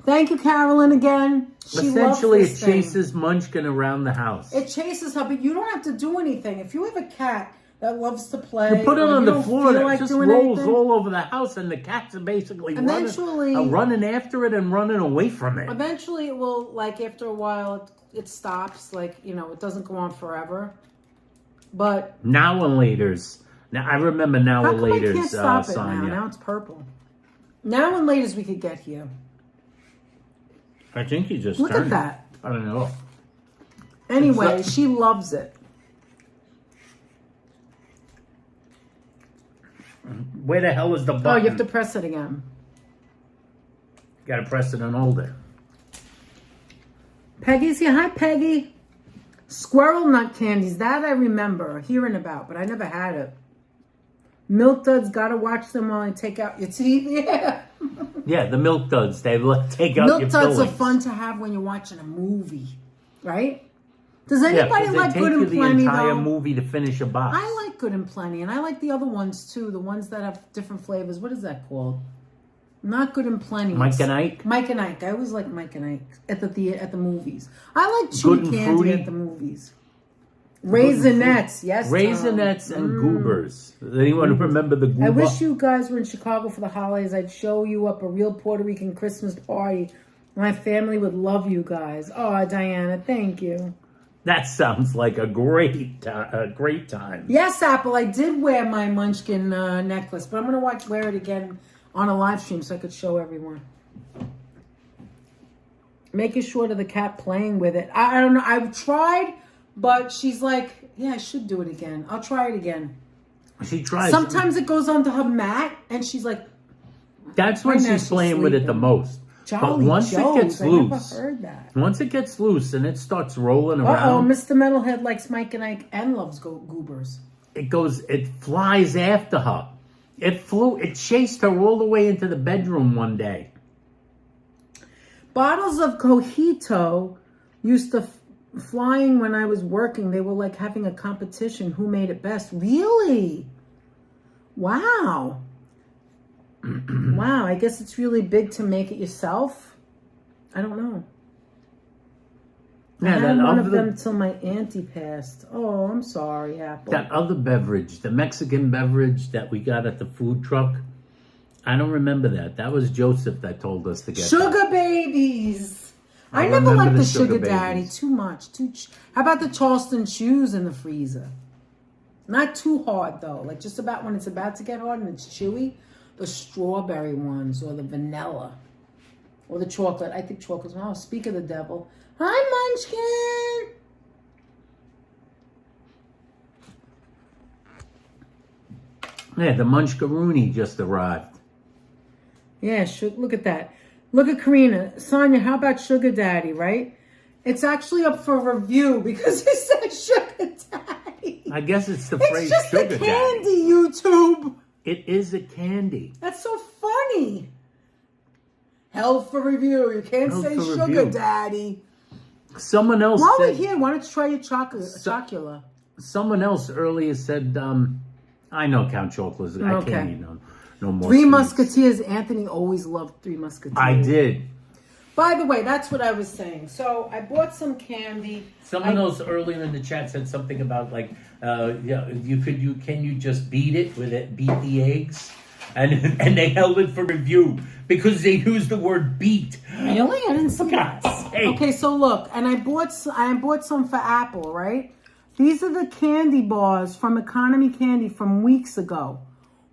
Thank you, Carolyn, again. She Essentially, loves it this thing. chases Munchkin around the house. It chases her, but you don't have to do anything. If you have a cat that loves to play, You put it or on you the don't floor, feel and like it just doing rolls anything, all over the house, and the cats are basically Eventually- running after it and running away from it. eventually it will, like, after a while, it stops. Like, it doesn't go on forever. But Now and laters. Now I remember Now How or come I Later's can't stop it now? Sonya. Now it's purple. Now and Later's we could get here. I think you just Look turned at that. I don't know. Anyway, she loves it. Where the hell is the button? Oh, you have to press it again. Gotta press it and hold it. Peggy's here. Hi, Peggy. Squirrel nut candies. That I remember hearing about, but I never had it. Milk duds. Gotta watch them while I take out your teeth. Yeah. Yeah, the milk duds. They take out Milk your duds are fillings. fun to have when you're watching a movie, right? Does Yeah, anybody 'cause they like take Good you and the Plenty entire though? movie to finish a box. I like Good and Plenty, and I like the other ones too. The ones that have different flavors. What is that called? Not Good and Plenty. Mike and Ike? Mike and Ike. I always like Mike and Ike at the movies. I like Good chewy and candy fruity? at the movies. Raisinets, yes. Tom. Raisinets and goobers. Does anyone remember the goober? I wish you guys were in Chicago for the holidays. I'd show you up a real Puerto Rican Christmas party. My family would love you guys. Oh, Diana, thank you. That sounds like a great time. Yes, Apple, I did wear my Munchkin necklace, but I'm going to wear it again on a live stream so I could show everyone. Making sure to the cat playing with it. I don't know. I've tried, but she's like, yeah, I should do it again. I'll try it again. She tries. Sometimes it goes onto her mat, and she's like, That's when right now she's she's playing with it the sleeping. most. Jolly But once Joes. it gets I loose, never heard that. once it gets loose and it starts rolling Uh-oh, around, Mr. Metalhead likes Mike and Ike and loves goobers. it flies after her. It chased her all the way into the bedroom one day. Bottles of Cojito used to flying when I was working. They were like having a competition. Who made it best? Really? Wow. Wow. I guess it's really big to make it yourself. I don't know. I had one of them till my auntie passed. Oh, I'm sorry, Apple. That other beverage, the Mexican beverage that we got at the food truck, I don't remember that. That was Joseph that told us to get Sugar that. babies. I remember never liked the the Sugar sugar daddy Babies. too much. How about the Charleston chews in the freezer? Not too hard though. Like just about when it's about to get hard and it's chewy. The strawberry ones or the vanilla or the chocolate. I think chocolate's. Oh, speak of the devil. Hi, Munchkin. Yeah, the Munchkaroony just arrived. Yeah, look at that. Look at Karina. Sonia, how about Sugar Daddy, right? It's actually up for review because it says Sugar Daddy. I guess it's the It's phrase just sugar a daddy. candy, YouTube. It is a candy. That's so funny. Held for review. You can't Held say for Sugar review. Daddy. Someone else While we're said, here, why don't you try your chocolate? someone else earlier said, I know Count Chocolate's. I Okay. can't eat no more Three sweets. Musketeers. Anthony always loved Three Musketeers. I did. By the way, that's what I was saying. So I bought some candy. Someone else earlier in the chat said something about like, yeah, can you just beat the eggs, and they held it for review because they used the word beat. Really? I didn't see that. Hey. Okay, so look, and I bought some for Apple, right? These are the candy bars from Economy Candy from weeks ago.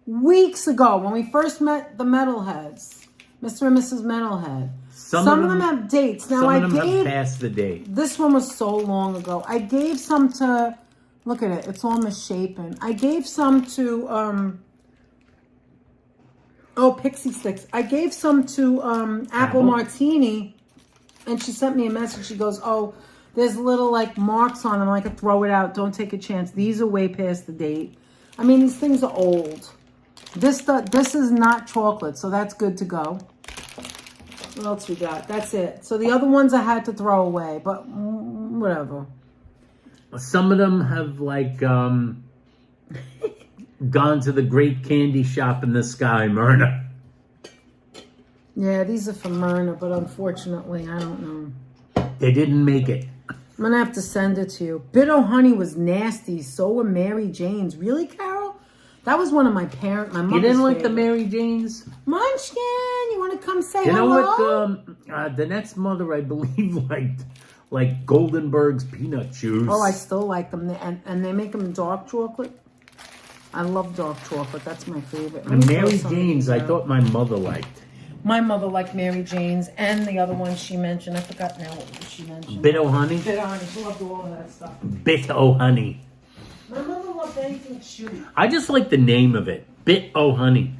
Weeks ago, when we first met the Metalheads, Mr. and Mrs. Metalhead. Some of them have dates. Now, Some of them have passed the date. This one was so long ago. I gave some to, look at it, it's all misshapen. I gave some to, Pixie Sticks. I gave some to Apple Martini, and she sent me a message. She goes, oh, there's little like marks on them. I could throw it out. Don't take a chance. These are way past the date. I mean, these things are old. This is not chocolate, so that's good to go. What else we got? That's it. So the other ones I had to throw away, but whatever. Some of them have like gone to the great candy shop in the sky, Myrna. Yeah, these are from Myrna, but unfortunately, I don't know. They didn't make it. I'm gonna have to send it to you. Bitter honey was nasty. So were Mary Jane's. Really, Carol? That was one of my mother's You didn't like the favorite. Mary Janes? Munchkin, you want to come say You know hello? what? Danette's mother, I believe, liked Goldenberg's peanut chews. Oh, I still like them. And they make them dark chocolate. I love dark chocolate. That's my favorite. And Mary Jane's, I thought my mother liked. My mother liked Mary Jane's and the other one she mentioned. I forgot now what she mentioned. Bit o' honey? Bit o' honey. She loved all of that stuff. Bit o' honey. My mother loved anything chewy. I just like the name of it. Bit o' honey.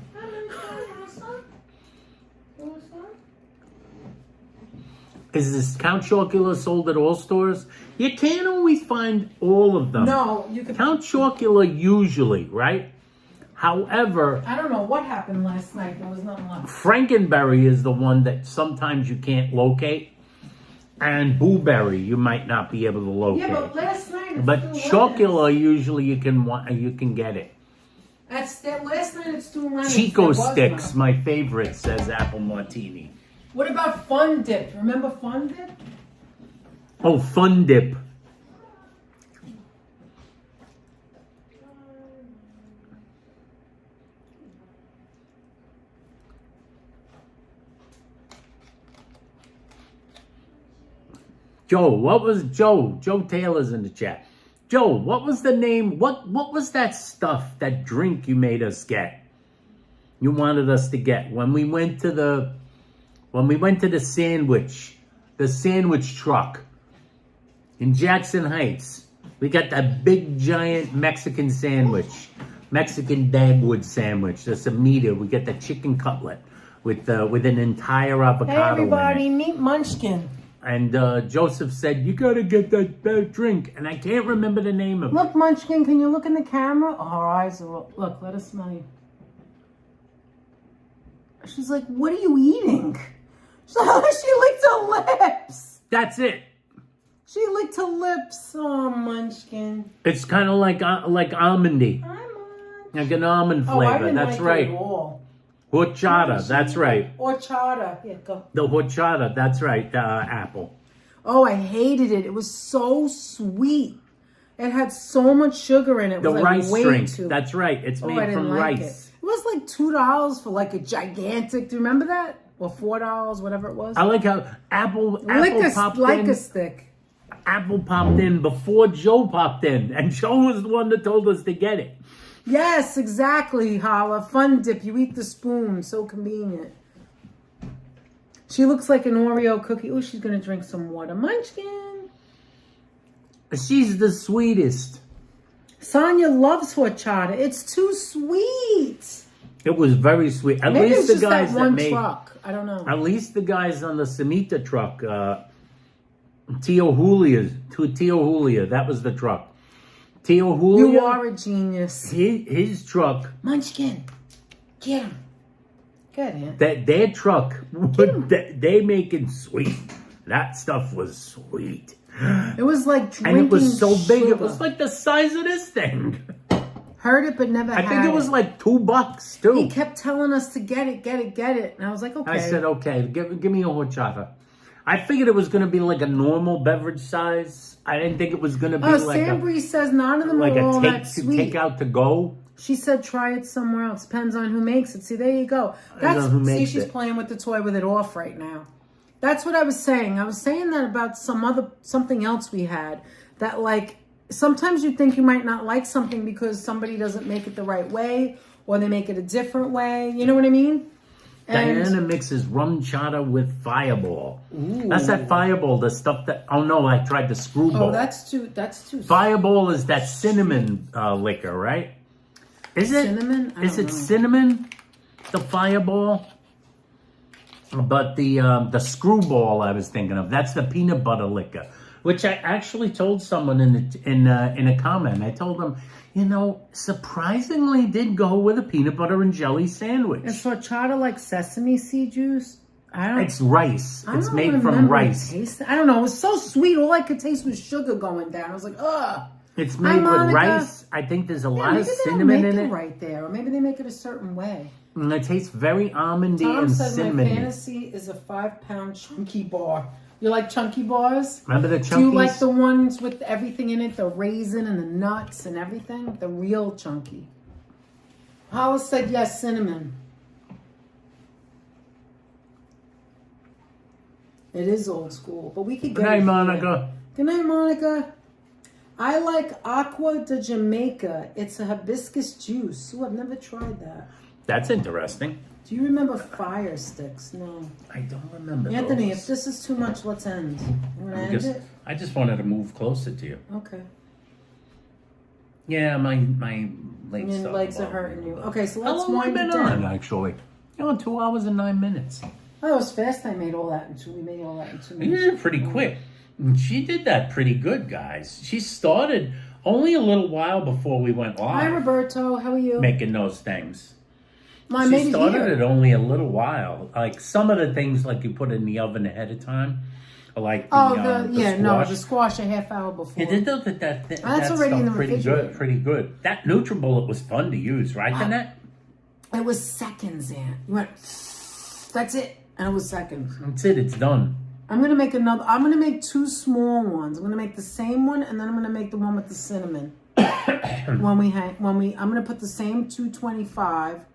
Is this Count Chocula sold at all stores? You can't always find all of them. No, you could. Count Chocula usually, right? However, I don't know what happened last night. There was nothing left. Frankenberry is the one that sometimes you can't locate. And Blueberry you might not be able to locate. Yeah, but last night. But Chocula usually you can get it. Last night it's two lemons. Chico Sticks, my favorite, says Apple Martini. What about Fun Dip? Remember Fun Dip? Oh, Fun Dip. Joe Taylor's in the chat. Joe, what was the name? What was that stuff, that drink you made us get? You wanted us to get when we went to the sandwich truck in Jackson Heights. We got that big giant Mexican sandwich, Mexican dagwood sandwich. That's a meter. We get the chicken cutlet with an entire avocado. Hey everybody, in it. meet Munchkin. And Joseph said, you gotta get that drink. And I can't remember the name of it. Look, Munchkin, can you look in the camera? Oh, her eyes are... Look, let us smell you. She's like, what are you eating? She licked her lips. That's it. She licked her lips. Oh, Munchkin. It's kind of like almondy. Hi, Munch. Like an almond flavor. I didn't That's like right. It at all. Horchata. That's right. Horchata. Here, go. The horchata. That's right. Apple. Oh, I hated it. It was so sweet. It had so much sugar in it. It The was rice way drink. too. That's right. It's I made didn't from like rice. It was like $2 for like a gigantic. Do you remember that? Or $4, whatever it was. I like how Apple popped in. A stick. Apple popped in before Joe popped in, and Joe was the one that told us to get it. Yes, exactly, Hala. Fun Dip. You eat the spoon. So convenient. She looks like an Oreo cookie. Oh, she's going to drink some water. Munchkin. She's the sweetest. Sonia loves horchata. It's too sweet. It was very sweet. At Maybe least it's the just guys that one made. truck. I don't know. At least the guys on the Samita truck, Tio Julia, that was the truck. Tio Julia. You are a genius. His truck. Munchkin. Get him. Get him. Their truck, they making sweet. That stuff was sweet. It was like drinking And it was so big, sugar. it was like the size of this thing. Heard it, but never had it. I think it was like $2 too. He kept telling us to get it. And I was like, okay. I said, okay, give me a horchata. I figured it was going to be like a normal beverage size. I didn't think it was going to be like Sambry says none of them are all that sweet. Take out to go. She said try it somewhere else. Depends on who makes it. See, there you go. She's playing with the toy with it off right now. That's what I was saying. I was saying that about something else we had. That like sometimes you think you might not like something because somebody doesn't make it the right way or they make it a different way. You know what I mean? Diana mixes rum chata with Fireball. Ooh. That's that Fireball, the stuff that... Oh, no, I tried the Screwball. Oh, that's too... Fireball is that cinnamon liquor, right? Is it? Cinnamon? Is it cinnamon? The Fireball? But the Screwball I was thinking of, that's the peanut butter liquor. Which I actually told someone in a comment. I told them, you know, surprisingly did go with a peanut butter and jelly sandwich. Is horchata like sesame seed juice? It's rice. It's made from rice. I don't know. It was so sweet. All I could taste was sugar going down. I was like, ugh. It's made with rice. I think there's a lot of cinnamon in it. Right there, or maybe they make it a certain way. And it tastes very almondy and says cinnamony. My fantasy is a 5-pound chunky bar. You like chunky bars? Remember the chunkies? Do you like the ones with everything in it, the raisin and the nuts and everything? The real chunky. Hollis said yes, cinnamon. It is old school, but we could get Good night, Monica. Good night, Monica. I like Aqua de Jamaica. It's a hibiscus juice. Ooh, I've never tried that. That's interesting. Do you remember Fire Sticks? No. I don't remember Anthony, those. if this is too much, let's end. You want to end it? I just wanted to move closer to you. Okay. Yeah, my legs. Your legs are hurting you. Okay, so How let's long have wind we it been on, down. actually? 2 hours and 9 minutes. Oh, it was fast. I made all that in 2. We made all that in 2 You minutes. did it pretty quick. She did that pretty good, guys. She started only a little while before we went live. Hi, Roberto. How are you? Making those things. I She made it started here. it only a little while. Like some of the things, like you put in the oven ahead of time, like the squash a half hour before. It did that That's already stuff in the pretty refrigerator. good, pretty good. That NutriBullet was fun to use, right, Danette? It was seconds, Aunt. You went, that's it. And it was seconds. That's it. It's done. I'm going to make I'm going to make 2 small ones. I'm going to make the same one, and then I'm going to make the one with the cinnamon. I'm going to put the same 225.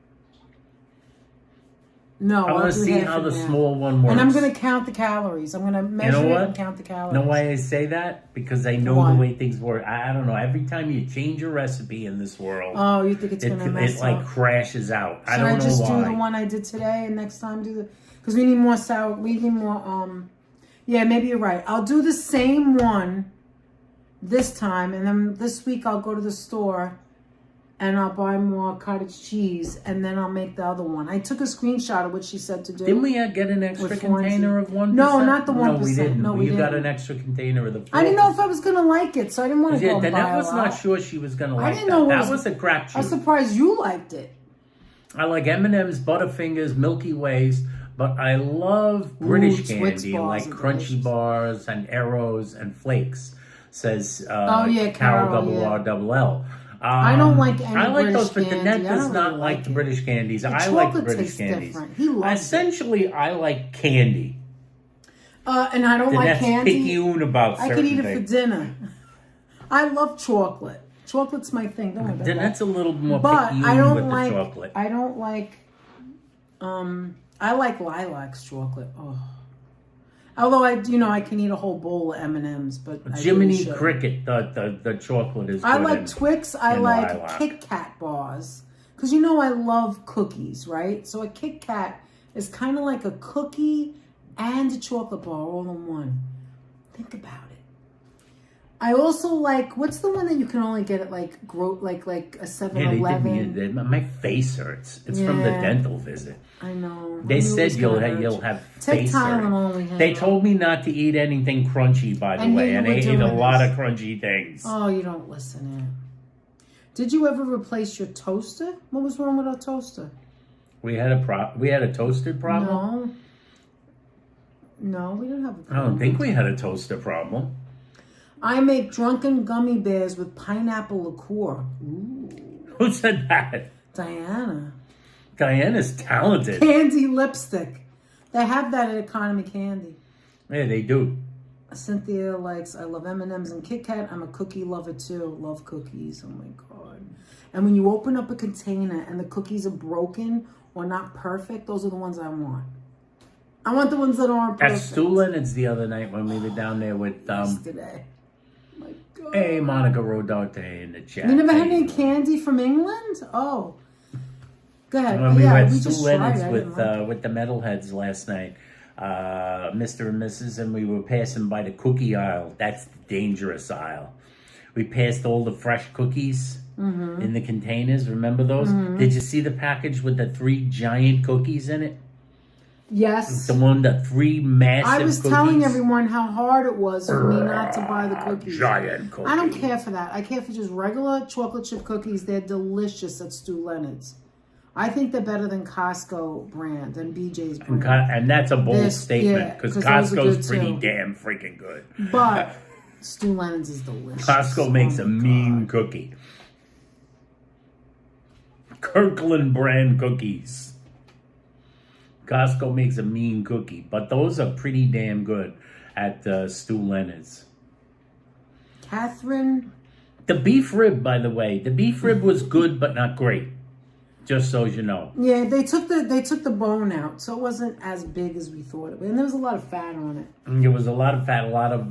No, I want to see how the small one works. And I'm going to count the calories. I'm going to measure it and count the calories. You know why I say that? Because I know the way things work. I don't know. Every time you change a recipe in this world, oh, you think it's going to mess up? It like crashes out. I Should don't I know just why. do the one I did today and next time do the... Because we need more sour... We need more... Yeah, maybe you're right. I'll do the same one this time. And then this week I'll go to the store and I'll buy more cottage cheese. And then I'll make the other one. I took a screenshot of what she said to do. Didn't we get an extra container of 1%? No, not the 1%. No, we didn't. No, we you didn't. got an extra container of the 4%. I didn't know if I was going to like it, so I didn't want to go and buy Danette was a not lot. sure she was going to like didn't know that. That was a crapshoot. I was surprised you liked it. I like M&M's, Butterfingers, Milky Ways, but I love British Twix candy bars like are Crunchy delicious. Bars and Arrows and Flakes. Says Carol, Carol yeah. RRL. I don't like any I like British those, but candy. Danette I does don't not really like like the it. British candies. The I like the chocolate British tastes candies. different. He loves Essentially, I like candy. And I don't like Danette's candy. picky about I certain could eat it things. for dinner. I love chocolate. Chocolate's my thing. Don't worry about that. Danette's a little more But picky I don't with like. the chocolate. I don't like. I like Lilacs chocolate. Oh. Although I can eat a whole bowl of M&Ms, but I Jiminy really shouldn't. Cricket, the chocolate is. I good like in- Twix. I in like Lilac. Kit Kat bars. Because I love cookies, right? So a Kit Kat is kind of like a cookie and a chocolate bar all in one. Think about it. I also like, what's the one that you can only get at like a Yeah, 7-Eleven? my face hurts. It's from the Yeah. dental visit. I know. They I knew it said was gonna hurt you'll you. have Take face Tylenol. hurt. They told me not to eat anything crunchy, by the And way, you and were I ate a doing lot this. of crunchy things. Oh, you don't listen in. Did you ever replace your toaster? What was wrong with our toaster? We had a toaster problem. No, we didn't have a I problem. don't think we had a toaster problem. I make drunken gummy bears with pineapple liqueur. Ooh. Who said that? Diana. Diana's talented. Candy lipstick. They have that at Economy Candy. Yeah, they do. Cynthia likes, I love M&M's and Kit Kat. I'm a cookie lover too. Love cookies. Oh my God. And when you open up a container and the cookies are broken or not perfect, those are the ones I want. I want the ones that aren't At perfect. Stu Leonard's the other night when we were down there with Yesterday. My God. hey, Monica Rodarte in the chat. You never had Hey. any candy from England? Oh. Go ahead. When we were at we Stu just tried Leonard's it. I didn't like it. with the metalheads last night, Mr. and Mrs., and we were passing by the cookie aisle. That's the dangerous aisle. We passed all the fresh cookies in the containers. Remember those? Did you see the package with the 3 giant cookies in it? Yes. The 3 massive I was cookies. telling everyone how hard it was for me not to buy the cookies. Giant cookies. I don't care for that. I care for just regular chocolate chip cookies. They're delicious at Stu Leonard's. I think they're better than Costco brand and BJ's brand. And that's a bold This- statement yeah, because 'cause those are Costco's good, pretty too. damn freaking good. But Stu Leonard's is delicious. Costco makes Oh a my mean God. cookie. Kirkland brand cookies. Costco makes a mean cookie, but those are pretty damn good at Stu Leonard's. Catherine. The beef rib, by the way, the beef rib was good, but not great. Just so you know. Yeah, they took the bone out, so it wasn't as big as we thought it was. And there was a lot of fat on it. And there was a lot of fat, a lot of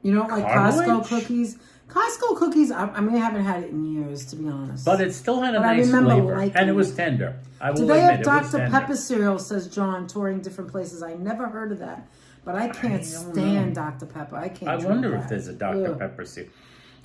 You don't like Cartilage? Costco cookies? Costco cookies, I mean, I haven't had it in years, to be honest. But it still had a But I nice remember flavor. liking And it was it. tender. I will Do they have admit, it was Dr. tender. Pepper cereal, says John, touring different places. I never heard of that. But I can't don't stand know. Dr. Pepper. I can't I drink wonder that. if there's a Dr. Ugh. Pepper cereal.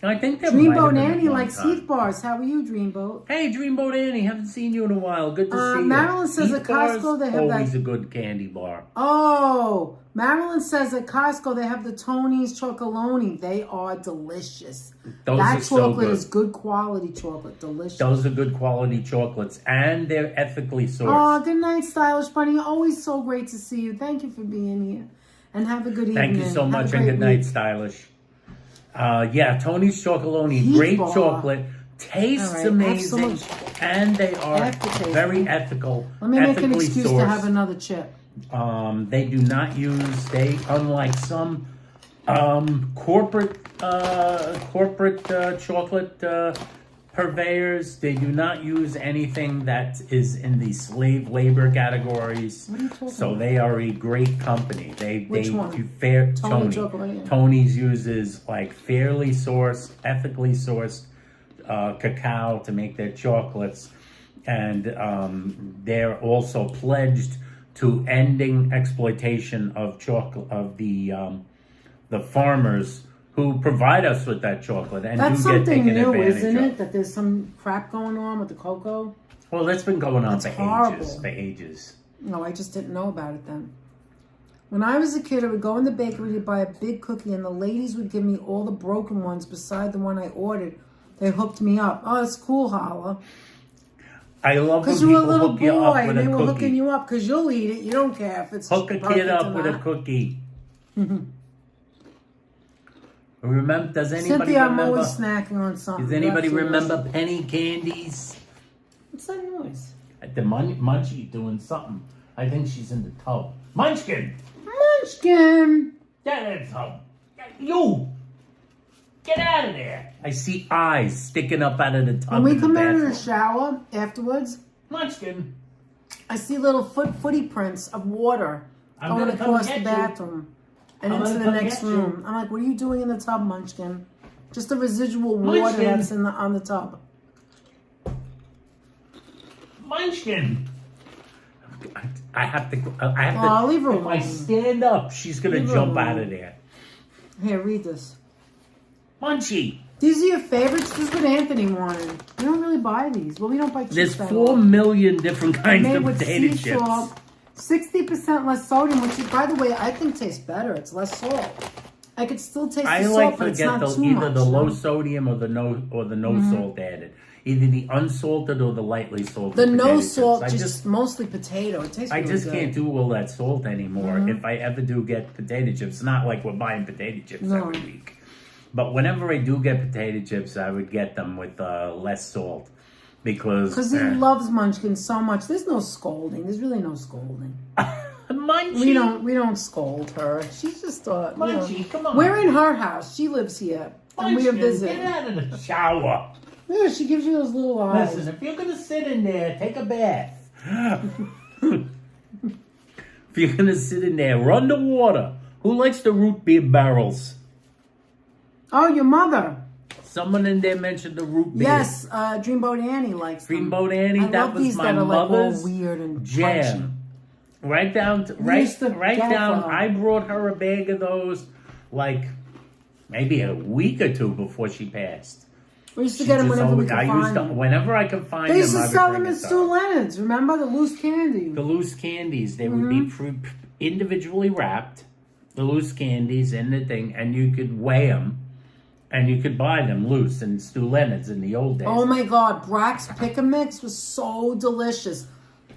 I think there might have Dreamboat been Annie at one likes time. Heath bars. How are you, Dreamboat? Hey, Dreamboat Annie, haven't seen you in a while. Good to see you. Marilyn says Heath at Costco bars, they have always that- a good candy bar. Oh, Marilyn says at Costco they have the Tony's Chocolonely. They are delicious. Those that are so chocolate good. is good quality chocolate. Delicious. Those are good quality chocolates, and they're ethically sourced. Oh, good night, Stylish Bunny. Always so great to see you. Thank you for being here. And have a good evening. Thank you so Have a much, great and good night, week. Stylish. Yeah, Tony's Chocolonely, Heath great bar. chocolate, tastes All right, amazing, absolutely. and they are Aftertaste. very ethical, Let me make an ethically excuse sourced. to have another chip. They do not use, unlike some corporate chocolate purveyors, they do not use anything that is in the slave labor categories. What are you talking So about? they are a great company. Which one? do fair Tony Tony. Chocolate. Tony's uses like fairly sourced, ethically sourced cacao to make their chocolates, and they're also pledged to ending exploitation of chocolate of the farmers who provide us with that chocolate and That's do get something taken new, advantage isn't of. it? That there's some crap going on with the cocoa. Well, that's been going on That's for horrible. ages. For ages. No, I just didn't know about it then. When I was a kid, I would go in the bakery to buy a big cookie, and the ladies would give me all the broken ones beside the one I ordered. They hooked me up. Oh, it's cool, Holla. I love when Because you were a people little hook you up boy, with and they a were cookie. hooking you up because you'll eat it. You don't care if it's Hook a perfect kid or up with a not. cookie. Remember? Does anybody Cynthia, I'm remember? always snacking on something. Does anybody You're absolutely remember right. penny candies? What's that noise? At the Munchie doing something. I think she's in the tub. Munchkin! Munchkin! Get in the tub. You! Get out of there! I see eyes sticking up out of the tub. When we in the come out of the bathroom. shower afterwards, Munchkin! I see little footy prints of water I'm going gonna come across the get you. bathroom and I'm into gonna the come next get you. room. I'm like, what are you doing in the tub, Munchkin? Just the residual water Munchkin. that's on the tub. Munchkin! I have to. Aw, leave her If I alone. stand up, she's gonna Leave her jump alone. out of there. Here, read this. Munchie! These are your favorites? This is what Anthony wanted. We don't really buy these. Well, we don't buy chips There's that 4 often. million different kinds Made of with potato sea chips. salt, 60% less sodium, which, by the way, I think tastes better. It's less salt. I could still taste I the like salt, but to it's get not too either much. the low no? sodium or the no salt added. Either the unsalted or the lightly salted. The no potato salt, chips. just mostly potato. It tastes I really just good. can't do all that salt anymore. If I ever do get potato chips, it's not like we're buying potato chips No. every week. But whenever I do get potato chips, I would get them with less salt because he loves Munchkin so much. There's no scolding. There's really no scolding. Munchie. We don't scold her. She's just Munchie, come on. We're in her house. She lives here, and we are Munchkin, visiting. get out of the shower. Yeah, she gives you those little eyes. Listen, if you're gonna sit in there, take a bath. If you're gonna sit in there, run the water. Who likes the root beer barrels? Oh, your mother. Someone in there mentioned the root beer. Yes, Dreamboat Annie likes them. Dreamboat Annie, I that love was these my that are like all mother's weird and jam. Right down, to, used to right get down. them. I brought her a bag of those, like maybe a week or two before she passed. We used to She get them just whenever we always- could I find used to, them. whenever I could find They used them, to I would sell bring them it at to Stu her. Leonard's. Remember the loose candy? The loose candies, they would be individually wrapped, the loose candies in the thing, and you could weigh them, and you could buy them loose in Stu Leonard's in the old days. Oh my God, Brack's Pick-a-Mix was so delicious.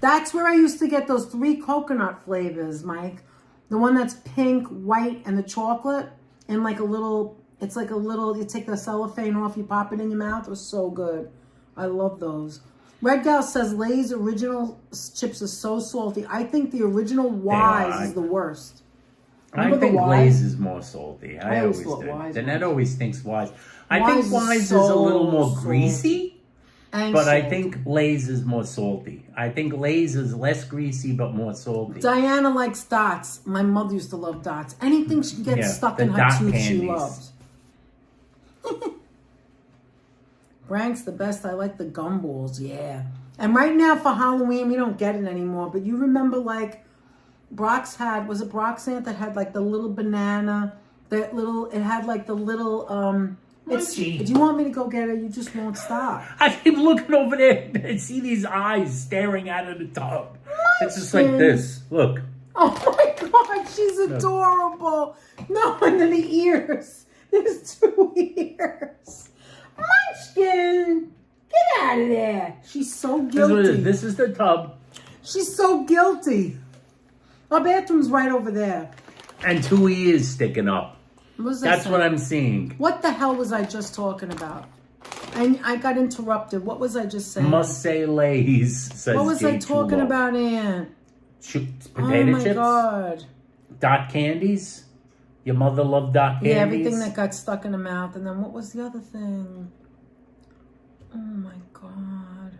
That's where I used to get those 3 coconut flavors, Mike. The one that's pink, white, and the chocolate, and like a little, it's like a little, you take the cellophane off, you pop it in your mouth. It was so good. I love those. Red Gal says Lay's original chips are so salty. I think the original Wise is the worst. I Remember the think Wise? Lay's is more salty. I always always thought do. Wise Danette was. always thinks Wise. I Wise think is Wise is so a little more salty. greasy. And But I salt. think Lay's is more salty. I think Lay's is less greasy but more salty. Diana likes dots. My mother used to love dots. Anything she can get stuck the in her dot tooth, she candies. loves. Brank's the best. I like the gumballs, yeah. And right now for Halloween, we don't get it anymore. But you remember, like, Brock's had, was it Brock's aunt that had, like, the little banana, that little, it had, like, the little, Munchie. if you want me to go get it, you just won't stop. I keep looking over there and see these eyes staring out of the tub. It's just like this. Look. Oh my God, she's adorable. No, and then the ears. There's 2 ears. Munchkin, get out of there. She's so guilty. This is the tub. She's so guilty. Our bathroom's right over there. And 2 ears sticking up. What was That's what I'm seeing. What the hell was I just talking about? And I got interrupted. What was I just saying? Must say Lay's, says What was Jay I talking Chulo. about, Ann? Potato chips? Oh my God. Dot candies? Your mother loved dot candies? Yeah, everything that got stuck in the mouth. And then what was the other thing? Oh my God.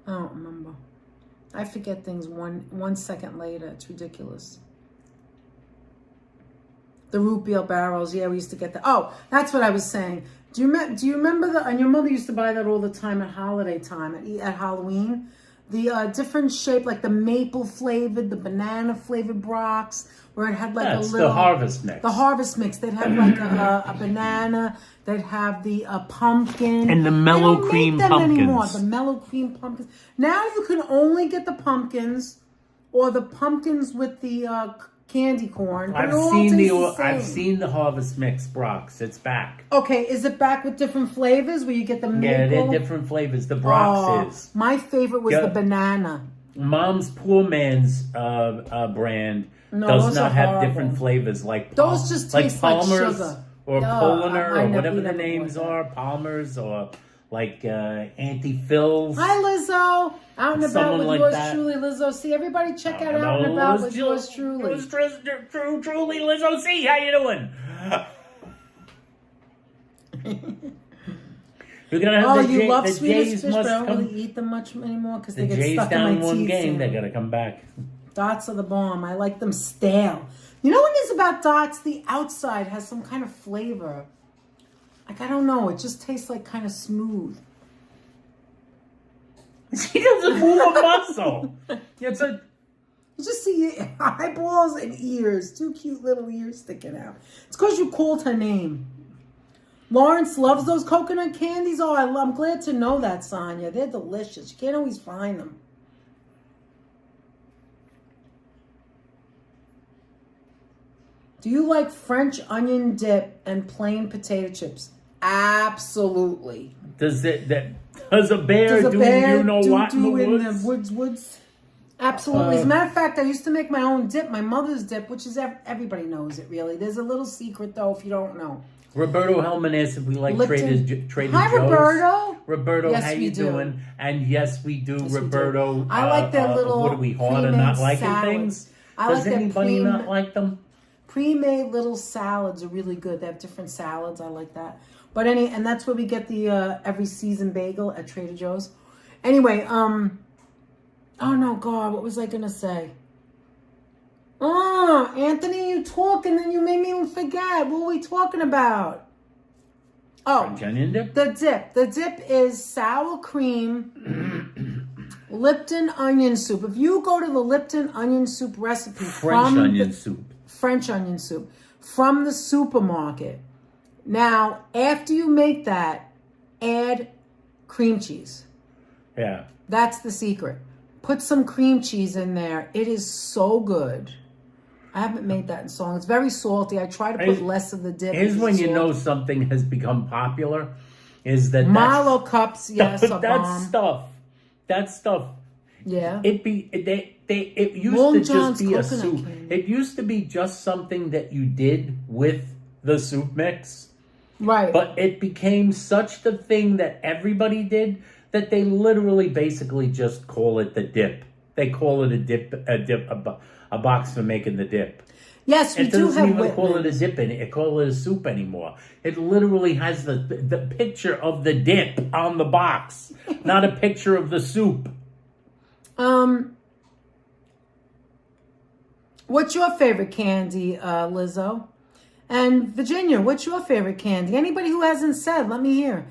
I don't remember. I forget things one second later. It's ridiculous. The root beer barrels. Yeah, we used to get that. Oh, that's what I was saying. Do you remember and your mother used to buy that all the time at holiday time, at Halloween? The different shape, like the maple flavored, the banana flavored Brock's, where it had like a little... the harvest mix. The harvest mix. They'd have like a banana. They'd have the pumpkin. And the mellow cream they don't make them anymore. pumpkins. The mellow cream pumpkins. Now you can only get the pumpkins or the pumpkins with the candy corn. But I've seen the harvest mix Brock's. It's back. Okay, is it back with different flavors where you get the maple? Yeah, they're different flavors. The Brock's is. My favorite was the banana. Mom's Poor Man's brand No, does those not are have horrible. different flavors like Those just taste like Palmer's sugar. or Poliner or whatever we the never names bought that. are, Palmer's or like Auntie Phil's. Hi, Lizzo. Out and about Someone with like yours that. truly, Lizzo. See, everybody check out Out and About with yours truly. It was truly Lizzo C. How you doing? We're gonna have you love the Swedish Jays fish, but must I don't come. really eat them much anymore because The they get Jays stuck in down my one teeth. game. Sam. They gotta come back. Dots are the bomb. I like them stale. You know what it is about dots? The outside has some kind of flavor. Like, I don't know. It just tastes like kind of smooth. She doesn't move a muscle. It's a. You just see eyeballs and ears. 2 cute little ears sticking out. It's because you called her name. Lawrence loves those coconut candies. Oh, I'm glad to know that, Sonia. They're delicious. You can't always find them. Do you like French onion dip and plain potato chips? Absolutely. Does a bear do you know what in the woods? Woods. Absolutely. As a matter of fact, I used to make my own dip, my mother's dip, which is everybody knows it really. There's a little secret though if you don't know. Roberto Hellman asks if we like Lipton. Trader Hi, Joe's. Roberto. Roberto, Yes, how we you do. doing? And yes, we do. Yes, we Roberto, do. I like their little what are we hard on pre-made not liking salads. things? I Does like their anybody not like them? Pre-made little salads are really good. They have different salads. I like that. But and that's where we get the every season bagel at Trader Joe's. Anyway, oh no, God, what was I gonna say? Oh, Anthony, you talk and then you made me forget. What were we talking about? Oh, French onion dip? the dip. The dip is sour cream, Lipton onion soup. If you go to the Lipton onion soup recipe, French onion soup from the supermarket. Now, after you make that, add cream cheese. Yeah. That's the secret. Put some cream cheese in there. It is so good. I haven't made that in so long. It's very salty. I try to put less of the dip. Here's when you know something has become popular, is that Milo cups, yes, are bomb. That stuff. Yeah. It used Long to John's just be a coconut soup. candy. It used to be just something that you did with the soup mix. Right. But it became such the thing that everybody did that they literally basically just call it the dip. They call it a box for making the dip. Yes, we It do doesn't have even call it Whitman. a dip in it. It call it a soup anymore. It literally has the picture of the dip on the box. not a picture of the soup. What's your favorite candy, Lizzo? And Virginia, what's your favorite candy? Anybody who hasn't said, let me hear.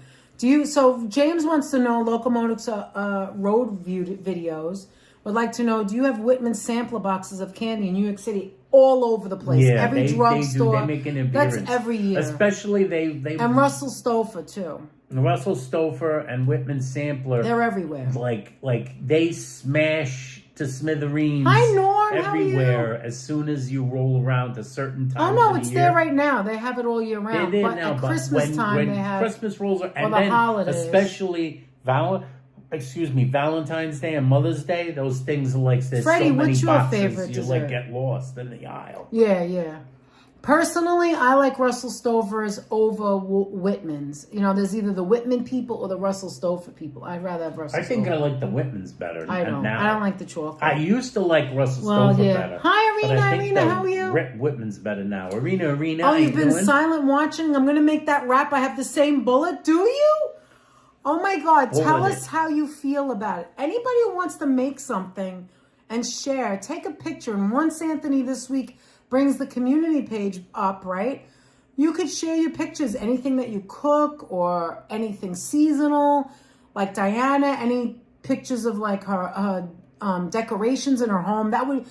So James wants to know, Locomotives road view videos, would like to know, do you have Whitman sampler boxes of candy in New York City all over the place? Yeah, every drugstore. They make an appearance. That's every year. Especially they and Russell Stouffer too. Russell Stouffer and Whitman Sampler. They're everywhere. Like they smash to smithereens. Hi, Norm. Everywhere. How are you? As soon as you roll around to certain times. Oh no, of the it's year. there right now. They have it all year round. They're there but now, at but Christmas time when they have Christmas rolls are, and the then holidays. especially Valentine's Day and Mother's Day. Those things are like there's Freddie, so many what's your boxes. favorite You dessert? like get lost in the aisle. Yeah. Personally, I like Russell Stover's over Whitman's. You know, there's either the Whitman people or the Russell Stover people. I'd rather have Russell I think Stover. I like the Whitman's better. I don't. Now. I don't like the chocolate. I used to like Russell Well, Stover yeah. better. Hi, but Arena. I think Arena, the how are you? Whitman's better now. Arena. Oh, how you've you been doing? silent watching. I'm going to make that rap. I have the same bullet. Do you? Oh, my God. What Tell was us it? how you feel about it. Anybody who wants to make something and share, take a picture. And once Anthony this week brings the community page up, right? You could share your pictures, anything that you cook or anything seasonal. Like Diana, any pictures of like her decorations in her home. That would...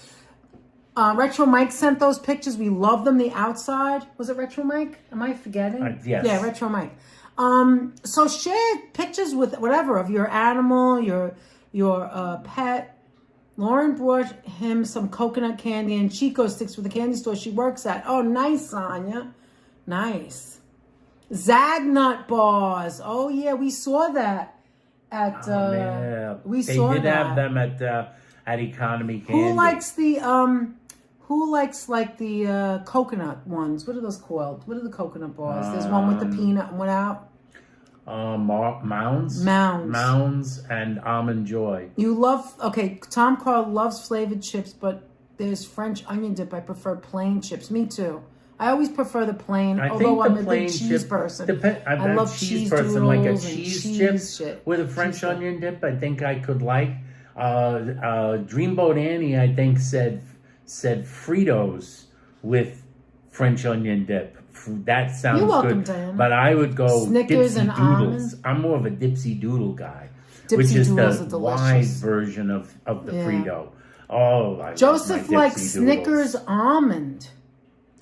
Retro Mike sent those pictures. We love them. The outside. Was it Retro Mike? Am I forgetting? Yes. Yeah, Retro Mike. So share pictures with whatever of your animal, your pet. Lauren brought him some coconut candy and Chico sticks for the candy store she works at. Oh, nice, Sonia. Nice. Zagnut bars. Oh yeah, we saw that at. We saw that. They did have them at Economy Candy. Who likes the like the coconut ones? What are those called? What are the coconut bars? There's one with the peanut and one out. Mounds and Almond Joy. You love, Tom Carl loves flavored chips, but there's French onion dip. I prefer plain chips. Me too. I always prefer the plain, although I'm a big cheese person. I love cheese person, like a doodles cheese and chip shit. with a French onion dip. I think I could like. Dreamboat Annie, I think said Fritos with French onion dip. That sounds You're welcome, good. Diana. But I would go Snickers Dipsy and Doodles. almonds. I'm more of a Dipsy Doodle guy, Dipsy which is Doodles the are delicious. wide version of the Frito. Oh, I Joseph love my likes Dipsy Snickers Doodles. almond.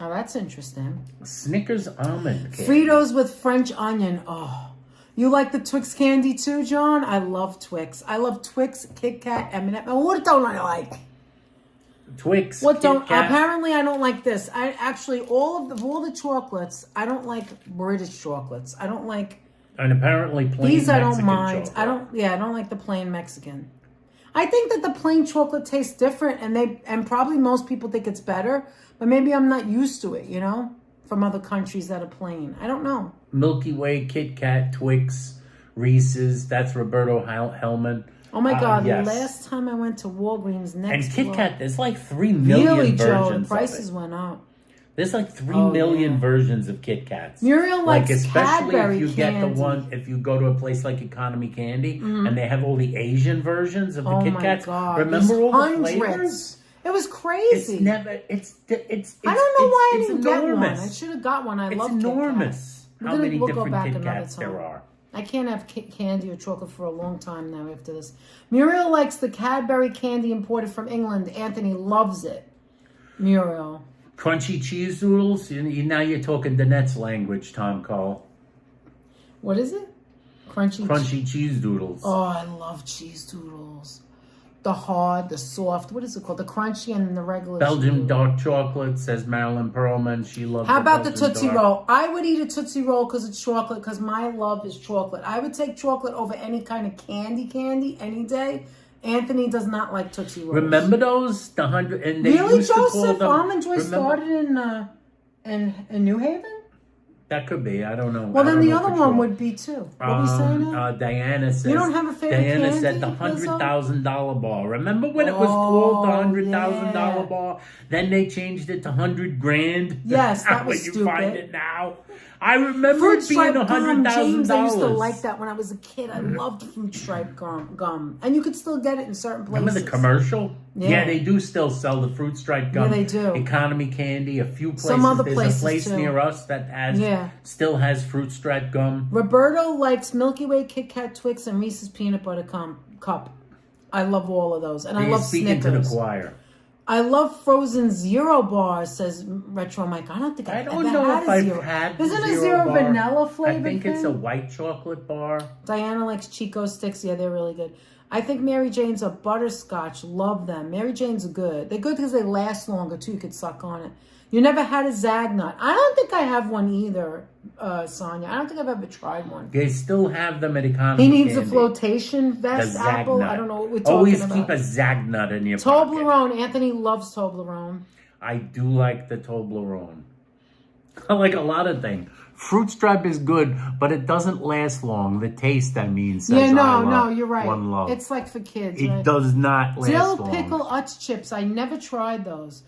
Oh, that's interesting. Snickers almond candy. Fritos with French onion. Oh, you like the Twix candy too, John? I love Twix. I love Twix, Kit Kat, M&M. Oh, what don't I like? Twix. What don't? Kit Kat. Apparently, I don't like this. I actually all the chocolates. I don't like British chocolates. I don't like And apparently plain these. I don't Mexican mind. chocolate. I don't. Yeah, I don't like the plain Mexican. I think that the plain chocolate tastes different, and probably most people think it's better. But maybe I'm not used to it. You know, from other countries that are plain. I don't know. Milky Way, Kit Kat, Twix, Reese's. That's Roberto Hellman. Oh my God! Yes. Last time I went to Walgreens next And Kit door- Kat, there's like 3 million Really, Joe, versions the prices of it. went up. There's like 3 million yeah. versions of Kit Kats. Muriel likes especially Cadbury if you get candy. the one, if you go to a place like Economy Candy and they have all the Asian versions of the Oh Kit my Kats. God! Remember There's all the hundreds. flavors? It was crazy. It's never. It's. I don't know why I it's didn't enormous. get one. I should have got one. I It's love enormous. Kit Kat. How many We'll go different back Kit another Kats time. there are? I can't have candy or chocolate for a long time now after this. Muriel likes the Cadbury candy imported from England. Anthony loves it. Muriel. Crunchy cheese doodles. Now you're talking Danette's language, Tom Cole. What is it? Crunchy cheese doodles. Oh, I love cheese doodles. The hard, the soft. What is it called? The crunchy and the regular. Belgian cheese. dark chocolate, says Marilyn Perlman. She loves. How about the Belgian Tootsie dark. Roll? I would eat a Tootsie Roll because it's chocolate, because my love is chocolate. I would take chocolate over any kind of candy any day. Anthony does not like Tootsie Rolls. Remember those? The 100 and they Really, used to call Joseph? them. Almond Joy Remember- started in New Haven? That could be. I don't know. Well, I then don't the know other for one sure. would be too. What are we saying now? Diana says. You don't have a favorite Diana candy, said the Lizzo? $100,000 bar. Remember when it was called the $100,000 yeah. bar? Then they changed it to $100,000. Yes, that was you stupid. find it now. I remember Fruit it being stripe gum, James, I used to $100,000. like that when I was a kid. I loved fruit stripe gum. And you could still get it in certain places. Remember the commercial? Yeah. They do still sell the fruit stripe gum. Yeah, they do. Economy candy, a few places. Some other There's places, a place too. near us that still has fruit stripe gum. Roberto likes Milky Way, Kit Kat, Twix, and Reese's Peanut Butter Cup. I love all of those. And I love Speaking Snickers. to the choir. I love frozen zero bars, says Retro Mike. I don't think I've ever had a zero. Isn't a zero bar. vanilla flavored I think thing? it's a white chocolate bar. Diana likes Chico sticks. Yeah, they're really good. I think Mary Jane's are butterscotch. Love them. Mary Jane's are good. They're good because they last longer, too. You could suck on it. You never had a Zagnut. I don't think I have one either, Sonia. I don't think I've ever tried one. They still have them at Economy He needs Candy. a flotation vest The apple. Zagnut. I don't know what we're talking Always about. keep a Zagnut in your pocket. Toblerone. Anthony loves Toblerone. I do like the Toblerone. I like a lot of things. Fruit stripe is good, but it doesn't last long. The taste, I mean, says Yeah, I love no, you're right. One Love. It's like for kids, It right? does not last Dill long. pickle Utz chips. I never tried those.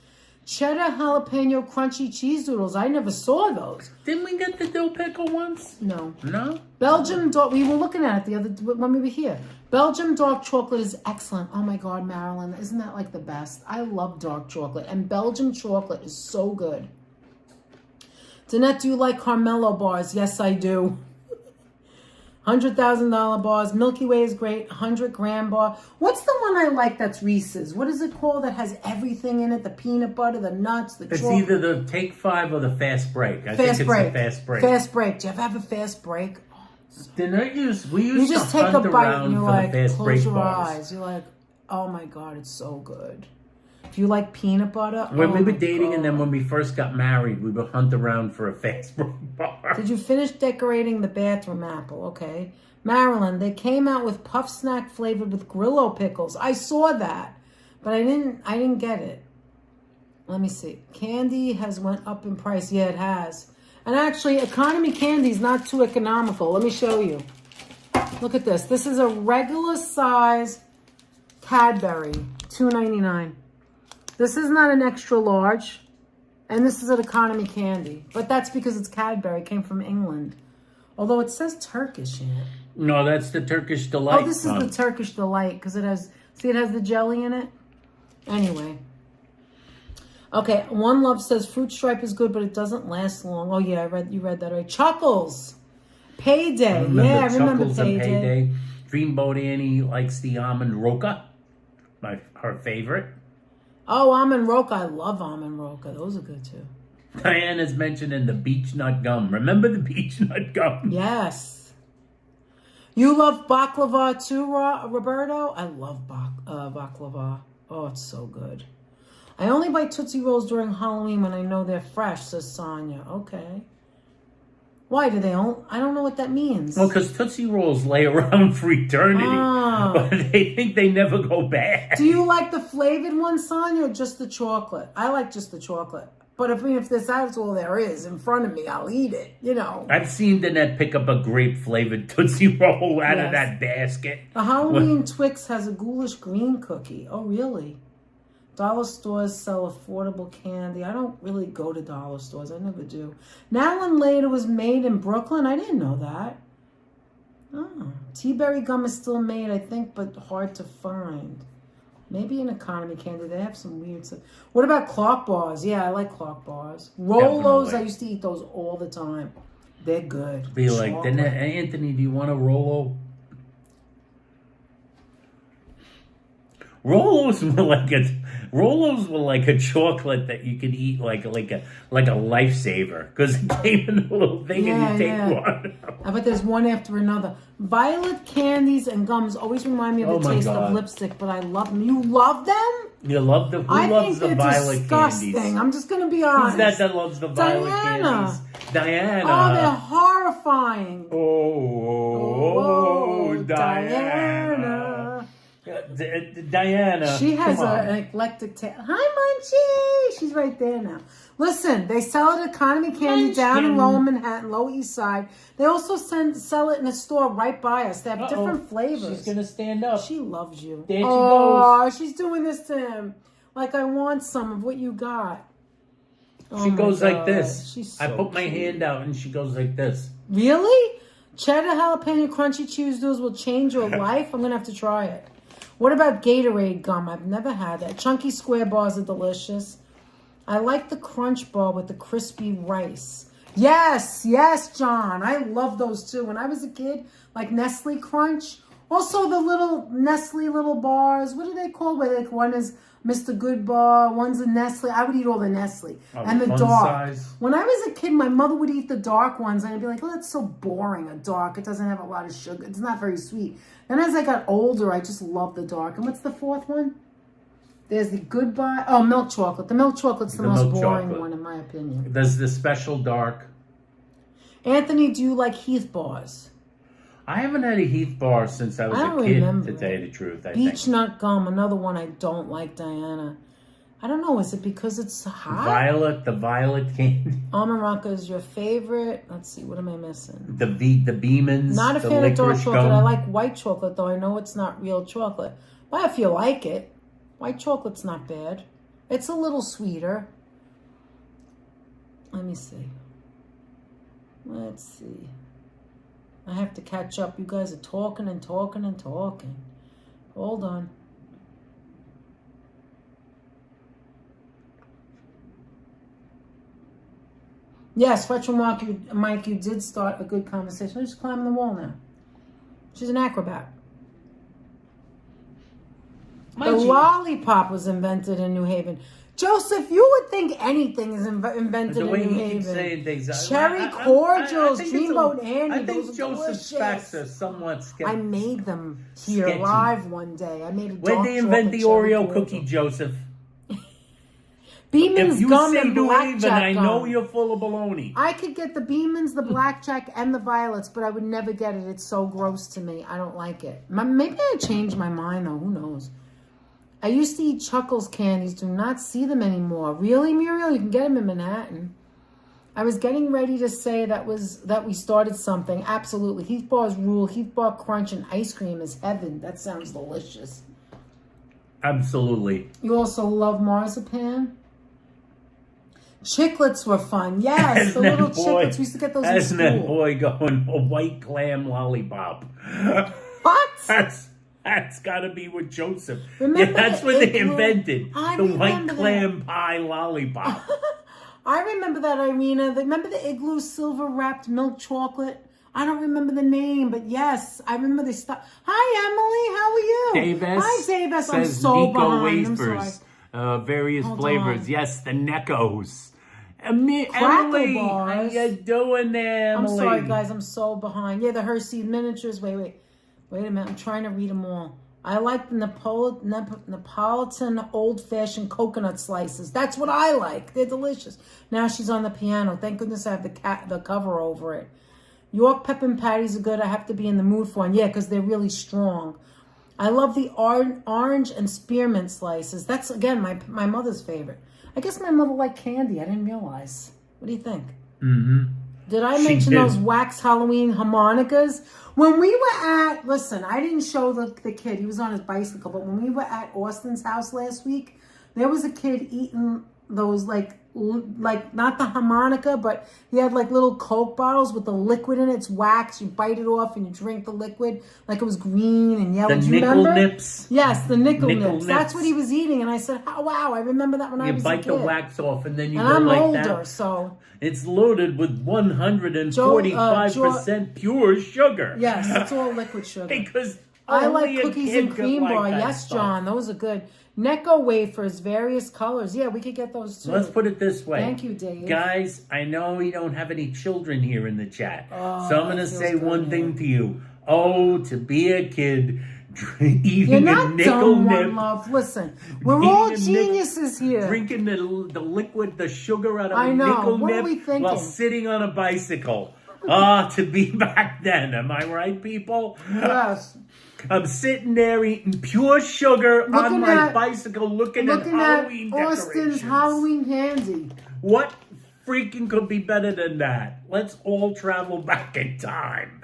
Cheddar jalapeno crunchy cheese doodles. I never saw those. Didn't we get the dill pickle once? No. No? Belgium dark. We were looking at it the other when we were here. Belgium dark chocolate is excellent. Oh my God, Marilyn, isn't that like the best? I love dark chocolate, and Belgium chocolate is so good. Danette, do you like Carmelo bars? Yes, I do. $100,000 bars. Milky Way is great. 100-gram bar. What's the one I like that's Reese's? What is it called that has everything in it? The peanut butter, the nuts, the It's chocolate. either the Take 5 or the Fast Break. I think it's the Fast Break. Fast break. Do you ever have a fast break? We used You just to take a hunt bite around and you're for like, the Fast close Break your bars. eyes. You're like, oh my God, it's so good. If you like peanut butter, When we were my dating God. and then when we first got married, we would hunt around for a Fast Break bar. Did you finish decorating the bathroom apple? Okay. Marilyn, they came out with puff snack flavored with Grillo pickles. I saw that, but I didn't get it. Let me see. Candy has went up in price. Yeah, it has. And actually, economy candy is not too economical. Let me show you. Look at this. This is a regular size Cadbury, $2.99. This is not an extra large, and this is an economy candy. But that's because it's Cadbury. It came from England. Although it says Turkish in it. No, that's the Turkish Delight. Oh, this is the Turkish Delight because it has, see, it has the jelly in it. Anyway. Okay, One Love says fruit stripe is good, but it doesn't last long. Oh yeah, you read that right. Chuckles, Payday. I remember Chuckles and Payday. Dreamboat Annie likes the almond roca, her favorite. Oh, almond roca. I love almond roca. Those are good too. Diana's mentioning the beech nut gum. Remember the beech nut gum? Yes. You love baklava too, Roberto? I love baklava. Oh, it's so good. I only buy Tootsie Rolls during Halloween when I know they're fresh, says Sonia. Okay. Why do they own? I don't know what that means. Well, because Tootsie Rolls lay around for eternity. Oh. But they think they never go bad. Do you like the flavored one, Sonia, or just the chocolate? I like just the chocolate. But if that's all there is in front of me, I'll eat it, you know. I've seen Danette pick up a grape-flavored Tootsie Roll out of that basket. The Halloween Twix has a ghoulish green cookie. Oh, really? Dollar stores sell affordable candy. I don't really go to dollar stores. I never do. Now and Later was made in Brooklyn. I didn't know that. Oh, Tea-berry gum is still made, I think, but hard to find. Maybe an economy candy. They have some weird stuff. What about Clark bars? Yeah, I like Clark bars. Rolos, Definitely. I used to eat those all the time. They're good. Be like, Chocolate. Anthony, do you want a Rolo? Rolos were like a chocolate that you could eat like a lifesaver because it came in a little thing and you take one. I bet there's one after another. Violet candies and gums always remind me of the taste of lipstick, but I love them. You love them? You love the I loves think the they're violet disgusting. candies? I'm just gonna be honest. Who's that loves the violet candies? Diana. Oh, they're horrifying. Oh, Diana. Diana. She has an eclectic taste. Hi, Munchie. She's right there now. Listen, they sell it at Economy Candy down in Lower Manhattan, Lower East Side. They also sell it in a store right by us. They have different flavors. She's gonna stand up. She loves you. There she goes. goes. She's doing this to him. Like, I want some of what you got. She my goes like God. this. She's I so put my cute. hand out and she goes like this. Really? Cheddar jalapeno crunchy Cheetos will change your life? I'm going to have to try it. What about Gatorade gum? I've never had that. Chunky square bars are delicious. I like the crunch bar with the crispy rice. Yes, John. I love those too. When I was a kid, like Nestle Crunch. Also the little Nestle little bars. What are they called? Where like one is Mr. Good Bar, one's a Nestle. I would eat all the Nestle. And the fun dark. size. When I was a kid, my mother would eat the dark ones. And I'd be like, oh, that's so boring, a dark. It doesn't have a lot of sugar. It's not very sweet. Then as I got older, I just loved the dark. And what's the fourth one? There's the Goodbye. Oh, milk chocolate. The milk chocolate's the most boring one, in my opinion. There's the special dark. Anthony, do you like Heath bars? I haven't had a Heath bar since I was a kid, to tell you the truth, I think. Beech nut gum, another one I don't like, Diana. I don't know. Is it because it's hot? The violet candy. Almond Rocca is your favorite. Let's see. What am I missing? The Beemans. Not a the fan of dark licorice chocolate. gum. I like white chocolate, though. I know it's not real chocolate. But if you like it, white chocolate's not bad. It's a little sweeter. Let me see. Let's see. I have to catch up. You guys are talking and talking and talking. Hold on. Yes, Retro Mike, you did start a good conversation. She's climbing the wall now. She's an acrobat. The lollipop was invented in New Haven. Joseph, you would think anything is invented in New Haven. Saying things, Cherry cordials, Dreamboat Andy. I think those are Joseph's delicious. facts are somewhat sketchy. I made them here Sketchy. live one day. I made a Where'd dark they invent the chocolate Oreo cherry cookie, cordial. Joseph? Beeman's If you gum say and New Haven, blackjack I gum. know you're full of baloney. I could get the Beeman's, the blackjack, and the violets, but I would never get it. It's so gross to me. I don't like it. Maybe I changed my mind, though. Who knows? I used to eat Chuckles candies. Do not see them anymore. Really, Muriel? You can get them in Manhattan. I was getting ready to say that we started something. Absolutely. Heath Bar's rule. Heath Bar crunch and ice cream is heaven. That sounds delicious. Absolutely. You also love marzipan? Chiclets were fun. Yes, the little chiclets. We used to get those in school. That boy going, a white clam lollipop. What? That's got to be with Joseph. Remember that's the what they igloo? invented. I The white remember clam pie lollipop. I remember that, Irina. Remember the igloo silver wrapped milk chocolate? I don't remember the name, but yes, I remember the stuff. Hi, Emily. How are you? Davis. Hi, Davis. I'm says so Nico behind. I'm sorry. wafers. Various Hold flavors. on. Yes, the Neckos. Crackle Emily, bars. how you doing there, I'm Emily? sorry, guys. I'm so behind. Yeah, the Hershey miniatures. Wait a minute. I'm trying to read them all. I like the Neapolitan old-fashioned coconut slices. That's what I like. They're delicious. Now she's on the piano. Thank goodness I have the cover over it. York pepper patties are good. I have to be in the mood for one. Yeah, because they're really strong. I love the orange and spearmint slices. That's, again, my mother's favorite. I guess my mother liked candy. I didn't realize. What do you think? Mm-hmm. Did I mention those wax Halloween harmonicas? When we were at, listen, I didn't show the kid. He was on his bicycle. But when we were at Austin's house last week, there was a kid eating those, like not the harmonica, but he had like little Coke bottles with the liquid in it. It's wax. You bite it off and you drink the liquid like it was green and yellow. The Do you nickel remember? nips. Yes, the nickel nips. nips. That's what he was eating. And I said, oh, wow, I remember that when I was a kid. You bite the wax off and then you and go I'm like older, that. so... It's loaded with 145% pure sugar. Yes, it's all liquid sugar. Because I only like a cookies kid and cream could like bar. that Yes, stuff. John, those are good. Necco wafers, various colors. Yeah, we could get those too. Let's put it this way. Thank you, Dave. Guys, I know we don't have any children here in the chat. Oh, so I'm going to that feels say good, one yeah. thing to you. Oh, to be a kid eating You're a not nickel dumb, nip. One Love. Listen, we're Eating all a nickel- geniuses here. Drinking the liquid, the sugar out of I a know. nickel What are nip we thinking? while sitting on a bicycle. To be back then. Am I right, people? Yes. I'm sitting there eating pure sugar on Looking my at- bicycle looking at Looking Halloween at Austin's decorations. Halloween candy. What freaking could be better than that? Let's all travel back in time.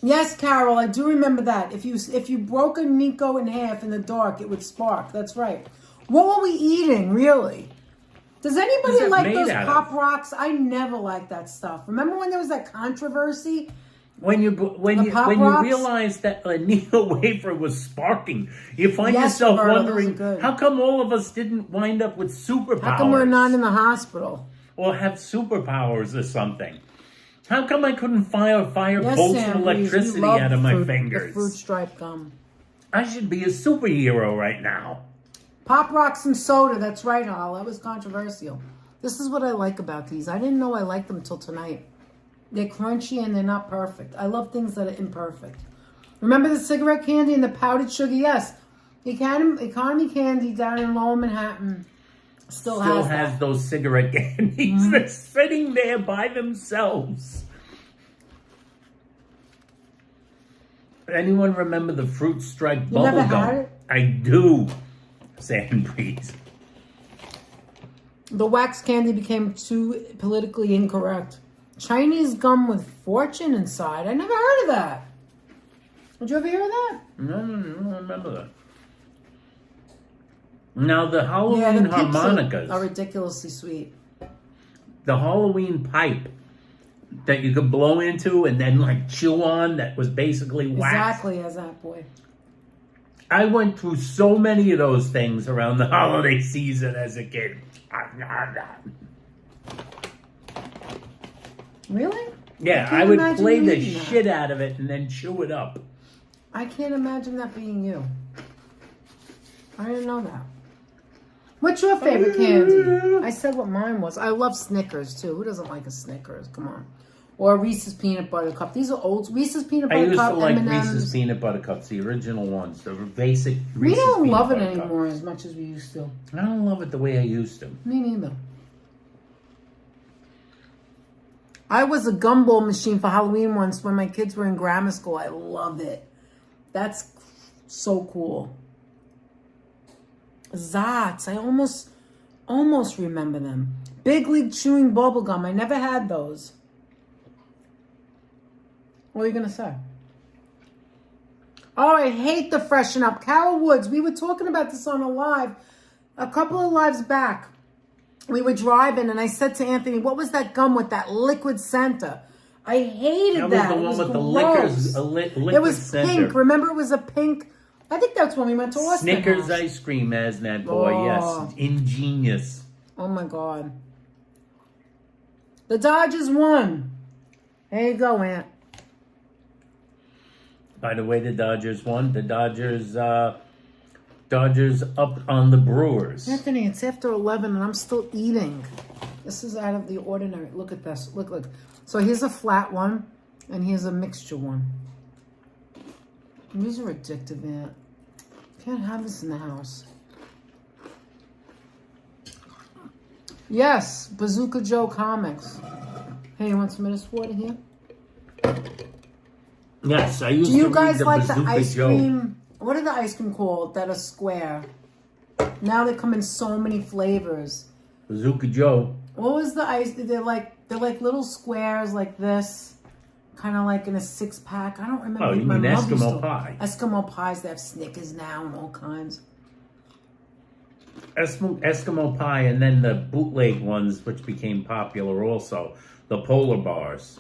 Yes, Carol, I do remember that. If you broke a Nico in half in the dark, it would spark. That's right. What were we eating, really? Does anybody What's that like made those out Pop of? Rocks? I never liked that stuff. Remember when there was that controversy? When you Pop Rocks? realize that a Neo wafer was sparking, you find Yes, yourself Roberta, those wondering are good. how come all of us didn't wind up with superpowers, How come we're not in the hospital? or have superpowers or something. How come I couldn't fire Yes, bolts Sam, of please. electricity We love out of my fruit, fingers? The fruit stripe gum. I should be a superhero right now. Pop Rocks and soda. That's right, Hal. That was controversial. This is what I like about these. I didn't know I liked them till tonight. They're crunchy and they're not perfect. I love things that are imperfect. Remember the cigarette candy and the powdered sugar? Yes. The economy candy down in Lower Manhattan still has that. Those cigarette candies. They're sitting there by themselves. Anyone remember the fruit stripe You bubble never gum? had it? I do. Sand breeze. The wax candy became too politically incorrect. Chinese gum with fortune inside. I never heard of that. Did you ever hear of that? No, I don't remember that. Now the Halloween Yeah, the pips harmonicas, are ridiculously sweet. the Halloween pipe that you could blow into and then like chew on, that was basically wax. Exactly as that boy. I went through so many of those things around the holiday season as a kid. Really? Yeah, I I would imagine play you the eating that. shit out of it and then chew it up. I can't imagine that being you. I didn't know that. What's your favorite candy? I said what mine was. I love Snickers too. Who doesn't like a Snickers? Come on. Or a Reese's Peanut Butter Cup. These are old Reese's Peanut I Butter used Cup, to like M&Ms. Reese's Peanut Butter Cups, the original ones, the basic Reese's We don't Peanut love it Butter Cup. anymore as much as we used to. I don't love it the way I used to. Me neither. I was a gumball machine for Halloween once when my kids were in grammar school. I love it. That's so cool. Zots. I almost remember them. Big League Chewing Bubblegum. I never had those. What are you going to say? Oh, I hate the Freshen Up. Carol Woods. We were talking about this on a live. A couple of lives back. We were driving and I said to Anthony, what was that gum with that liquid center? I hated that. That was the one with the gross. liquid It was center. pink. Remember, it was a pink. I think that's when we went to Austin. Snickers House. ice cream, as that boy. Oh. Yes, ingenious. Oh my God. The Dodgers won. There you go, Aunt. By the way, the Dodgers won. The Dodgers up on the Brewers. Anthony, it's after 11 and I'm still eating. This is out of the ordinary. Look at this. Look. So here's a flat one and here's a mixture one. These are addictive, Aunt. Can't have this in the house. Yes, Bazooka Joe Comics. Hey, you want some of this water here? Yes, I used Do you to read guys the like the Bazooka ice Joe. cream? What are the ice cream called that are square? Now they come in so many flavors. Bazooka Joe. What was the ice? They're like little squares like this, kind of like in a 6-pack. I don't remember. Oh, you My mean mom used Eskimo to- pie. Eskimo pies. They have Snickers now and all kinds. Eskimo pie, and then the bootleg ones, which became popular also, the polar bars.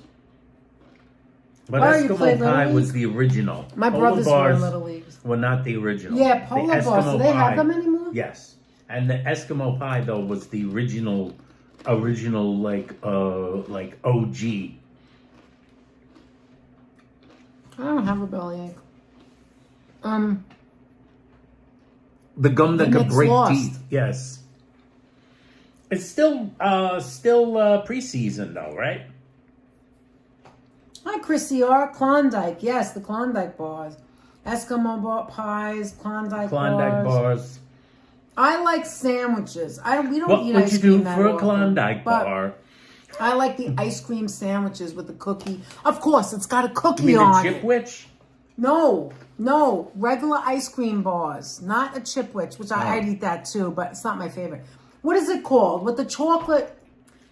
But Oh, you played Eskimo Little pie League? was the original. My Polar brothers were bars in Little Leagues. were not the original. Yeah, polar The bars. Do Eskimo they have pie- them anymore? Yes, and the Eskimo pie though was the original like OG. I don't have a bellyache. The gum that And could it's break lost. teeth. Yes. It's still preseason though, right? Hi, Chrissy R. Klondike. Yes, the Klondike bars. Eskimo pies, Klondike bars. I like sandwiches. We don't What eat would ice you cream do that for a often, Klondike but bar? I like the ice cream sandwiches with the cookie. Of course, it's got a cookie You mean on a it. Chipwich? No, regular ice cream bars, not a Chipwich, which I'd eat that too, but it's not my favorite. What is it called? With the chocolate?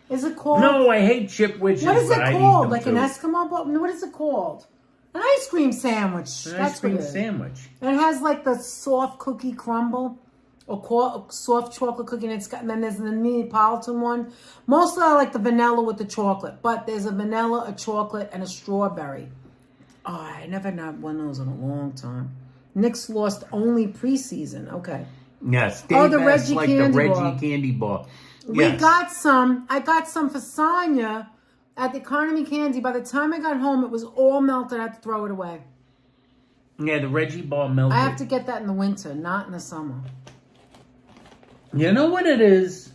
Is it called? No, I hate Chipwiches. What is it but I'd eat called? them Like too. an Eskimo bar? What is it called? An ice cream sandwich. An That's ice cream what it is. sandwich. And it has like the soft cookie crumble. soft chocolate cookie, and then there's the Neapolitan one. Mostly I like the vanilla with the chocolate, but there's a vanilla, a chocolate, and a strawberry. Oh, I never had one of those in a long time. Nick's lost only preseason. Okay. Yes. Dave the Reggie like candy the Reggie bar. candy bar. We Yes. got some. I got some for Sonya at the Economy Candy. By the time I got home, it was all melted. I had to throw it away. Yeah, the Reggie bar melted. I have to get that in the winter, not in the summer. You know what it is?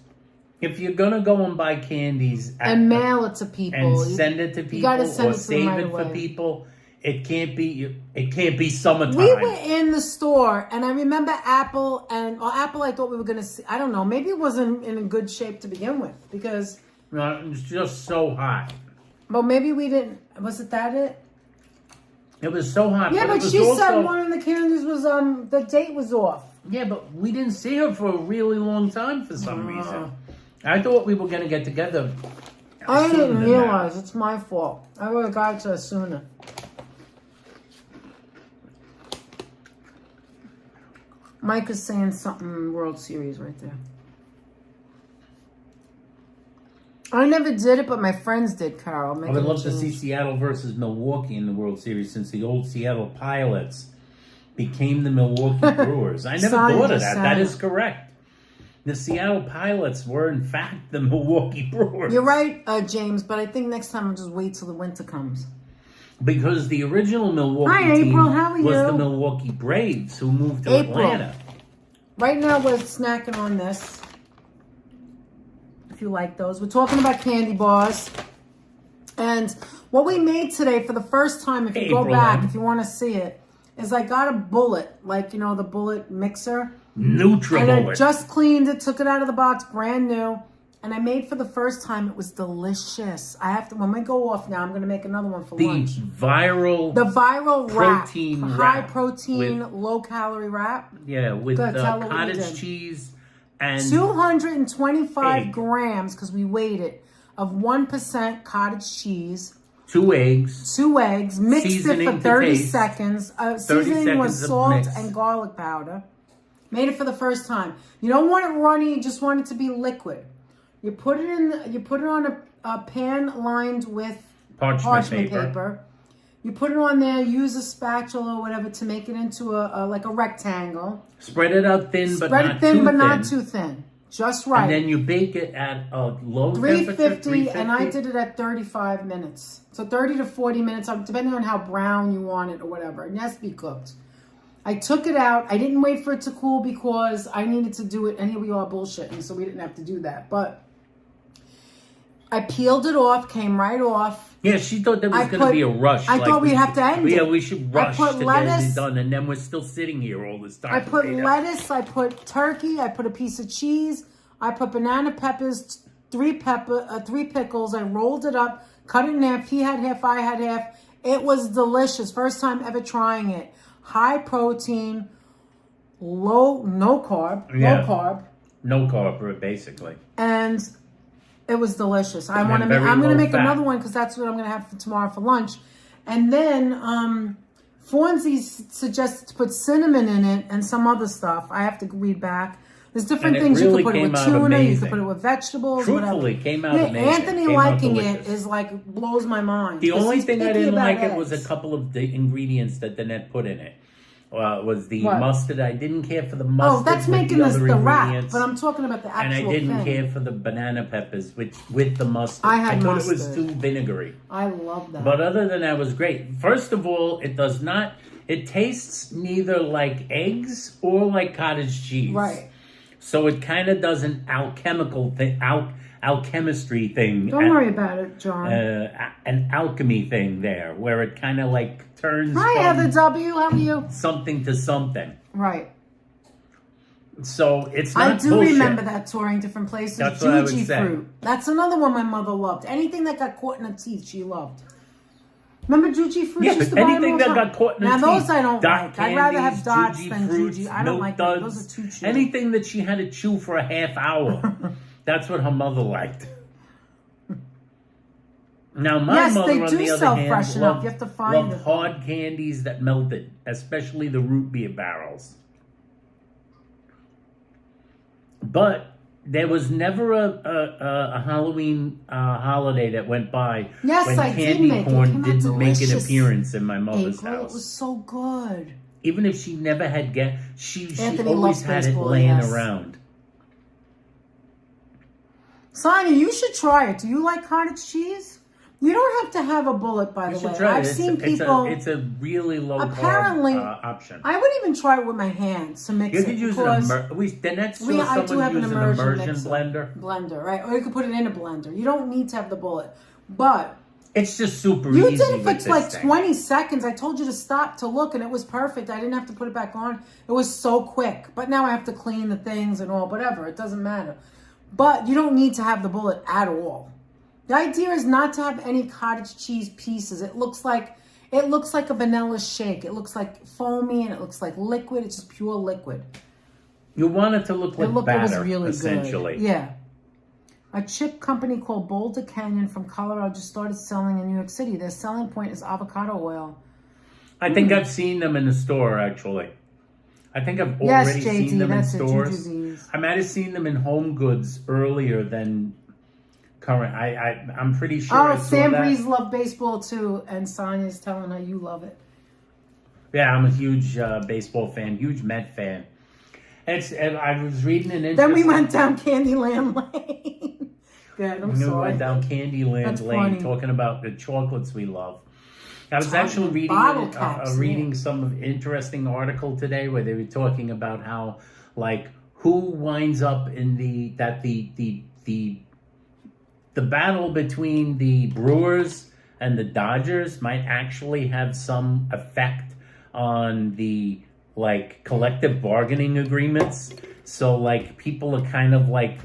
If you're going to go and buy candies And mail it to people. and send it to people gotta send or it to them save right it for away. people, it can't be summertime. We were in the store, and I remember Apple I thought we were going to see. I don't know. Maybe it wasn't in good shape to begin with because. No, it's just so hot. Well, maybe we didn't. Was it that it? It was so hot. Yeah, it but was she also, said one of the candies was the date was off. Yeah, but we didn't see her for a really long time for some reason. I thought we were going to get together. I sooner didn't than realize. It's my fault. I would have got to her sooner. Mike is saying something World Series right there. I never did it, but my friends did, Carol. I would love to see Seattle versus Milwaukee in the World Series since the old Seattle Pilots became the Milwaukee Brewers. I never thought of that. That is correct. The Seattle Pilots were, in fact, the Milwaukee Brewers. You're right, James, but I think next time I'll just wait till the winter comes. Because the original Milwaukee Hi, team April. How are was you? the Milwaukee Braves, who moved to Atlanta. Right now we're snacking on this. If you like those. We're talking about candy bars. And what we made today for the first time, if you go back, if you want to see it, is I got a bullet, like, you know, the bullet mixer. NutriBullet. And I just cleaned it, took it out of the box, brand new. And I made for the first time. It was delicious. I have to, when we go off now, I'm going to make another one for lunch. The viral protein wrap. High protein, low calorie wrap. Yeah, with tell her what you cottage did. cheese and 225 egg. grams, because we weighed it, of 1% cottage cheese. 2 eggs. 2 eggs. Mixed Seasoning it for to 30 taste. seconds. 30 Seasoning was seconds of salt mix. and garlic powder. Made it for the first time. You don't want it runny. You just want it to be liquid. You put it in. You put it on a pan lined with parchment paper. You put it on there. Use a spatula or whatever to make it into a like a rectangle. Spread it out thin, but Spread not it thin, too but thin. not too thin. Just right. And then you bake it at a low 350, temperature. and I did it at 35 minutes. So 30 to 40 minutes, depending on how brown you want it or whatever. It has to be cooked. I took it out. I didn't wait for it to cool because I needed to do it. And here we are bullshitting, so we didn't have to do that. But I peeled it off, came right off. Yeah, she thought there was going to be a rush. I thought we'd have to end it. Yeah, we should rush to get lettuce. it done, and then we're still sitting here all this time. I put lettuce, I put turkey, I put a piece of cheese, I put banana peppers, 3 pickles. I rolled it up, cut it in half. He had half, I had half. It was delicious. First time ever trying it. High protein, no carb. No carb, basically. And it was delicious. I'm very going to low make fat. another one because that's what I'm going to have for tomorrow for lunch. And then Fonzie suggested to put cinnamon in it and some other stuff. I have to read back. There's different And it things. really You can put it came with out tuna. You amazing. can put it with vegetables. Truthfully, whatever. came out Yeah, amazing. Anthony Came out liking it delicious. is like blows my mind. The 'Cause only he's thing I picky didn't about like eggs. it was a couple of the ingredients that Danette put in it. Was the What? mustard. I didn't care for the mustard. Oh, that's with making the us other the wrap. ingredients. But I'm talking about the And actual I didn't thing. care for the banana peppers, which with the mustard. I had thought mustard. it was too vinegary. I love that. But other than that, it was great. First of all, it does not. It tastes neither like eggs or like cottage cheese. Right. So it kind of does an alchemistry thing. Don't worry about it, John. An alchemy thing there, where it kind of like turns Hi, from Heather W. How are you? something to something. Right. So it's I not do bullshit. remember that touring different places. That's what I would Juji say. fruit. That's another one my mother loved. Anything that got caught in her teeth, she loved. Remember Juji fruit? Yeah, She used but to buy them anything all that the time. got caught in Now her those teeth. I don't Dot like. I'd rather have candies, dots Juji than fruits, Juji. I don't milk like them. duds, Those are too chewy. anything that she had to chew for a half hour. That's what her mother liked. Now my Yes, mother, they on do the other sell hand, freshen up. You have to find loved it. hard candies that melted, especially the root beer barrels. But there was never a Halloween holiday that went by Yes, when I did candy make it. corn It came out didn't make an delicious. appearance in my mother's April, house. it was so good. Even if she never had she Anthony always loves had baseball, it laying yes. around. Sonia, you should try it. Do you like cottage cheese? You don't have to have a bullet, by You the should way. try I've it. seen people. It's a really low Apparently, carb option. I would even try it with my hands to mix You it. could use Danette saw I do have someone use an an immersion mixer. blender. Blender, right? Or you could put it in a blender. You don't need to have the bullet. But It's just super you easy. did it with for like this thing. 20 seconds. I told you to stop to look, and it was perfect. I didn't have to put it back on. It was so quick. But now I have to clean the things and all, whatever. It doesn't matter. But you don't need to have the bullet at all. The idea is not to have any cottage cheese pieces. It looks like a vanilla shake. It looks like foamy and it looks like liquid. It's just pure liquid. You want it to look like It was batter, really essentially. good. Yeah. A chip company called Boulder Canyon from Colorado just started selling in New York City. Their selling point is avocado oil. I think I've seen them in the store, actually. I think I've Yes, already JT, seen them in that's it, stores. Juju's. I might have seen them in Home Goods earlier than current. I'm pretty sure I Oh, saw Sam that. Breeze loved baseball too, and Sonia's telling her you love it. Yeah, I'm a huge baseball fan, huge Met fan. And I was reading an interesting... Then we went down Candyland Lane. Good, I'm We sorry. went down Candyland That's Lane, funny. talking about the chocolates we love. I was Talking actually reading bottle caps, reading some interesting article today where they were talking about how, like, who winds up in the battle between the Brewers and the Dodgers might actually have some effect on the, like, collective bargaining agreements. So, like, people are kind of like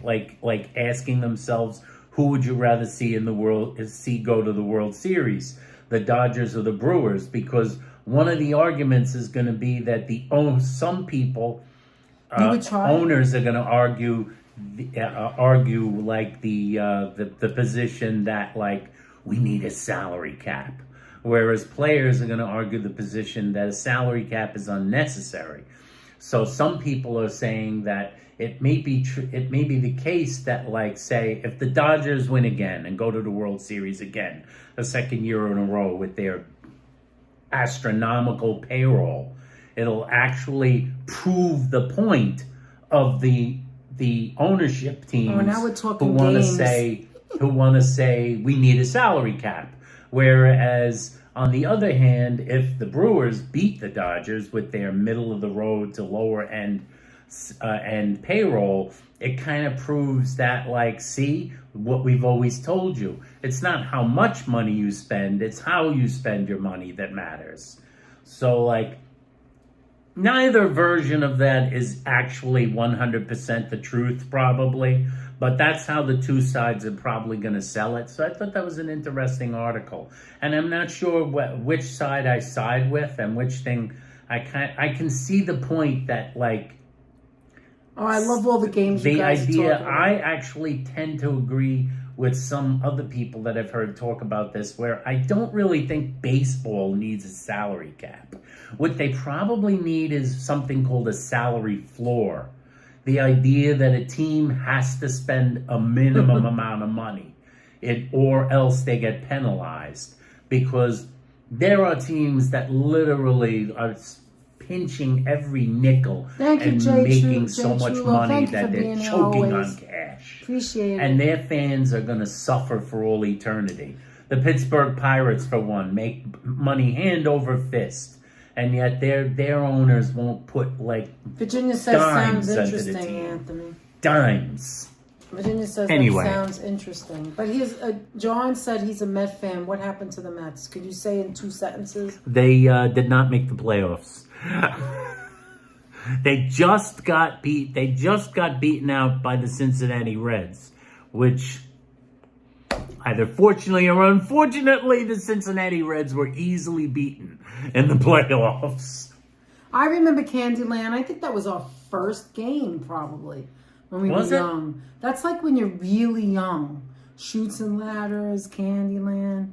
asking themselves, who would you rather see in the world go to the World Series, the Dodgers or the Brewers? Because one of the arguments is going to be that some people, owners, are going to argue like the position that, like, we need a salary cap, whereas players are going to argue the position that a salary cap is unnecessary. So some people are saying that it may be the case that, like, say, if the Dodgers win again and go to the World Series again, a second year in a row with their astronomical payroll, it'll actually prove the point of the ownership teams now we're talking who want to games. say we need a salary cap. Whereas on the other hand, if the Brewers beat the Dodgers with their middle of the road to lower end and payroll, it kind of proves that, like, see what we've always told you. It's not how much money you spend, it's how you spend your money that matters. So, like, neither version of that is actually 100% the truth, probably, but that's how the two sides are probably going to sell it. So I thought that was an interesting article. And I'm not sure which side I side with and which thing I can see the point that, like, Oh, I love all the games you the guys idea, are talking about. I actually tend to agree with some other people that I've heard talk about this, where I don't really think baseball needs a salary cap. What they probably need is something called a salary floor. The idea that a team has to spend a minimum amount of money, or else they get penalized. Because there are teams that literally are pinching every nickel and making so much money that they're choking on cash. Appreciate it. And their fans are going to suffer for all eternity. The Pittsburgh Pirates, for one, make money hand over fist, and yet their owners won't put, like, Virginia says dimes sounds into the interesting, team. Anthony. Dimes. Virginia says Anyway. that sounds interesting. But John said he's a Met fan. What happened to the Mets? Could you say in 2 sentences? They did not make the playoffs. They just got beaten out by the Cincinnati Reds, which, either fortunately or unfortunately, the Cincinnati Reds were easily beaten in the playoffs. I remember Candyland. I think that was our first game, probably, when we were young. That's like when you're really young. Chutes and Ladders, Candyland.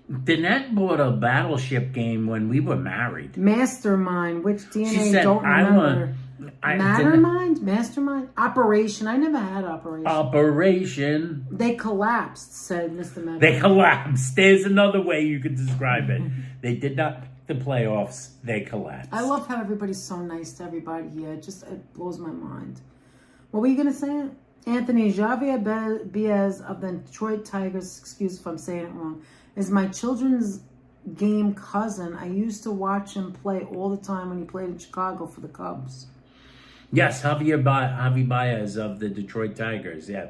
Danette bought a Battleship game when we were married. Mastermind, which DNA She said, don't remember. Mastermind? Operation. I never had Operation. Operation. They collapsed, said Mr. Meadows. They collapsed. There's another way you could describe it. They did not make the playoffs. They collapsed. I love how everybody's so nice to everybody here. It blows my mind. What were you going to say? Anthony, Javier Baez of the Detroit Tigers, excuse if I'm saying it wrong, is my children's game cousin. I used to watch him play all the time when he played in Chicago for the Cubs. Yes, Javi Baez of the Detroit Tigers, yeah.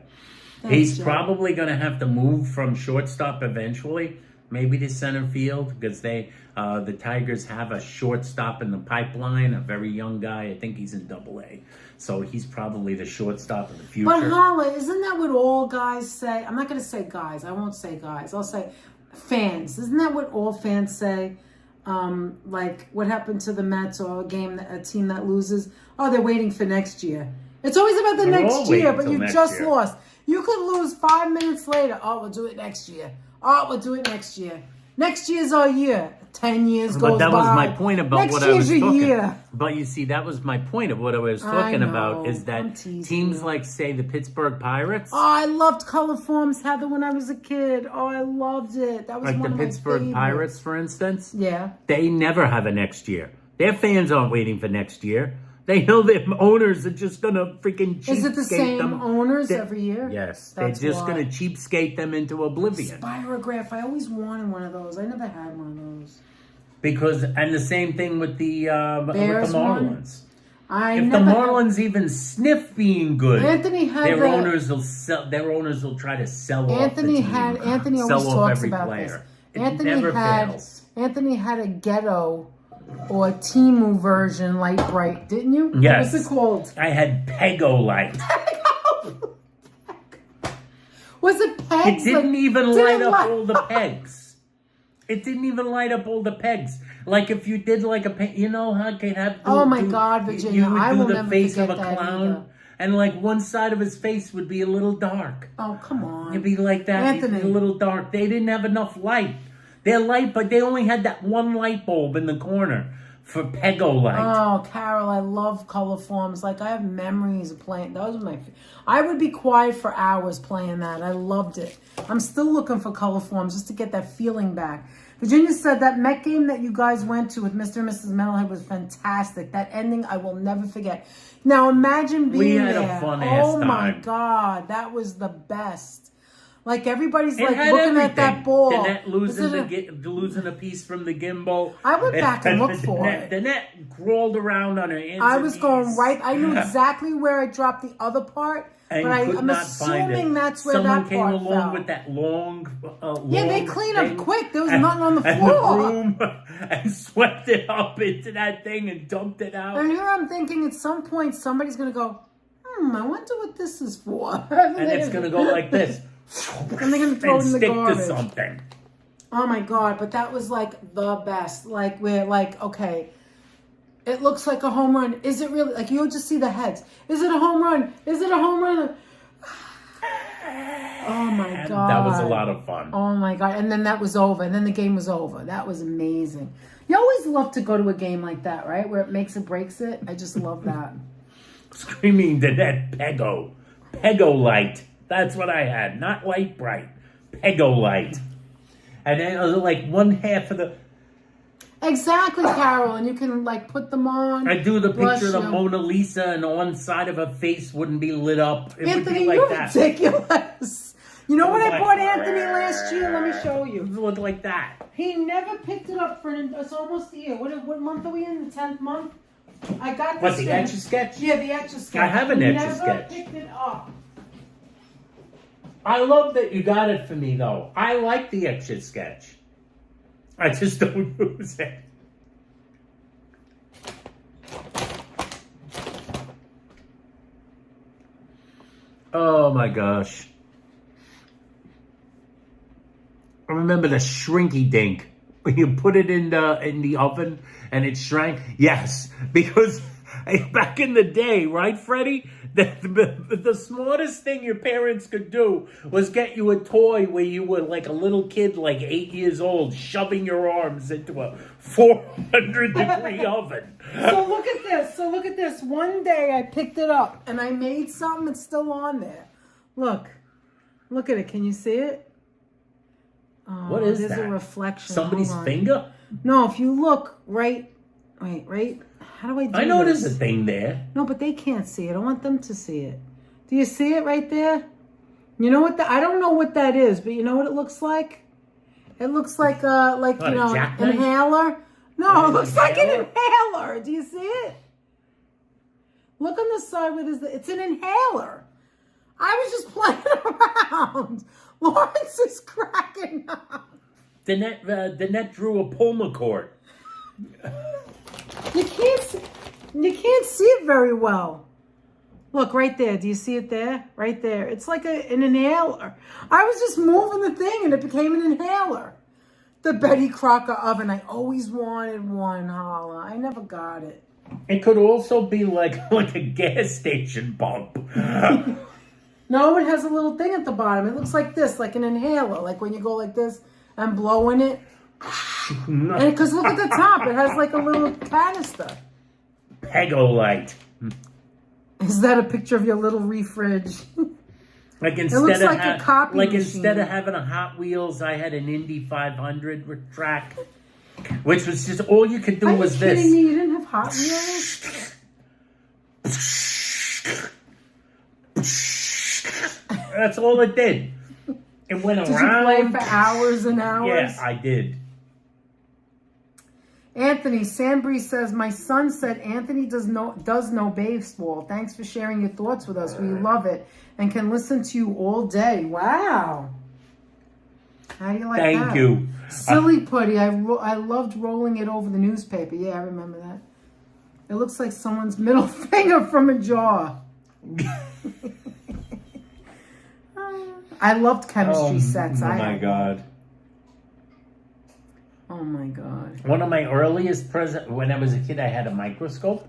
Thanks, He's Joe. probably going to have to move from shortstop eventually, maybe to center field, because the Tigers have a shortstop in the pipeline, a very young guy. I think he's in Double-A. So he's probably the shortstop of the future. But Hala, isn't that what all guys say? I'm not going to say guys. I won't say guys. I'll say fans. Isn't that what all fans say? Like what happened to the Mets or a team that loses? Oh, they're waiting for next year. It's always about the next year, but you just lost. You could lose 5 minutes later. Oh, we'll do it next year. Oh, we'll do it next year. Next year's our year. 10 years goes by. But that was my point about next what I was talking year. But you see, that was my point of what I was talking about, is that teams like, say, the Pittsburgh Pirates. Oh, I loved color forms, Heather, when I was a kid. Oh, I loved it. That was like one the of Pittsburgh my Pirates, for instance. Yeah. They never have a next year. Their fans aren't waiting for next year. They know their owners are just going to freaking cheapskate them. Is it the same owners every year? Yes. That's they're just going to cheapskate them into oblivion. Spirograph. I always wanted one of those. I never had one of those. And the same thing with the Marlins. If the Marlins even sniff being good, their owners will try to sell off the team. Anthony always talks about this. Anthony had a ghetto or Timu version light bright, didn't you? Yes. What's it called? I had Pego light. Was it pegs? It didn't even light up all the pegs. It didn't even light up all the pegs. Like if you did like you know how you could have. Oh my God, Virginia! You would I will do the never face of forget a that clown, either. and like one side of his face would be a little dark. Oh come on! It'd be like that, Anthony. a little dark. They didn't have enough light. Their light, but they only had that one light bulb in the corner for Pego light. Oh, Carol, I love color forms. Like I have memories of playing. Those were I would be quiet for hours playing that. I loved it. I'm still looking for color forms just to get that feeling back. Virginia said that Met game that you guys went to with Mr. and Mrs. Metalhead was fantastic. That ending I will never forget. Now imagine being there. We had a fun ass time. Oh my God, that was the best. Like everybody's like had looking everything. at that ball. The net losing a piece from the gimbal. I went back and looked for it. The net crawled around on her hands. I was going right. I knew exactly where I dropped the other part. And but I'm assuming that's where Someone that came part along fell. with that long Yeah, they cleaned up quick. There was nothing on the floor. And the broom and swept it up into that thing and dumped it out. And here I'm thinking at some point somebody's going to go, I wonder what this is for. And it's going to go like this. And they're going to throw it in the garbage. To something. Oh my God, but that was like the best. Like we're like, okay, it looks like a home run. Is it really? Like you'll just see the heads. Is it a home run? Is it a home run? Oh my God. That was a lot of fun. Oh my God. And then that was over. And then the game was over. That was amazing. You always love to go to a game like that, right? Where it makes it, breaks it. I just love that. Screaming to that Pego. Pego light. That's what I had. Not light bright. Pego light. And then like one half of the... Exactly, Carol. And you can like put them on. I do the picture of the Mona Lisa and one side of her face wouldn't be lit up. It Anthony, would be like you're that. ridiculous. You know what I like, bought Anthony last year? Let me show you. It would look like that. He never picked it up for it's almost a year. What month are we in? The 10th month? I got this. What, the Etch-a-Sketch? Yeah, the Etch-a-Sketch. I have an Etch-a-Sketch. He never picked it up. I love that you got it for me, though. I like the Etch-a-Sketch. I just don't use it. Oh my gosh. I remember the shrinky dink. When you put it in the oven and it shrank. Yes, because back in the day, right, Freddie? The smartest thing your parents could do was get you a toy where you were like a little kid, like 8 years old, shoving your arms into a 400-degree oven. So look at this. So look at this. One day I picked it up and I made something. It's still on there. Look at it. Can you see it? Oh, What is there's that? A reflection. Somebody's Hold on. finger? No, if you look right. How do I do I know this? there's a thing there. No, but they can't see it. I want them to see it. Do you see it right there? You know what? I don't know what that is, but you know what it looks like? It looks like an inhaler. No, it looks like an inhaler. Do you see it? Look on the side where there's it's an inhaler. I was just playing around. Lawrence is cracking up. The net drew a Pulmacord. You can't see it very well. Look right there. Do you see it there? Right there. It's like an inhaler. I was just moving the thing and it became an inhaler. The Betty Crocker oven. I always wanted one, Holla. I never got it. It could also be like a gas station pump. No, it has a little thing at the bottom. It looks like this, like an inhaler. Like when you go like this and blow in it. And because look at the top. It has like a little canister. Pegolite. Is that a picture of your little refridge? Like It looks like a copy machine. Instead of having a Hot Wheels, I had an Indy 500 track, which was just all you could do was this. Are you kidding me? You didn't have Hot Wheels? That's all it did. It went Did around. you play for hours and hours? Yeah, I did. Anthony Sandbree says, my son said Anthony does know baseball. Thanks for sharing your thoughts with us. We love it and can listen to you all day. Wow. How do you like that? Thank you. Silly putty. I loved rolling it over the newspaper. Yeah, I remember that. It looks like someone's middle finger from a jar. I loved chemistry sets. Oh my God. Oh my God. One of my earliest presents, when I was a kid, I had a microscope.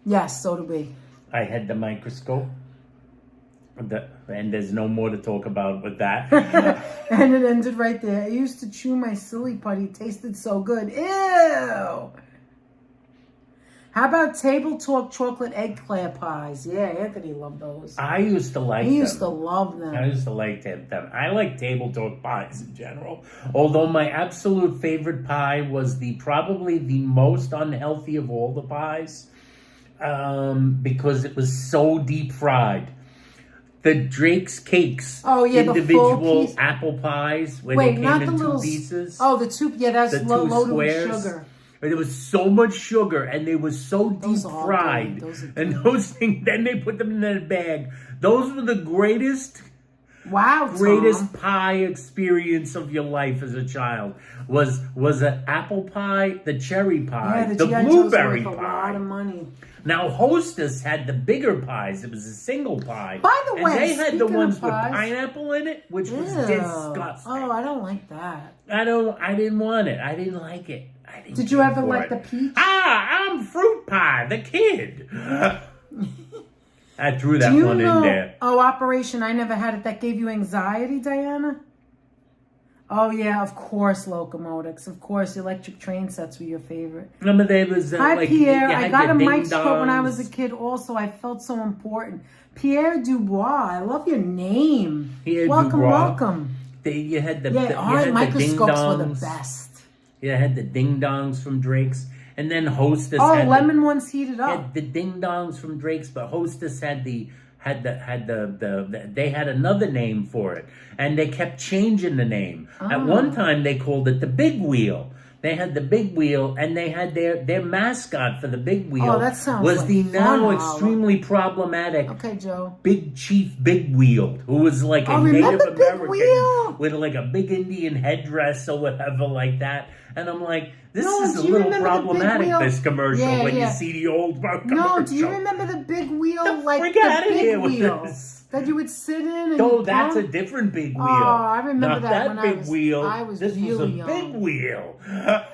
Yes, so do we. I had the microscope. And there's no more to talk about with that. And it ended right there. I used to chew my silly putty. It tasted so good. Ew. How about Table Talk chocolate eclair pies? Yeah, Anthony loved those. I used to like them. He used to love them. I used to like them. I like Table Talk pies in general. Although my absolute favorite pie was probably the most unhealthy of all the pies. Because it was so deep fried. The Drake's Cakes. Oh, yeah, individual the full piece. apple pies when they came in two pieces. Oh, the two. Yeah, that's loaded with sugar. There was so much sugar, and they were so deep fried. And those things, then they put them in that bag. Those were the greatest pie experience of your life as a child. Was an apple pie, the cherry pie, the blueberry pie. A lot of money. Now, Hostess had the bigger pies. It was a single pie. By the way, and they had the ones with pies, pineapple in it, which was disgusting. Oh, I don't like that. I didn't want it. I didn't like it. Did you ever like the peach? I'm fruit pie, the kid. I threw that one in there. Oh, Operation I Never Had It. That gave you anxiety, Diana? Oh, yeah, of course, locomotives. Of course, electric train sets were your favorite. Remember there was... Hi, Pierre. I got a microscope when I was a kid also. I felt so important. Pierre Dubois. I love your name. Pierre welcome, Dubois. Welcome. You had the microscopes were the best. Yeah, I had the ding-dongs from Drake's. And then Hostess had lemon ones heated up. Had the ding-dongs from Drake's, but Hostess had they had another name for it. And they kept changing the name. Oh. At one time, they called it the Big Wheel. They had the Big Wheel, and they had their mascot for the Big Wheel. Oh, that sounds was like the fun, now extremely problematic Joe. Big Chief Big Wheel, who was like a Native American with like a big Indian headdress or whatever like that. And I'm like, this is a little problematic, this commercial, when you see the old commercial. No, do you remember the Big Wheel? Get out of here with this. that you would sit in and Oh, that's a different big wheel. Oh, I remember Not that when big wheel. I was This really was a young. big wheel.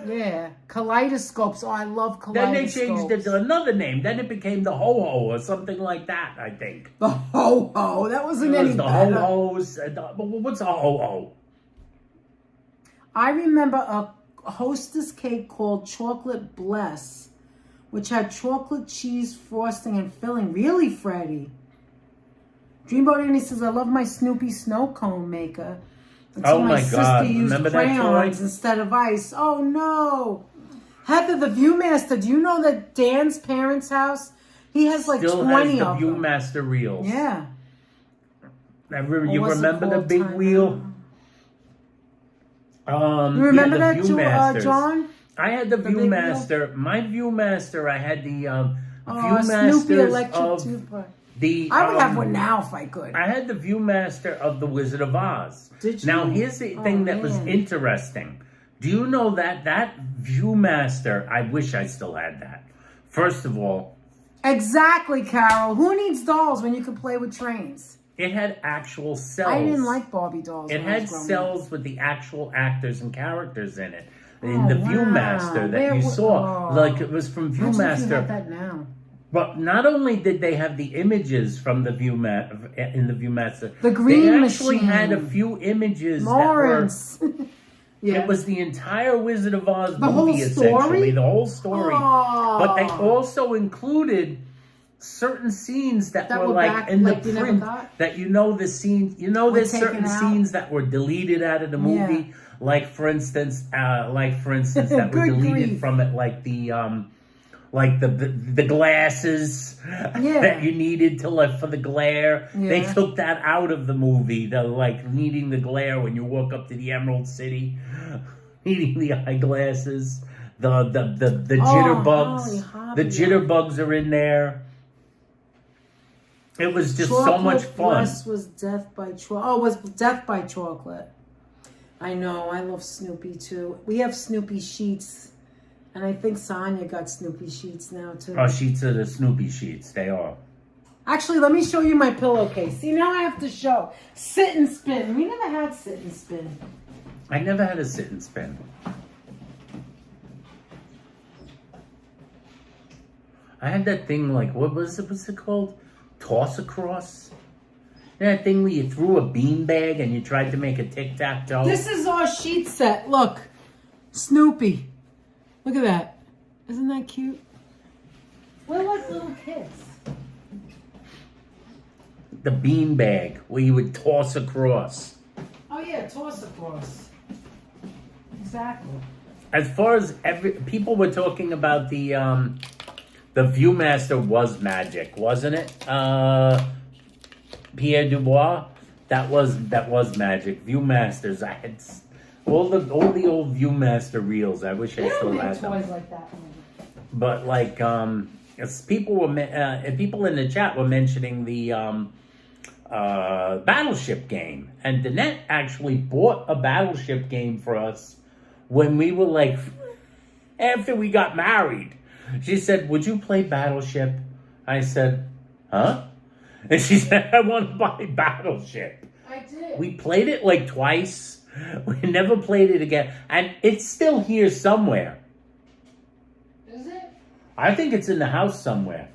Yeah, kaleidoscopes. Oh, I love kaleidoscopes. Then they changed it to another name. Then it became the Ho-Ho or something like that, I think. The Ho-Ho. That wasn't It any was the better. Ho-Hos. But what's a Ho-Ho? I remember a Hostess cake called Chocolate Bless, which had chocolate cheese frosting and filling. Really, Freddie? Dreamboat Annie says, I love my Snoopy snow cone maker. Until Oh my sister God. used Remember that crayons toy? instead of ice. Oh no. Heather, the Viewmaster. Do you know that Dan's parents' house, he has like Still 20 has of the them. Viewmaster reels. Yeah. You What's it remember the called? big Time wheel? out. You remember yeah, the that, Viewmasters. John? I had the big Viewmaster. My Viewmaster, I had the Snoopy Viewmasters electric of toothbrush. the... I would have one now if I could. I had the Viewmaster of the Wizard of Oz. Did you? Now, here's the thing that was man. interesting. Do you know that Viewmaster, I wish I still had that. First of all, Exactly, Carol. Who needs dolls when you can play with trains? it had actual cells. I didn't like Barbie dolls. It when I had was growing up. cells with the actual actors and characters in it. In Oh, the wow. Viewmaster that Where you wa- saw. oh. Like, it was from Imagine if you had Viewmaster. that now. But not only did they have the images from the in the Viewmaster, The Green they actually Machine. had a few images Lawrence. that were... Yeah. It was the entire Wizard of Oz The whole movie, story? essentially. The whole story. Oh. But they also included certain scenes that That were were like back, in like the you never print got? that the scene, Were there's taken certain out? scenes that were deleted out of the movie. Yeah. Like for instance that were Good deleted grief. from it, like the glasses that you needed for the glare. Yeah. They took that out of the movie. The needing the glare when you walk up to the Emerald City, needing the eyeglasses. The jitterbugs. Holly The jitterbugs are in there. It was just so much fun. Bless was Death by Chocolate. Oh, it was Death by Chocolate. I know. I love Snoopy too. We have Snoopy sheets. And I think Sonia got Snoopy sheets now too. Oh, sheets are the Snoopy sheets. They are. Actually, let me show you my pillowcase. See, now I have to show. Sit and spin. We never had sit and spin. I never had a sit and spin. I had that thing what's it called? Toss across? You know that thing where you threw a beanbag and you tried to make a tic-tac-toe? This is our sheet set. Look. Snoopy. Look at that. Isn't that cute? We're like little kids. The beanbag where you would toss across. Oh, yeah. Toss across. Exactly. As far as people were talking about the Viewmaster was magic, wasn't it? Pierre Dubois, that was magic. Viewmasters, I had all the old Viewmaster reels. I wish I still had them. toys like that. But people in the chat were mentioning the Battleship game, and Danette actually bought a Battleship game for us when we were after we got married. She said, "Would you play Battleship?" I said, "Huh?" And she said, "I want to buy Battleship." I did. We played it twice. We never played it again. And it's still here somewhere. Is it? I think it's in the house somewhere.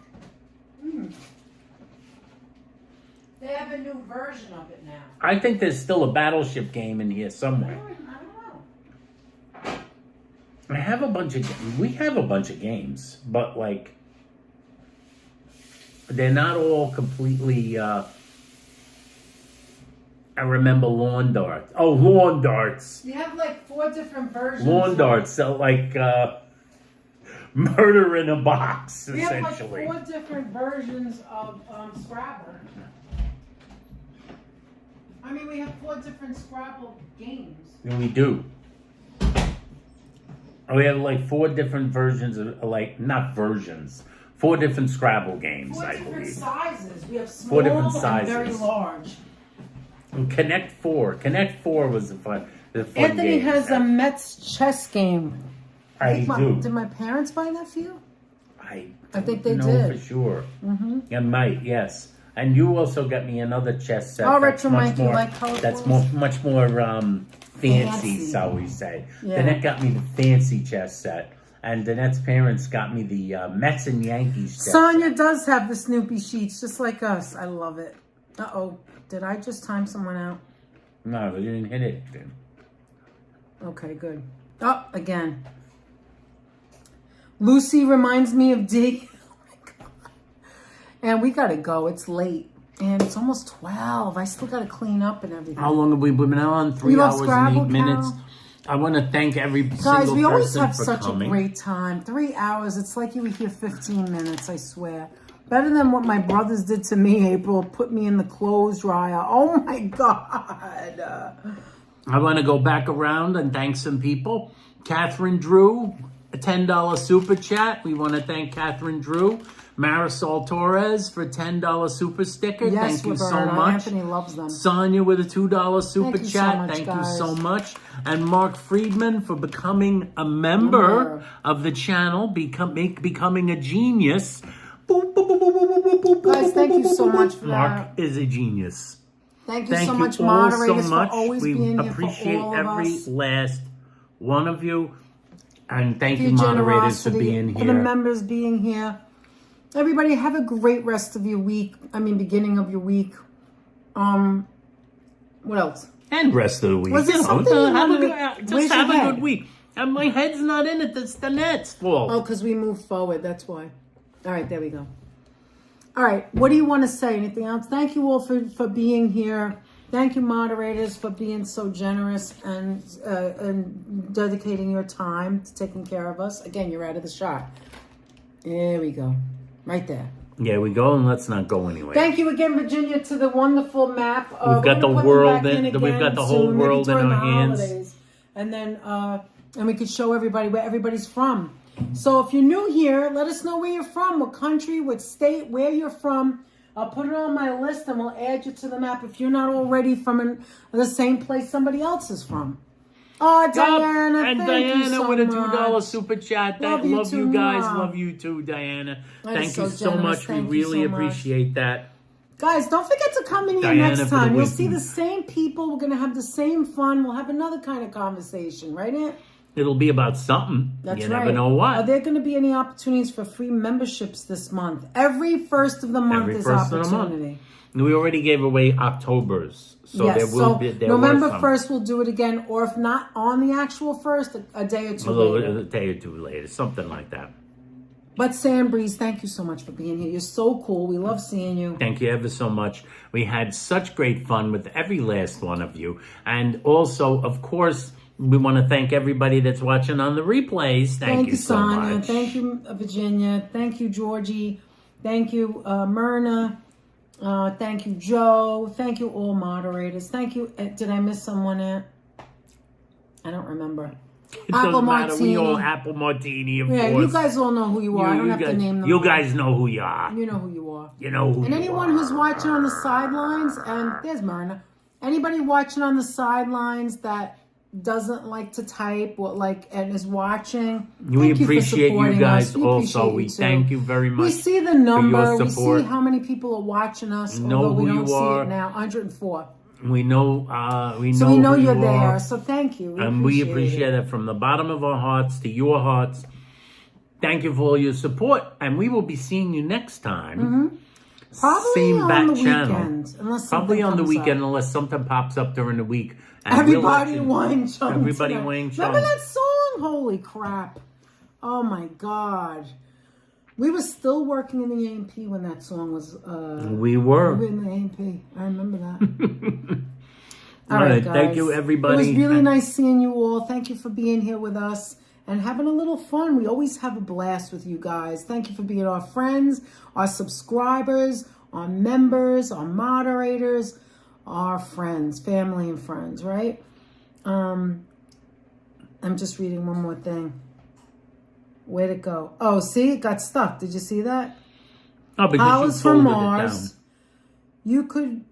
They have a new version of it now. I think there's still a Battleship game in here somewhere. I don't know. We have a bunch of games, but they're not all completely, I remember lawn darts. Oh, lawn darts. You have 4 different versions. Lawn darts, so murder in a box, We have essentially. 4 different versions of Scrabble. I mean, we have 4 different Scrabble games. And we do. We have 4 different versions of, not versions, 4 different Scrabble games, 4 I different believe. sizes. We have small 4 different and sizes. very large. And Connect 4 was a fun Anthony game. has a Mets chess game. I do. Did my parents buy that for you? I think they know did. for sure. Mm-hmm. It might, yes. And you also got me another chess set. Oh, that's retro much Mikey, more, like colorfuls? That's much more fancy, shall we say. Yeah. Danette got me the fancy chess set. And Danette's parents got me the Mets and Yankees chess Sonia set. does have the Snoopy sheets, just like us. I love it. Uh-oh. Did I just time someone out? No, you didn't hit it. Okay, good. Oh, again. Lucy reminds me of D. Oh my God. And we gotta go. It's late. And it's almost 12. I still gotta clean up and everything. How long have we been on? 3 You love hours Scrabble, and 8 minutes. Carol? I want to thank every Guys, single we always person have for such coming. a great time. 3 hours. It's like you were here 15 minutes, I swear. Better than what my brothers did to me, April. Put me in the clothes dryer. Oh my God. I want to go back around and thank some people. Catherine Drew, a $10 super chat. We want to thank Catherine Drew. Marisol Torres for $10 super sticker. Yes, Thank you Roberta. so much. Anthony loves them. Sonia with a $2 super Thank you so chat. much, Thank you guys. so much. And Mark Friedman for becoming a member of the channel, becoming a genius. Boop, boop, boop, boop, boop, boop, boop, Guys, thank you so much for Mark that. is a genius. Thank you so Thank much, you all moderators, so much. for always We being here appreciate for all of every us. last one of you. And thank Your you, moderators, for generosity, being for the here. members being here. Everybody, have a great rest of your week. I mean, beginning of your week. What else? And rest of the week. Was there something you have wanted a to- good, Where's just have your a head? good week. And my head's not in it. That's the net's fault. Oh, because we moved forward. That's why. All right, there we go. All right, what do you want to say? Anything else? Thank you all for being here. Thank you, moderators, for being so generous and dedicating your time to taking care of us. Again, you're out of the shot. There we go. Right there. Yeah, we go and let's not go anywhere. Thank you again, Virginia, to the wonderful map. We've got the world we've got the whole world in our hands. Holidays. And then and we could show everybody where everybody's from. So if you're new here, let us know where you're from, what country, what state, where you're from. I'll put it on my list and we'll add you to the map if you're not already from the same place somebody else is from. Oh, Diana, and thank Diana you so with a much. $2 super chat. Love Love you you too, guys. Mom. Love you too, Diana. That Thank is you so so generous. much. Thank We you really so much. appreciate that. Guys, don't forget to come in here Diana next for the time. You'll wisdom. see the same people. We're going to have the same fun. We'll have another kind of conversation, right, Aunt? It'll be about something. That's you right. never know what. Are there going to be any opportunities for free memberships this month? Every first of the month Every is first of the month. opportunity. We already gave away October's. So Yes, there will so be there November were some. 1st, we'll do it again. Or if not on the actual 1st, a day or two later. A day or two later. Something like that. But Sam Breeze, thank you so much for being here. You're so cool. We love seeing you. Thank you ever so much. We had such great fun with every last one of you. And also, of course, we want to thank everybody that's watching on the replays. Thank you so Sonia. much. Thank you, Virginia. Thank you, Georgie. Thank you, Myrna. Thank you, Joe. Thank you, all moderators. Thank you. Did I miss someone, Aunt? I don't remember. It Apple doesn't matter. Martini. We all Apple Martini, of Yeah, course. you guys all know who you are. I don't have to name them. You all. guys know who you are. You know who you are. You know who And you anyone are. who's watching on the sidelines, and there's Myrna. Anybody watching on the sidelines that doesn't like to type or and is watching, We thank you for appreciate you supporting guys us. We also. appreciate We you too. thank you very much. We see the number. your We support. see how many people are watching us. Know although we who don't you see are. it now. 104. We know. So we know who you're you there. are. So thank you. And we appreciate it from the bottom of our hearts to your hearts. Thank you for all your support. And we will be seeing you next time. Probably Same on back the channel. weekend, unless Probably something on the comes weekend up. unless something pops up during the week. And Everybody we'll Wang Chung. Everybody tonight. Wang Chung. Remember that song? Holy crap. Oh my God. We were still working in the A&P when that song was... We were. We were in the A&P. I remember that. All right, thank you, everybody. It was really nice seeing you all. Thank you for being here with us and having a little fun. We always have a blast with you guys. Thank you for being our friends, our subscribers, our members, our moderators, our friends, family and friends, right? I'm just reading one more thing. Where'd it go? Oh, see, it got stuck. Did you see that? Oh, because Powers you from folded it Mars. down.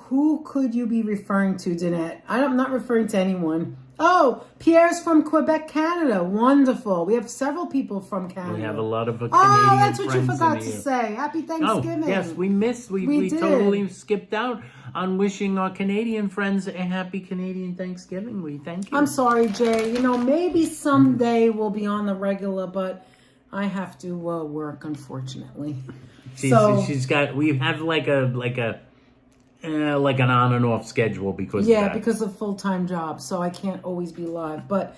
Who could you be referring to, Danette? I'm not referring to anyone. Oh, Pierre's from Quebec, Canada. Wonderful. We have several people from Canada. We have a lot of Canadian Oh, that's what you friends forgot in to here. say. Happy Thanksgiving. Oh, yes, we missed. We did. totally skipped out on wishing our Canadian friends a happy Canadian Thanksgiving. We thank you. I'm sorry, Jay. Maybe someday we'll be on the regular, but I have to work, unfortunately. We have like an on and off schedule because of that. Because of full-time jobs, so I can't always be live. But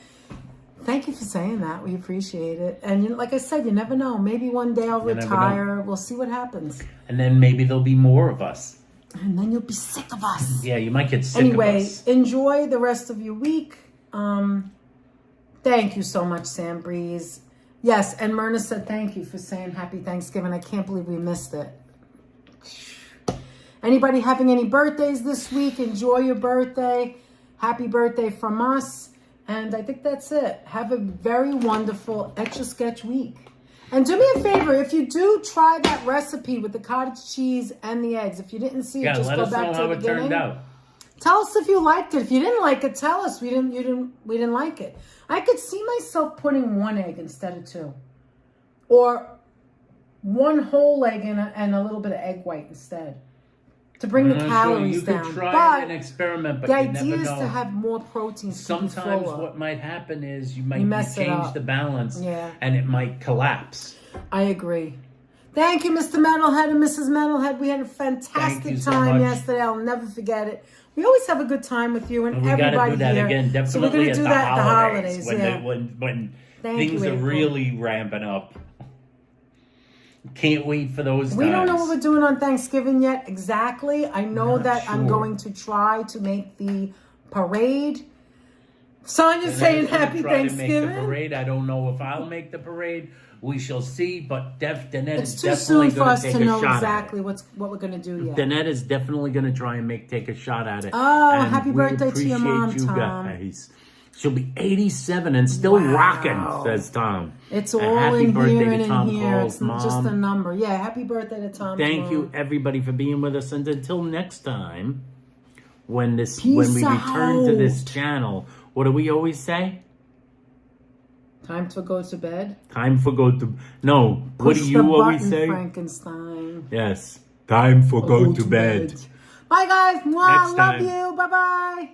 thank you for saying that. We appreciate it. And like I said, you never know. Maybe one day I'll retire. We'll see what happens. And then maybe there'll be more of us. And then you'll be sick of us. Yeah, you might get sick of us. Anyway, enjoy the rest of your week. Thank you so much, Sam Breeze. Yes, and Myrna said thank you for saying Happy Thanksgiving. I can't believe we missed it. Anybody having any birthdays this week? Enjoy your birthday. Happy birthday from us. And I think that's it. Have a very wonderful Etch-a-Sketch week. And do me a favor, if you do try that recipe with the cottage cheese and the eggs, if you didn't see it, just go back to the beginning. Let us know how it turned out. Tell us if you liked it. If you didn't like it, tell us we didn't like it. I could see myself putting 1 egg instead of 2. Or 1 whole egg and a little bit of egg white instead. To bring the calories down. You could try an experiment, but the you never idea is know. to have more protein. Sometimes what might happen is you might change the balance, Yeah. and it might collapse. I agree. Thank you, Mr. Metalhead and Mrs. Metalhead. We had a fantastic time yesterday. I'll never forget it. We always have a good time with you and everybody got to do that here. again, definitely so we're going to do that at the holidays. When things are really ramping up. Can't wait for those times. We don't know what we're doing on Thanksgiving yet exactly. I know that I'm going to try to make the parade. Sonya's saying Happy Thanksgiving. Make the parade. I don't know if I'll make the parade. We shall see, but Danette it's is too definitely soon for going us to take to a know shot exactly what we're going to do yet. Danette is definitely going to try and take a shot at it. Oh, and happy birthday to your mom, appreciate you Tom. Guys. She'll be 87 and still rocking, says Tom. It's all happy in birthday here to and Tom in here. Cole's It's mom. just a number. Yeah, happy birthday to Tom. Thank you, everybody, for being with us. And until next time, when we Peace return to this out. channel, what do we always say? Time to go to bed. Time for go to... No, what do you always say? Frankenstein. Yes. Time for go to bed. Bye, guys. Mwah, Next love time. you. Bye-bye.